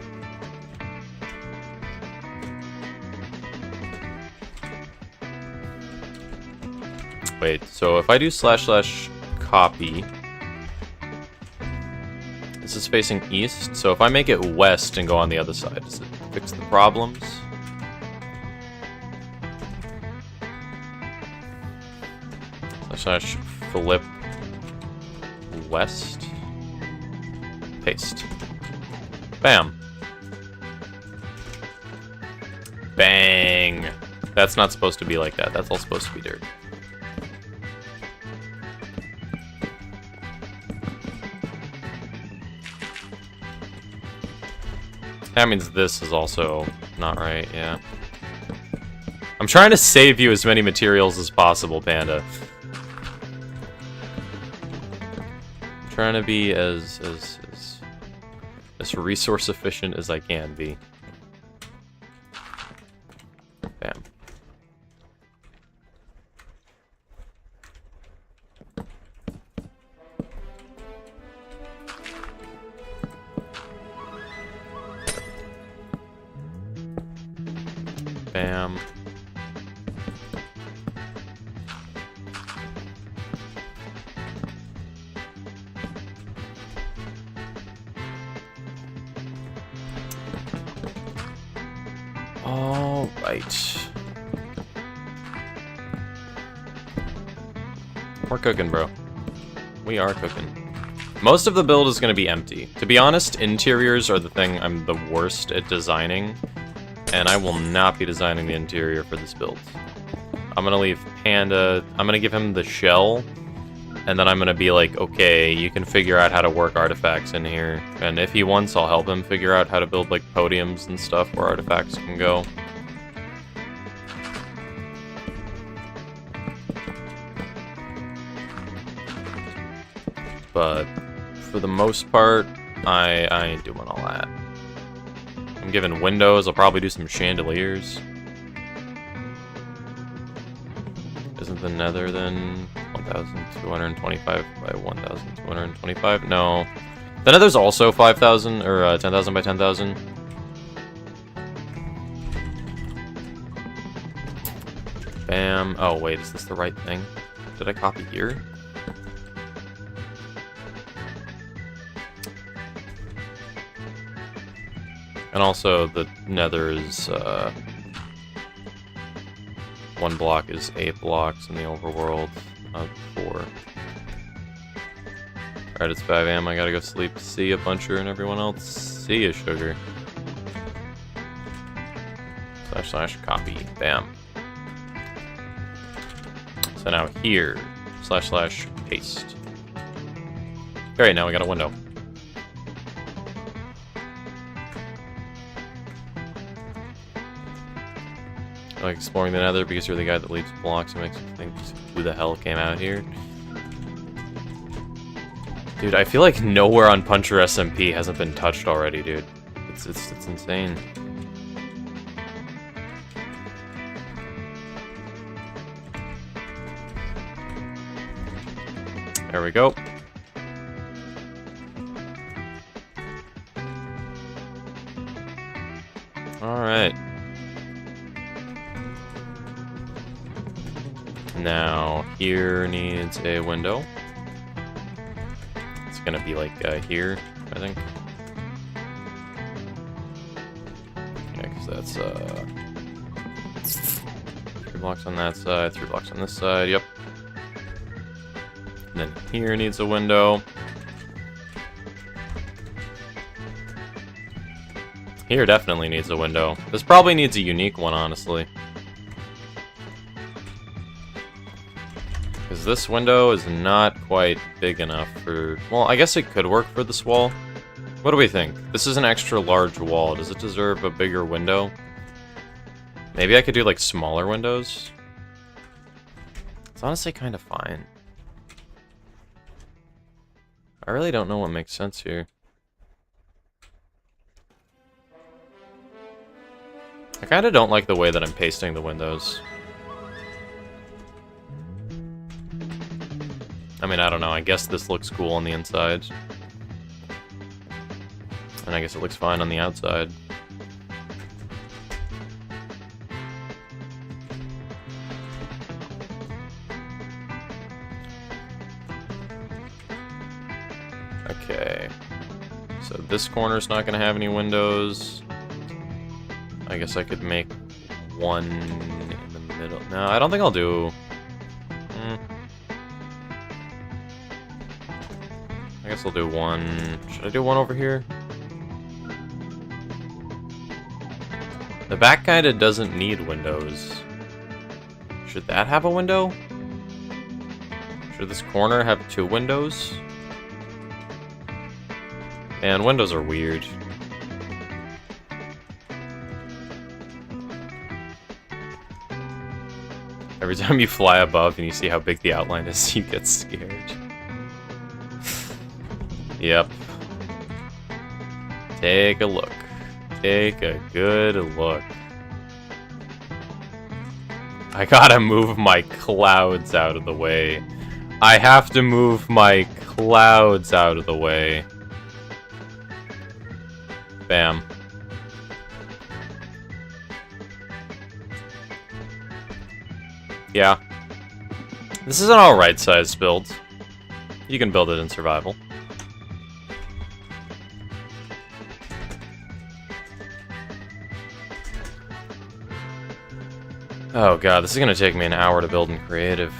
Wait, so if I do / copy, this is facing east, so if I make it west and go on the other side, does it fix the problems? / flip west. Paste. Bam. Bang. That's not supposed to be like that. That's all supposed to be dirt. That means this is also not right, yeah. I'm trying to save you as many materials as possible, Panda. I'm trying to be as resource efficient as I can be. Bam. Bam. All right. We're cooking, bro. We are cooking. Most of the build is going to be empty. To be honest, interiors are the thing I'm the worst at designing. And I will not be designing the interior for this build. I'm gonna leave Panda, I'm gonna give him the shell, and then I'm gonna be like, okay, you can figure out how to work artifacts in here. And if he wants, I'll help him figure out how to build like podiums and stuff where artifacts can go. But for the most part, I ain't doing all that. I'm giving windows, I'll probably do some chandeliers. Isn't the nether then 1,225 by 1,225? No. The nether's also 5,000, or 10,000 by 10,000. Bam. Oh wait, is this the right thing? Did I copy here? And also, the nether is, 1 block is 8 blocks in the overworld, not 4. Alright, it's 5 AM, I gotta go sleep. See ya, Puncher, and everyone else. See ya, Sugar. / copy. Bam. So now here, / paste. Alright, now we got a window. Like exploring the nether because you're the guy that leaves blocks and makes you think who the hell came out here. Dude, I feel like nowhere on Puncher SMP hasn't been touched already, dude. It's insane. There we go. Alright. Now, here needs a window. It's gonna be like here, I think. Yeah, because that's 3 blocks on that side, 3 blocks on this side, yep. And then here needs a window. Here definitely needs a window. This probably needs a unique one, honestly. Because this window is not quite big enough for... Well, I guess it could work for this wall. What do we think? This is an extra large wall. Does it deserve a bigger window? Maybe I could do, like, smaller windows? It's honestly kind of fine. I really don't know what makes sense here. I kind of don't like the way that I'm pasting the windows. I mean, I don't know. I guess this looks cool on the inside. And I guess it looks fine on the outside. Okay. So this corner's not going to have any windows. I guess I could make one in the middle. No, I don't think I'll do... I guess I'll do one... Should I do one over here? The back kinda doesn't need windows. Should that have a window? Should this corner have 2 windows? And windows are weird. Every time you fly above and you see how big the outline is, you get scared. Yep. Take a look. Take a good look. I gotta move my clouds out of the way. I have to move my clouds out of the way. Bam. Yeah. This is an alright sized build. You can build it in survival. Oh god, this is gonna take me an hour to build in creative.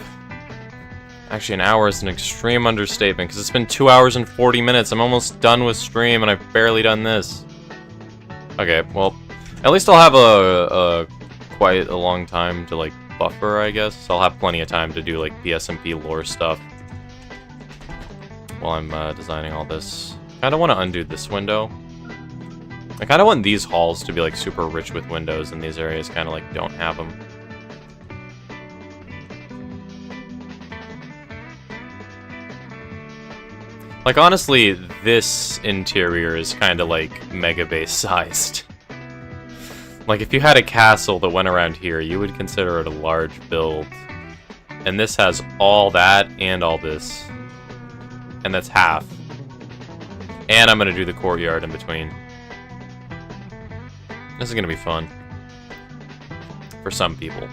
Actually, an hour is an extreme understatement, because it's been 2 hours and 40 minutes. I'm almost done with stream, and I've barely done this. Okay, well, at least I'll have a quite a long time to, like, buffer, I guess. I'll have plenty of time to do, like, PSMP lore stuff while I'm designing all this. I kind of want to undo this window. I kind of want these halls to be, like, super rich with windows, and these areas kind of, like, don't have them. Like, honestly, this interior is kind of, like, mega base sized. Like, if you had a castle that went around here, you would consider it a large build. And this has all that and all this. And that's half. And I'm gonna do the courtyard in between. This is gonna be fun. For some people.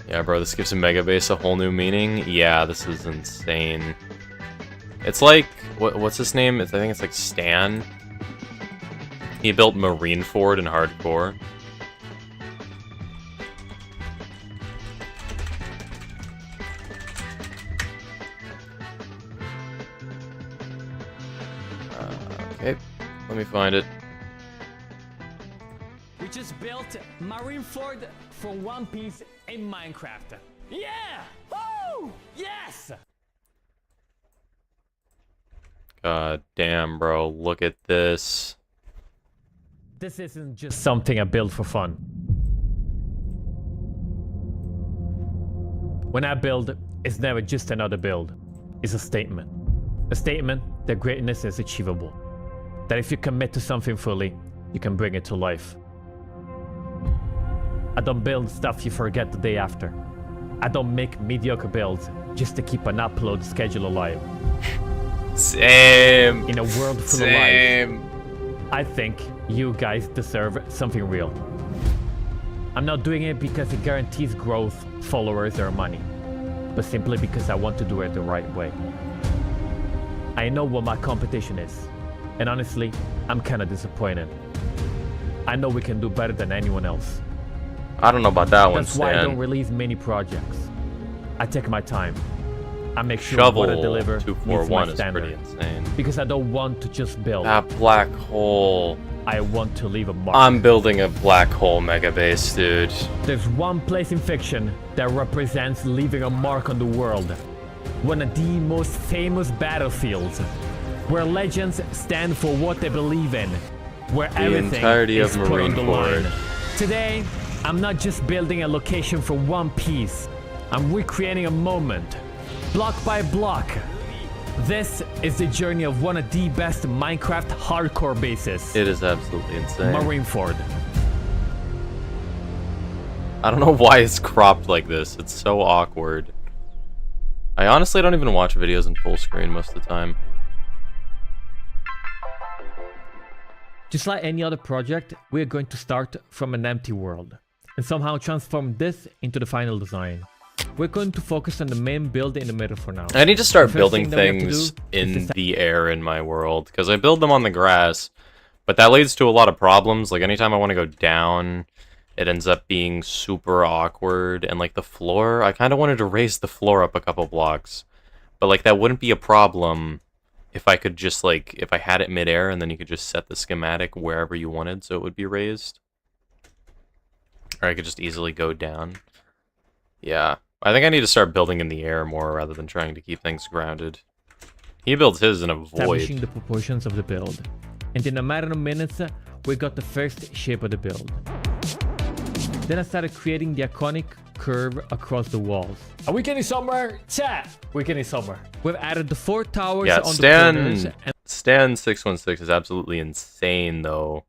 Yeah, bro, this gives a mega base a whole new meaning. Yeah, this is insane. It's like, what's his name? I think it's like Stan. He built Marineford in hardcore. Okay, let me find it. We just built Marineford for One Piece in Minecraft. Yeah! Woo! Yes! God damn, bro. Look at this. This isn't just something I build for fun. When I build, it's never just another build. It's a statement. A statement that greatness is achievable. That if you commit to something fully, you can bring it to life. I don't build stuff you forget the day after. I don't make mediocre builds just to keep an upload schedule alive. Same. In a world full of lies, I think you guys deserve something real. I'm not doing it because it guarantees growth, followers, or money, but simply because I want to do it the right way. I know what my competition is, and honestly, I'm kinda disappointed. I know we can do better than anyone else. I don't know about that one, That's why I don't Stan. release many projects. I take my time. I make sure Shovel what I deliver meets my 241 is standard. pretty insane. Because I don't want to just build. That black hole. I want to leave a mark. I'm building a black hole mega base, dude. There's one place in fiction that represents leaving a mark on the world. One of the most famous battlefields. Where legends stand for what they believe in. Where everything entirety is of put on the Marineford. line. Today, I'm not just building a location for one piece. I'm recreating a moment. Block by block. This is the journey of one of the best Minecraft hardcore bases. It is absolutely insane. Marineford. I don't know why it's cropped like this. It's so awkward. I honestly don't even watch videos in full screen most of the time. Just like any other project, we're going to start from an empty world and somehow transform this into the final design. We're going to focus on the main build in the middle for now. I need to start The first building thing that we have to things do is in the air in my world, because I build them on the grass, but that leads to a lot of problems. Like, anytime I want to go down, it ends up being super awkward, and like the floor, I kind of wanted to raise the floor up a couple blocks, but like that wouldn't be a problem if I could just like, if I had it midair, and then you could just set the schematic wherever you wanted so it would be raised. Or I could just easily go down. Yeah. I think I need to start building in the air more rather than trying to keep things grounded. He builds his in a Establishing void. the proportions of the build. And in a matter of minutes, we got the first shape of the build. Then I started creating the iconic curve across the walls. Are we getting somewhere? Chat! We're getting somewhere. We've added the 4 towers Yeah, on the corners. Stan 616 is absolutely insane though.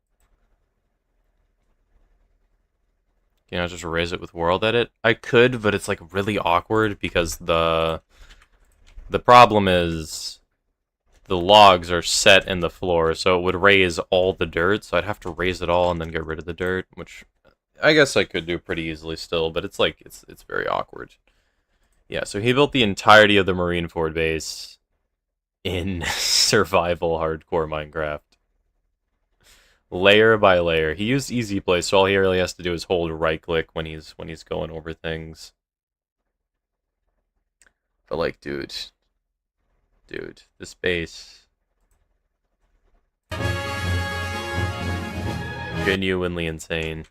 Can I just erase it with world edit? I could, but it's like really awkward because the problem is the logs are set in the floor, so it would raise all the dirt, so I'd have to raise it all and then get rid of the dirt, which I guess I could do pretty easily still, but it's like it's very awkward. Yeah, so he built the entirety of the Marineford base in survival hardcore Minecraft. Layer by layer. He used easy play, so all he really has to do is hold right click when he's going over things. But like, dude, this base genuinely insane.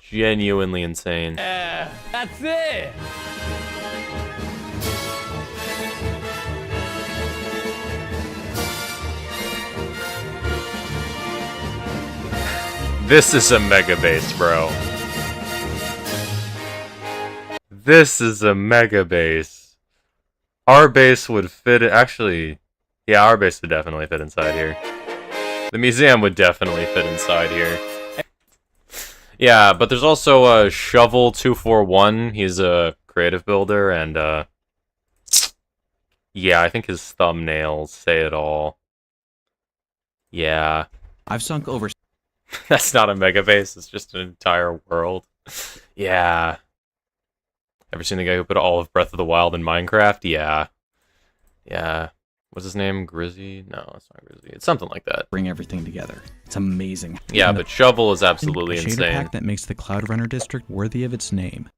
Genuinely insane. That's it! This is a mega base, bro. This is a mega base. Our base would fit it. Actually, yeah, our base would definitely fit inside here. The museum would definitely fit inside here. Yeah, but there's also Shovel 241. He's a creative builder, and yeah, I think his thumbnails say it all. Yeah. I've sunk over. That's not a mega base, it's just an entire world. Yeah. Ever seen the guy who put all of Breath of the Wild in Minecraft? Yeah. Yeah. What's his name? Grizzy? No, it's not Grizzy. It's something like that. Bring everything together. It's amazing. Yeah, And but Shovel is a absolutely shader insane. pack that makes the Cloud Runner district worthy of its name.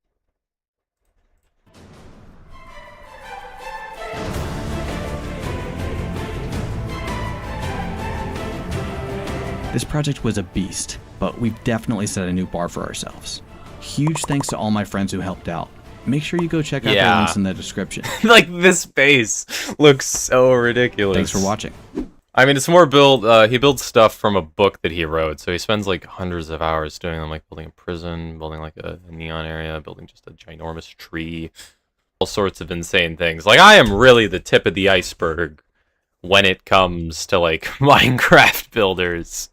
This project was a beast, but we've definitely set a new bar for ourselves. Huge thanks to all my friends who helped out. Make sure you go check out the Yeah. links in the description. Like, this base looks so ridiculous. Thanks for watching. I mean, it's more he builds stuff from a book that he wrote, so he spends like hundreds of hours doing them, like building a prison, building like a neon area, building just a ginormous tree, all sorts of insane things. Like, I am really the tip of the iceberg when it comes to like Minecraft builders.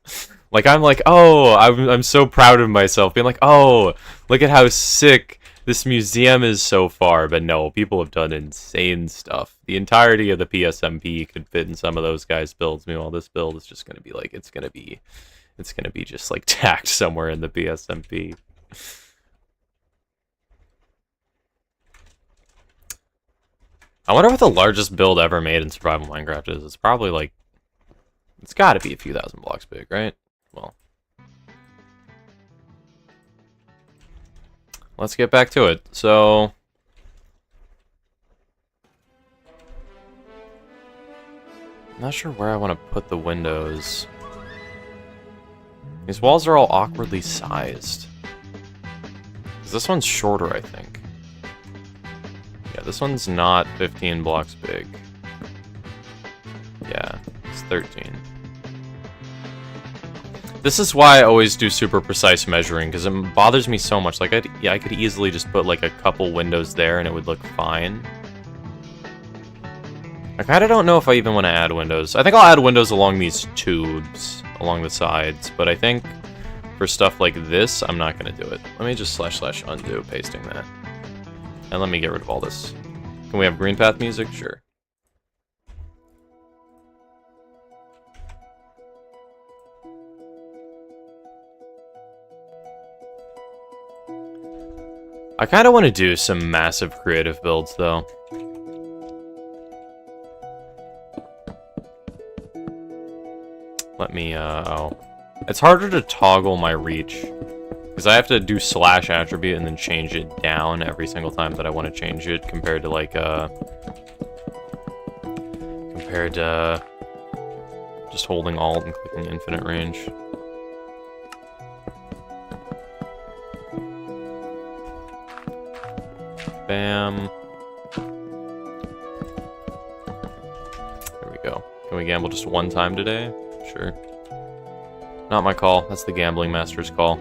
Like, I'm like, oh, I'm so proud of myself, being like, oh, look at how sick this museum is so far. But no, people have done insane stuff. The entirety of the PSMP could fit in some of those guys' builds. Meanwhile, this build is just gonna be like, it's gonna be just like tacked somewhere in the PSMP. I wonder what the largest build ever made in survival Minecraft is. It's probably like, it's got to be a few thousand blocks big, right? Well, let's get back to it. So, I'm not sure where I want to put the windows. These walls are all awkwardly sized. 'Cause this one's shorter, I think. Yeah, this one's not 15 blocks big. Yeah, it's 13. This is why I always do super precise measuring, because it bothers me so much. Like, I could easily just put like a couple windows there and it would look fine. I kind of don't know if I even want to add windows. I think I'll add windows along these tubes, along the sides, but I think for stuff like this, I'm not going to do it. Let me just / undo pasting that. And let me get rid of all this. Can we have green path music? Sure. I kind of want to do some massive creative builds, though. Let me, oh. It's harder to toggle my reach, because I have to do / attribute and then change it down every single time that I want to change it, compared to, like, just holding Alt and clicking infinite range. Bam. There we go. Can we gamble just one time today? Sure. Not my call. That's the gambling master's call.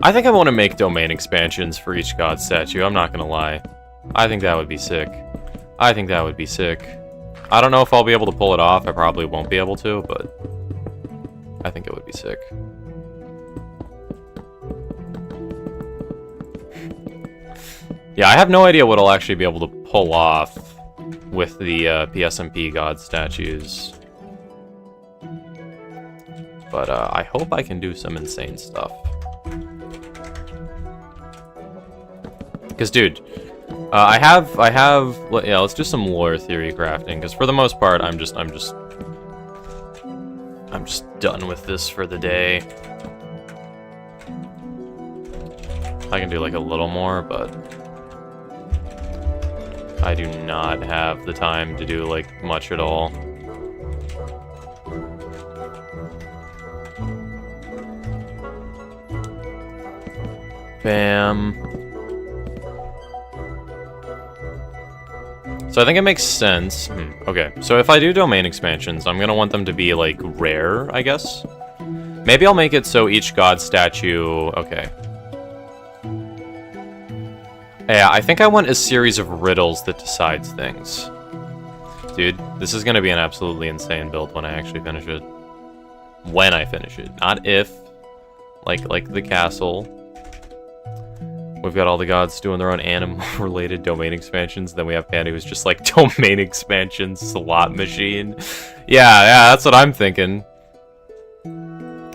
I think I want to make domain expansions for each god statue, I'm not gonna lie. I think that would be sick. I think that would be sick. I don't know if I'll be able to pull it off, I probably won't be able to, but I think it would be sick. Yeah, I have no idea what I'll actually be able to pull off with the PSMP god statues. But I hope I can do some insane stuff. Because, dude, yeah, let's do some lore theory crafting, because for the most part, I'm just done with this for the day. I can do, like, a little more, but I do not have the time to do, like, much at all. Bam. So I think it makes sense. Okay, so if I do domain expansions, I'm gonna want them to be, like, rare, I guess? Maybe I'll make it so each god statue... Okay. Yeah, I think I want a series of riddles that decides things. Dude, this is gonna be an absolutely insane build when I actually finish it. When I finish it. Not if. Like the castle. We've got all the gods doing their own animal-related domain expansions. Then we have Panda, who's just like domain expansion slot machine. Yeah, that's what I'm thinking.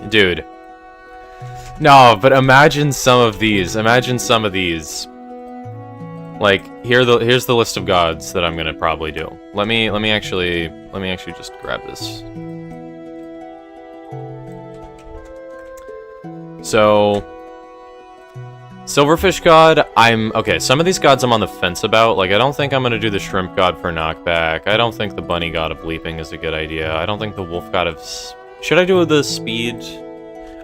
Dude. No, but imagine some of these. Imagine some of these. Like, here's the list of gods that I'm gonna probably do. Let me actually just grab this. So, Silverfish God, okay, some of these gods I'm on the fence about. Like, I don't think I'm gonna do the Shrimp God for knockback. I don't think the Bunny God of Leaping is a good idea. I don't think the Wolf God of... Should I do the Speed?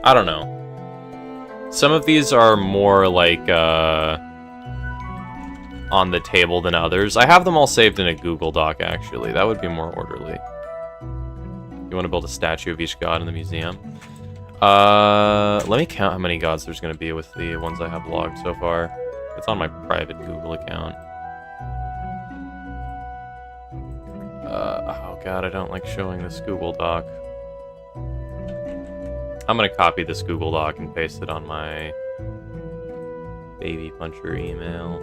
I don't know. Some of these are more, like, on the table than others. I have them all saved in a Google Doc, actually. That would be more orderly. You want to build a statue of each god in the museum? Let me count how many gods there's going to be with the ones I have logged so far. It's on my private Google account. Oh god, I don't like showing this Google Doc. I'm gonna copy this Google Doc and paste it on my baby puncher email.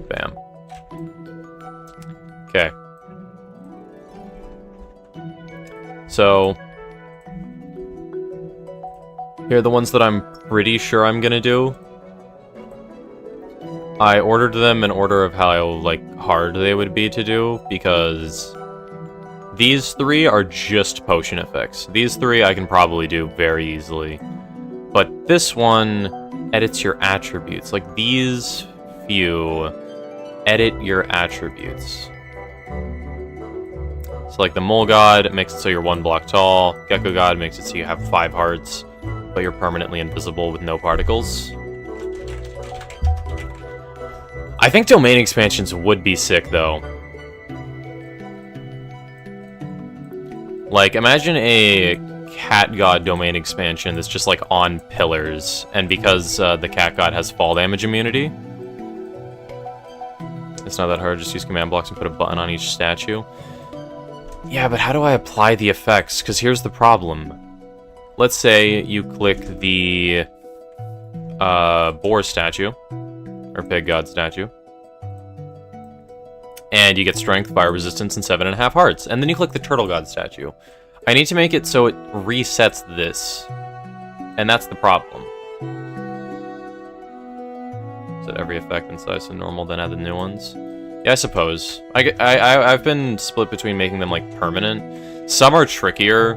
Bam. Okay. So, here are the ones that I'm pretty sure I'm gonna do. I ordered them in order of how, like, hard they would be to do, because these three are just potion effects. These three I can probably do very easily. But this one edits your attributes. Like, these few edit your attributes. So, like, the Mole God makes it so you're 1 block tall. Gecko God makes it so you have 5 hearts, but you're permanently invisible with no particles. I think domain expansions would be sick, though. Like, imagine a cat god domain expansion that's just, like, on pillars, and because the cat god has fall damage immunity, it's not that hard, just use command blocks and put a button on each statue. Yeah, but how do I apply the effects? Because here's the problem. Let's say you click the boar statue, or pig god statue, and you get strength, fire resistance, and 7.5 hearts. And then you click the turtle god statue. I need to make it so it resets this, and that's the problem. Set every effect in size to normal, then add the new ones. Yeah, I suppose. I've been split between making them, like, permanent. Some are trickier.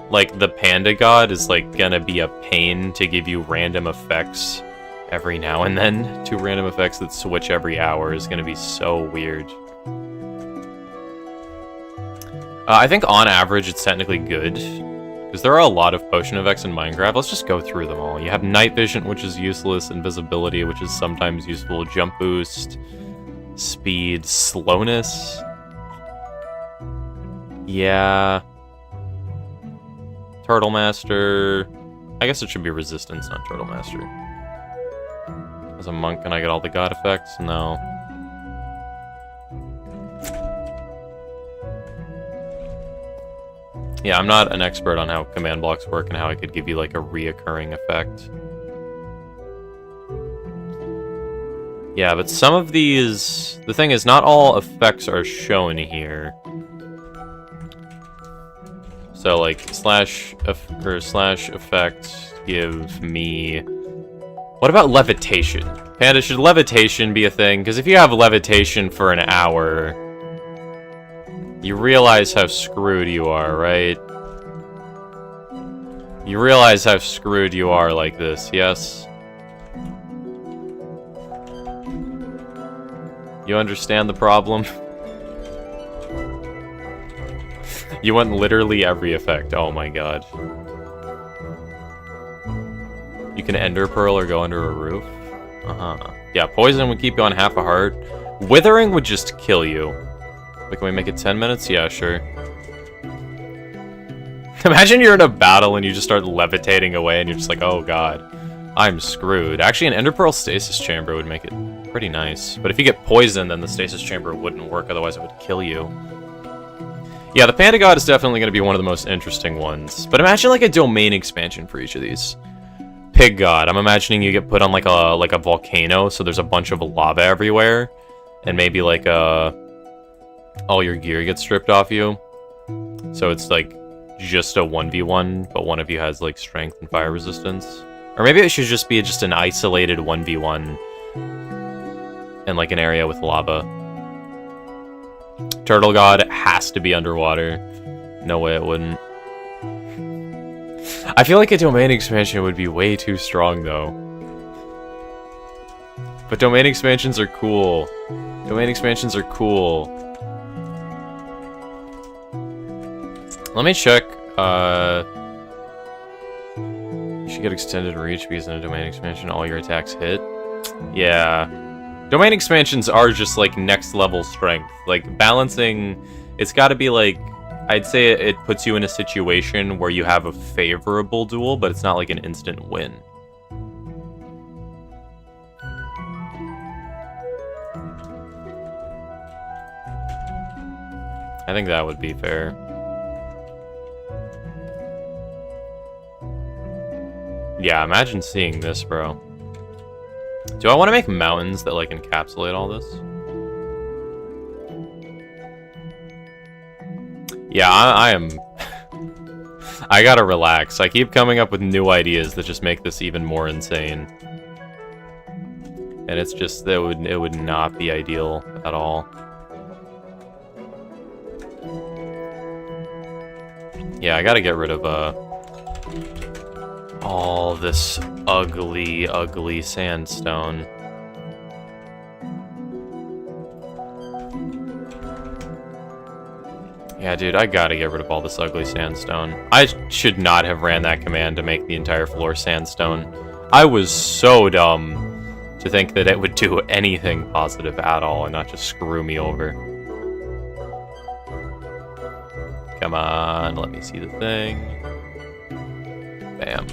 Like, the panda god is, like, gonna be a pain to give you random effects every now and then. 2 random effects that switch every hour is gonna be so weird. I think on average it's technically good, because there are a lot of potion effects in Minecraft. Let's just go through them all. You have night vision, which is useless, invisibility, which is sometimes useful, jump boost, speed, slowness. Yeah. Turtle Master. I guess it should be resistance, not Turtle Master. As a monk, can I get all the god effects? No. Yeah, I'm not an expert on how command blocks work and how I could give you, like, a reoccurring effect. Yeah, but some of these... The thing is, not all effects are shown here. So, like, slash effect give me... What about levitation? Panda, should levitation be a thing? Because if you have levitation for an hour... You realize how screwed you are, right? You realize how screwed you are like this, yes? You understand the problem? You want literally every effect. Oh my god. You can ender pearl or go under a roof. Uh-huh. Yeah, poison would keep you on half a heart. Withering would just kill you. But can we make it 10 minutes? Yeah, sure. Imagine you're in a battle and you just start levitating away and you're just like, oh god, I'm screwed. Actually, an ender pearl stasis chamber would make it pretty nice. But if you get poisoned, then the stasis chamber wouldn't work, otherwise it would kill you. Yeah, the panda god is definitely going to be one of the most interesting ones. But imagine like a domain expansion for each of these. Pig god, I'm imagining you get put on like a volcano, so there's a bunch of lava everywhere. And maybe like all your gear gets stripped off you. So it's like just a 1v1, but one of you has like strength and fire resistance. Or maybe it should just be just an isolated 1v1 in like an area with lava. Turtle god has to be underwater. No way it wouldn't. I feel like a domain expansion would be way too strong though. But domain expansions are cool. Domain expansions are cool. Let me check. You should get extended reach because in a domain expansion all your attacks hit. Yeah. Domain expansions are just, like, next level strength. Like, balancing, it's gotta be, like, I'd say it puts you in a situation where you have a favorable duel, but it's not, like, an instant win. I think that would be fair. Yeah, imagine seeing this, bro. Do I want to make mountains that, like, encapsulate all this? Yeah, I am... I gotta relax. I keep coming up with new ideas that just make this even more insane. And it's just, it would not be ideal at all. Yeah, I gotta get rid of, all this ugly, ugly sandstone. Yeah, dude, I gotta get rid of all this ugly sandstone. I should not have ran that command to make the entire floor sandstone. I was so dumb to think that it would do anything positive at all and not just screw me over. Come on, let me see the thing. Bam.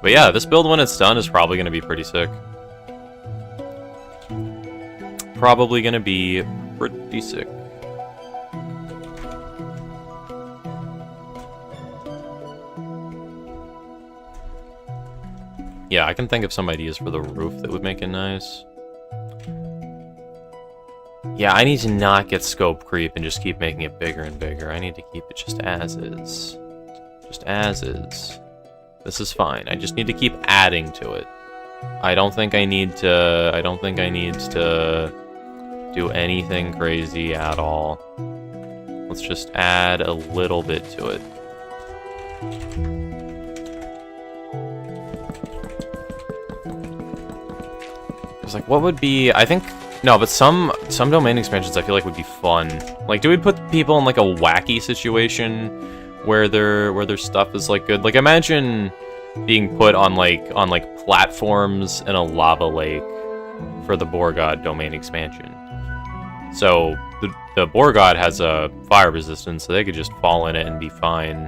But yeah, this build when it's done is probably going to be pretty sick. Probably going to be pretty sick. Yeah, I can think of some ideas for the roof that would make it nice. Yeah, I need to not get scope creep and just keep making it bigger and bigger. I need to keep it just as is. Just as is. This is fine. I just need to keep adding to it. I don't think I need to do anything crazy at all. Let's just add a little bit to it. It's like, what would be... I think... No, but some domain expansions I feel like would be fun. Like, do we put people in, like, a wacky situation where their stuff is, like, good? Like, imagine being put on platforms in a lava lake for the Boar God domain expansion. So, the Boar God has a fire resistance, so they could just fall in it and be fine.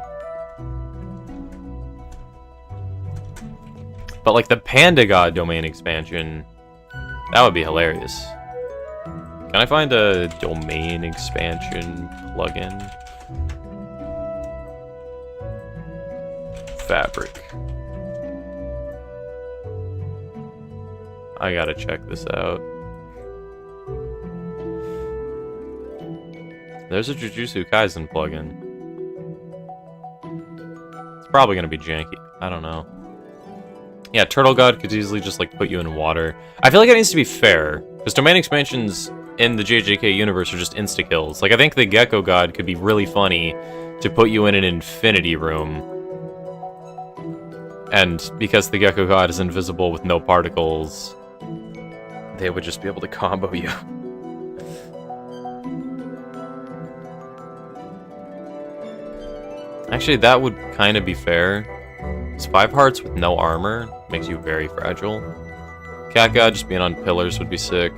But, like, the Panda God domain expansion, that would be hilarious. Can I find a domain expansion plugin? Fabric. I gotta check this out. There's a Jujutsu Kaisen plugin. It's probably gonna be janky. I don't know. Yeah, Turtle God could easily just, like, put you in water. I feel like it needs to be fair, because domain expansions in the JJK universe are just insta-kills. Like, I think the Gecko God could be really funny to put you in an infinity room. And because the Gecko God is invisible with no particles, they would just be able to combo you. Actually, that would kind of be fair. It's 5 hearts with no armor makes you very fragile. Cat God just being on pillars would be sick.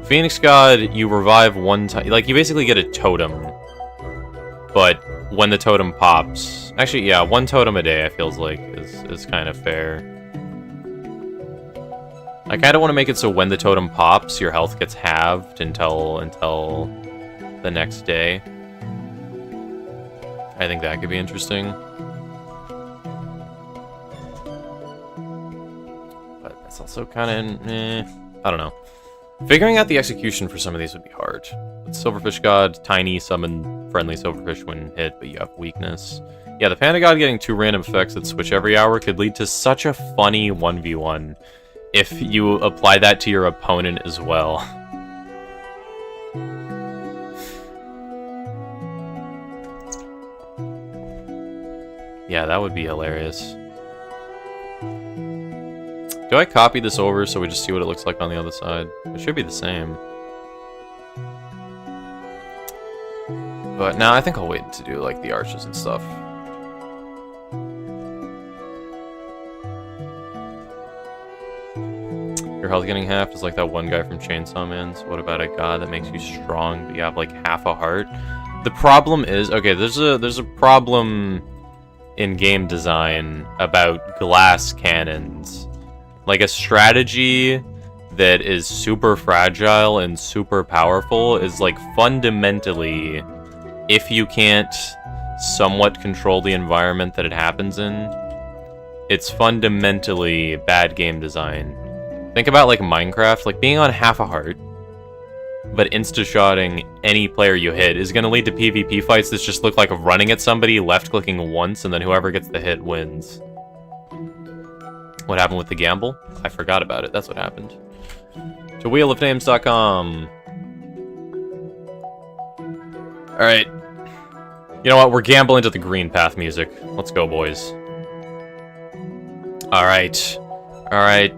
Phoenix God, you revive one time. Like, you basically get a totem. But when the totem pops... Actually, yeah, 1 totem a day, I feels like, is kind of fair. I kind of want to make it so when the totem pops, your health gets halved until the next day. I think that could be interesting. But it's also kind of... I don't know. Figuring out the execution for some of these would be hard. With Silverfish God, tiny, summon friendly Silverfish when hit, but you have weakness. Yeah, the Panda God getting 2 random effects that switch every hour could lead to such a funny 1v1 if you apply that to your opponent as well. Yeah, that would be hilarious. Do I copy this over so we just see what it looks like on the other side? It should be the same. But now I think I'll wait to do like the arches and stuff. health getting halved is like that one guy from Chainsaw Man. So what about a god that makes you strong, but you have like half a heart? The problem is, okay, there's a problem in game design about glass cannons. Like a strategy that is super fragile and super powerful is like fundamentally, if you can't somewhat control the environment that it happens in, it's fundamentally bad game design. Think about like Minecraft, like being on half a heart, but insta-shotting any player you hit is going to lead to PvP fights that just look like running at somebody, left-clicking once, and then whoever gets the hit wins. What happened with the gamble? I forgot about it. That's what happened. To wheelofnames.com. Alright. You know what? We're gambling to the green path music. Let's go, boys. Alright. Alright.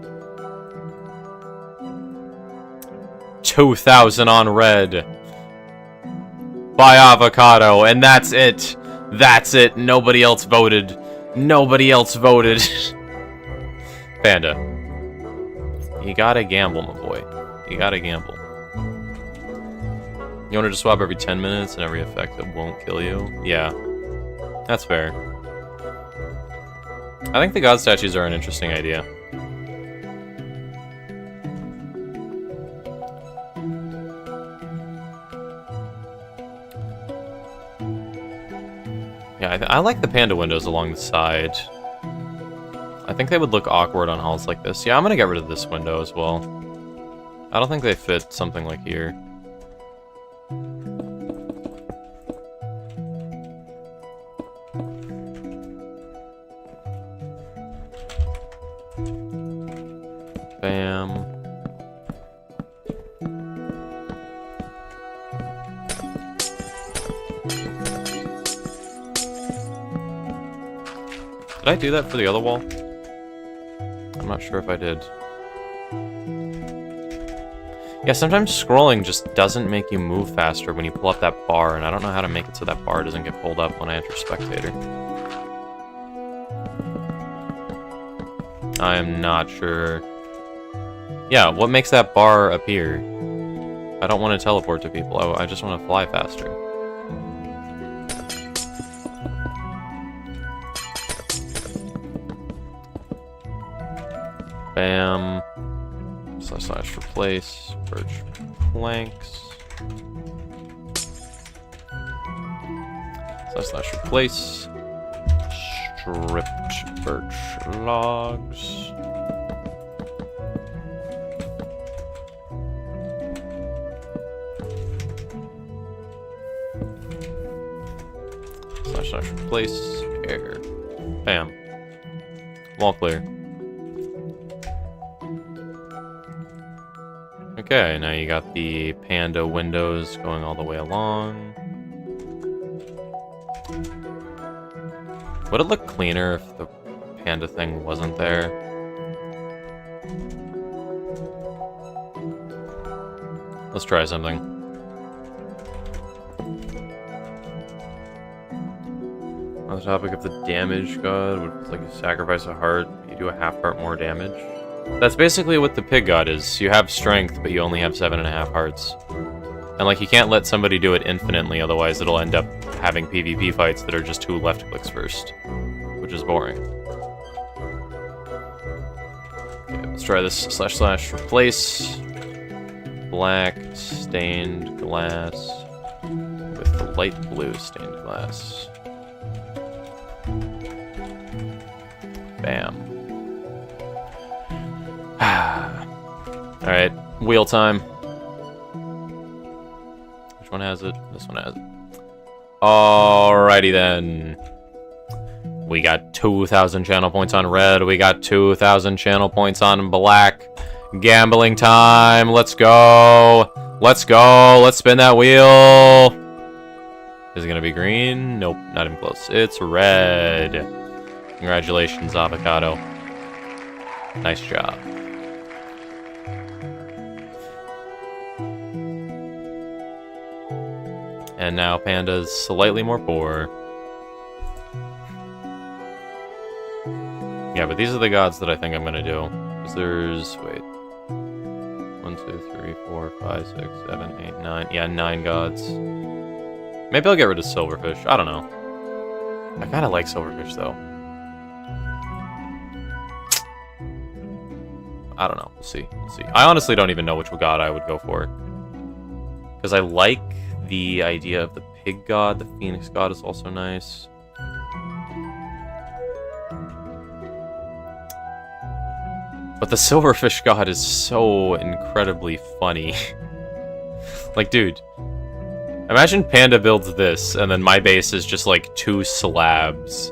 2,000 on red. By avocado. And that's it. That's it. Nobody else voted. Nobody else voted. Panda. You gotta gamble, my boy. You gotta gamble. You want to just swap every 10 minutes and every effect that won't kill you? Yeah. That's fair. I think the god statues are an interesting idea. Yeah, I like the panda windows along the side. I think they would look awkward on halls like this. Yeah, I'm gonna get rid of this window as well. I don't think they fit something like here. Bam. Did I do that for the other wall? I'm not sure if I did. Yeah, sometimes scrolling just doesn't make you move faster when you pull up that bar, and I don't know how to make it so that bar doesn't get pulled up when I enter spectator. I am not sure. Yeah, what makes that bar appear? I don't want to teleport to people. I just want to fly faster. Bam. Slash replace. Birch planks. Slash replace. Stripped birch logs. Slash replace air. Bam. Wall clear. Okay, now you got the panda windows going all the way along. Would it look cleaner if the panda thing wasn't there? Let's try something. On the topic of the damage god, would like you sacrifice a heart, you do a half heart more damage. That's basically what the pig god is. You have strength, but you only have 7.5 hearts. And like, you can't let somebody do it infinitely, otherwise it'll end up having PvP fights that are just 2 left clicks first, which is boring. Okay, let's try this. Slash replace black stained glass with the light blue stained glass. Bam. Alright, wheel time. Which one has it? This one has it. Alrighty then. We got 2,000 channel points on red. We got 2,000 channel points on black. Gambling time. Let's go. Let's go. Let's spin that wheel. Is it going to be green? Nope, not even close. It's red. Congratulations, avocado. Nice job. And now Panda's slightly more poor. Yeah, but these are the gods that I think I'm gonna do. Because there's... wait. 2, 3, 4, 5, 6, 7, 8, 9. Yeah, 9 gods. Maybe I'll get rid of Silverfish. I don't know. I kind of like Silverfish, though. I don't know. We'll see. We'll see. I honestly don't even know which god I would go for. Because I like the idea of the pig god. The phoenix god is also nice. But the silverfish god is so incredibly funny. Like, dude. Imagine Panda builds this, and then my base is just like 2 slabs.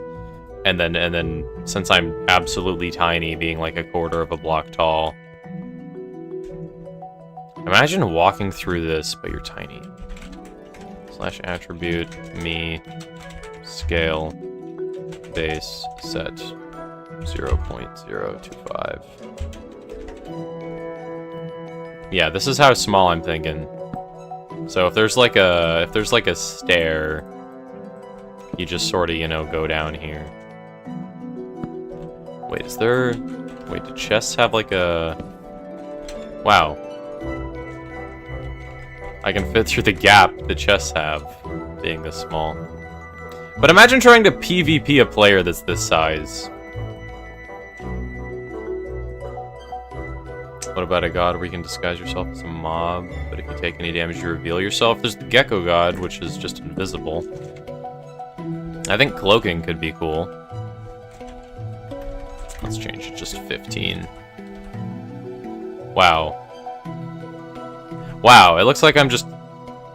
And then, since I'm absolutely tiny, being like a quarter of a block tall. Imagine walking through this, but you're tiny. / attribute, me, scale, base, set, 0.025. Yeah, this is how small I'm thinking. So if there's like a stair, you just sort of, you know, go down here. Wait, is there... Wait, do chests have like a... Wow. I can fit through the gap the chests have, being this small. But imagine trying to PvP a player that's this size. What about a god where you can disguise yourself as a mob, but if you take any damage you reveal yourself? There's the Gecko god, which is just invisible. I think cloaking could be cool. Let's change it just 15. Wow. Wow, it looks like I'm just...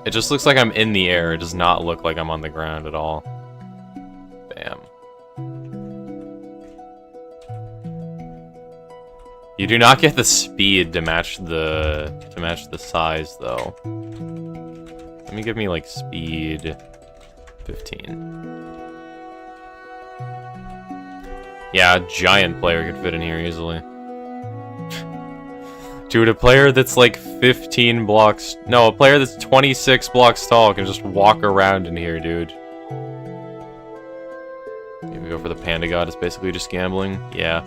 It just looks like I'm in the air. It does not look like I'm on the ground at all. Bam. You do not get the speed to match the size, though. Let me give me, like, speed 15. Yeah, a giant player could fit in here easily. Dude, a player that's like 15 blocks... No, a player that's 26 blocks tall can just walk around in here, dude. Here we go for the Panda God. It's basically just gambling. Yeah.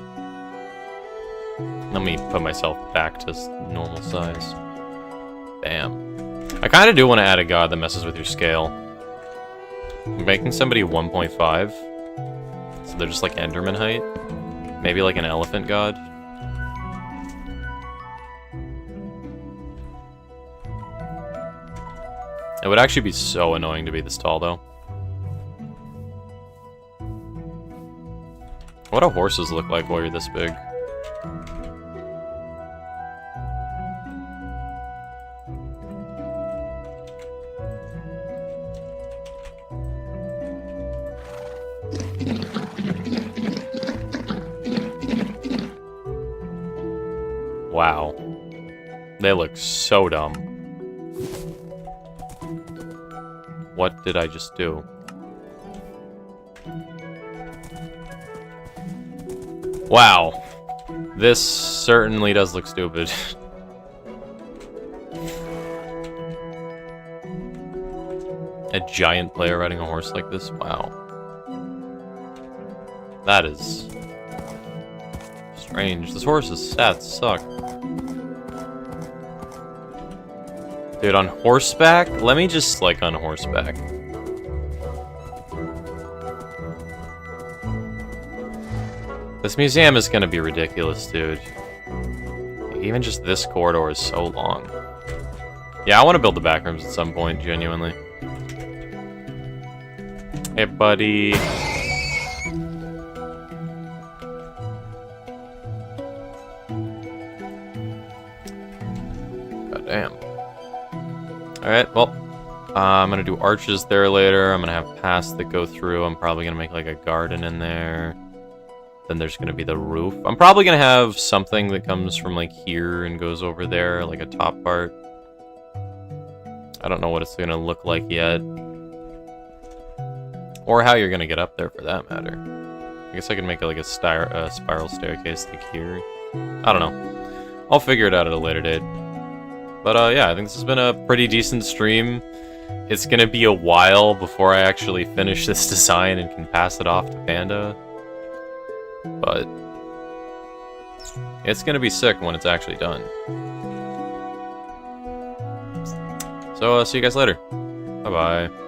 Let me put myself back to normal size. Bam. I kind of do want to add a god that messes with your scale. I'm making somebody 1.5. So they're just like Enderman height. Maybe like an elephant god. It would actually be so annoying to be this tall, though. What do horses look like while you're this big? Wow. They look so dumb. What did I just do? Wow. This certainly does look stupid. A giant player riding a horse like this? Wow. That is... strange. This horse's stats suck. Dude, on horseback? Let me just, like, on horseback. This museum is gonna be ridiculous, dude. Even just this corridor is so long. Yeah, I want to build the back rooms at some point, genuinely. Hey, buddy. God damn. Alright, well, I'm gonna do arches there later. I'm gonna have paths that go through. I'm probably gonna make like a garden in there. Then there's gonna be the roof. I'm probably gonna have something that comes from like here and goes over there, like a top part. I don't know what it's gonna look like yet. Or how you're gonna get up there for that matter. I guess I can make it like a spiral staircase like here. I don't know. I'll figure it out at a later date. But yeah, I think this has been a pretty decent stream. It's gonna be a while before I actually finish this design and can pass it off to Panda. But it's gonna be sick when it's actually done. So, see you guys later. Bye-bye.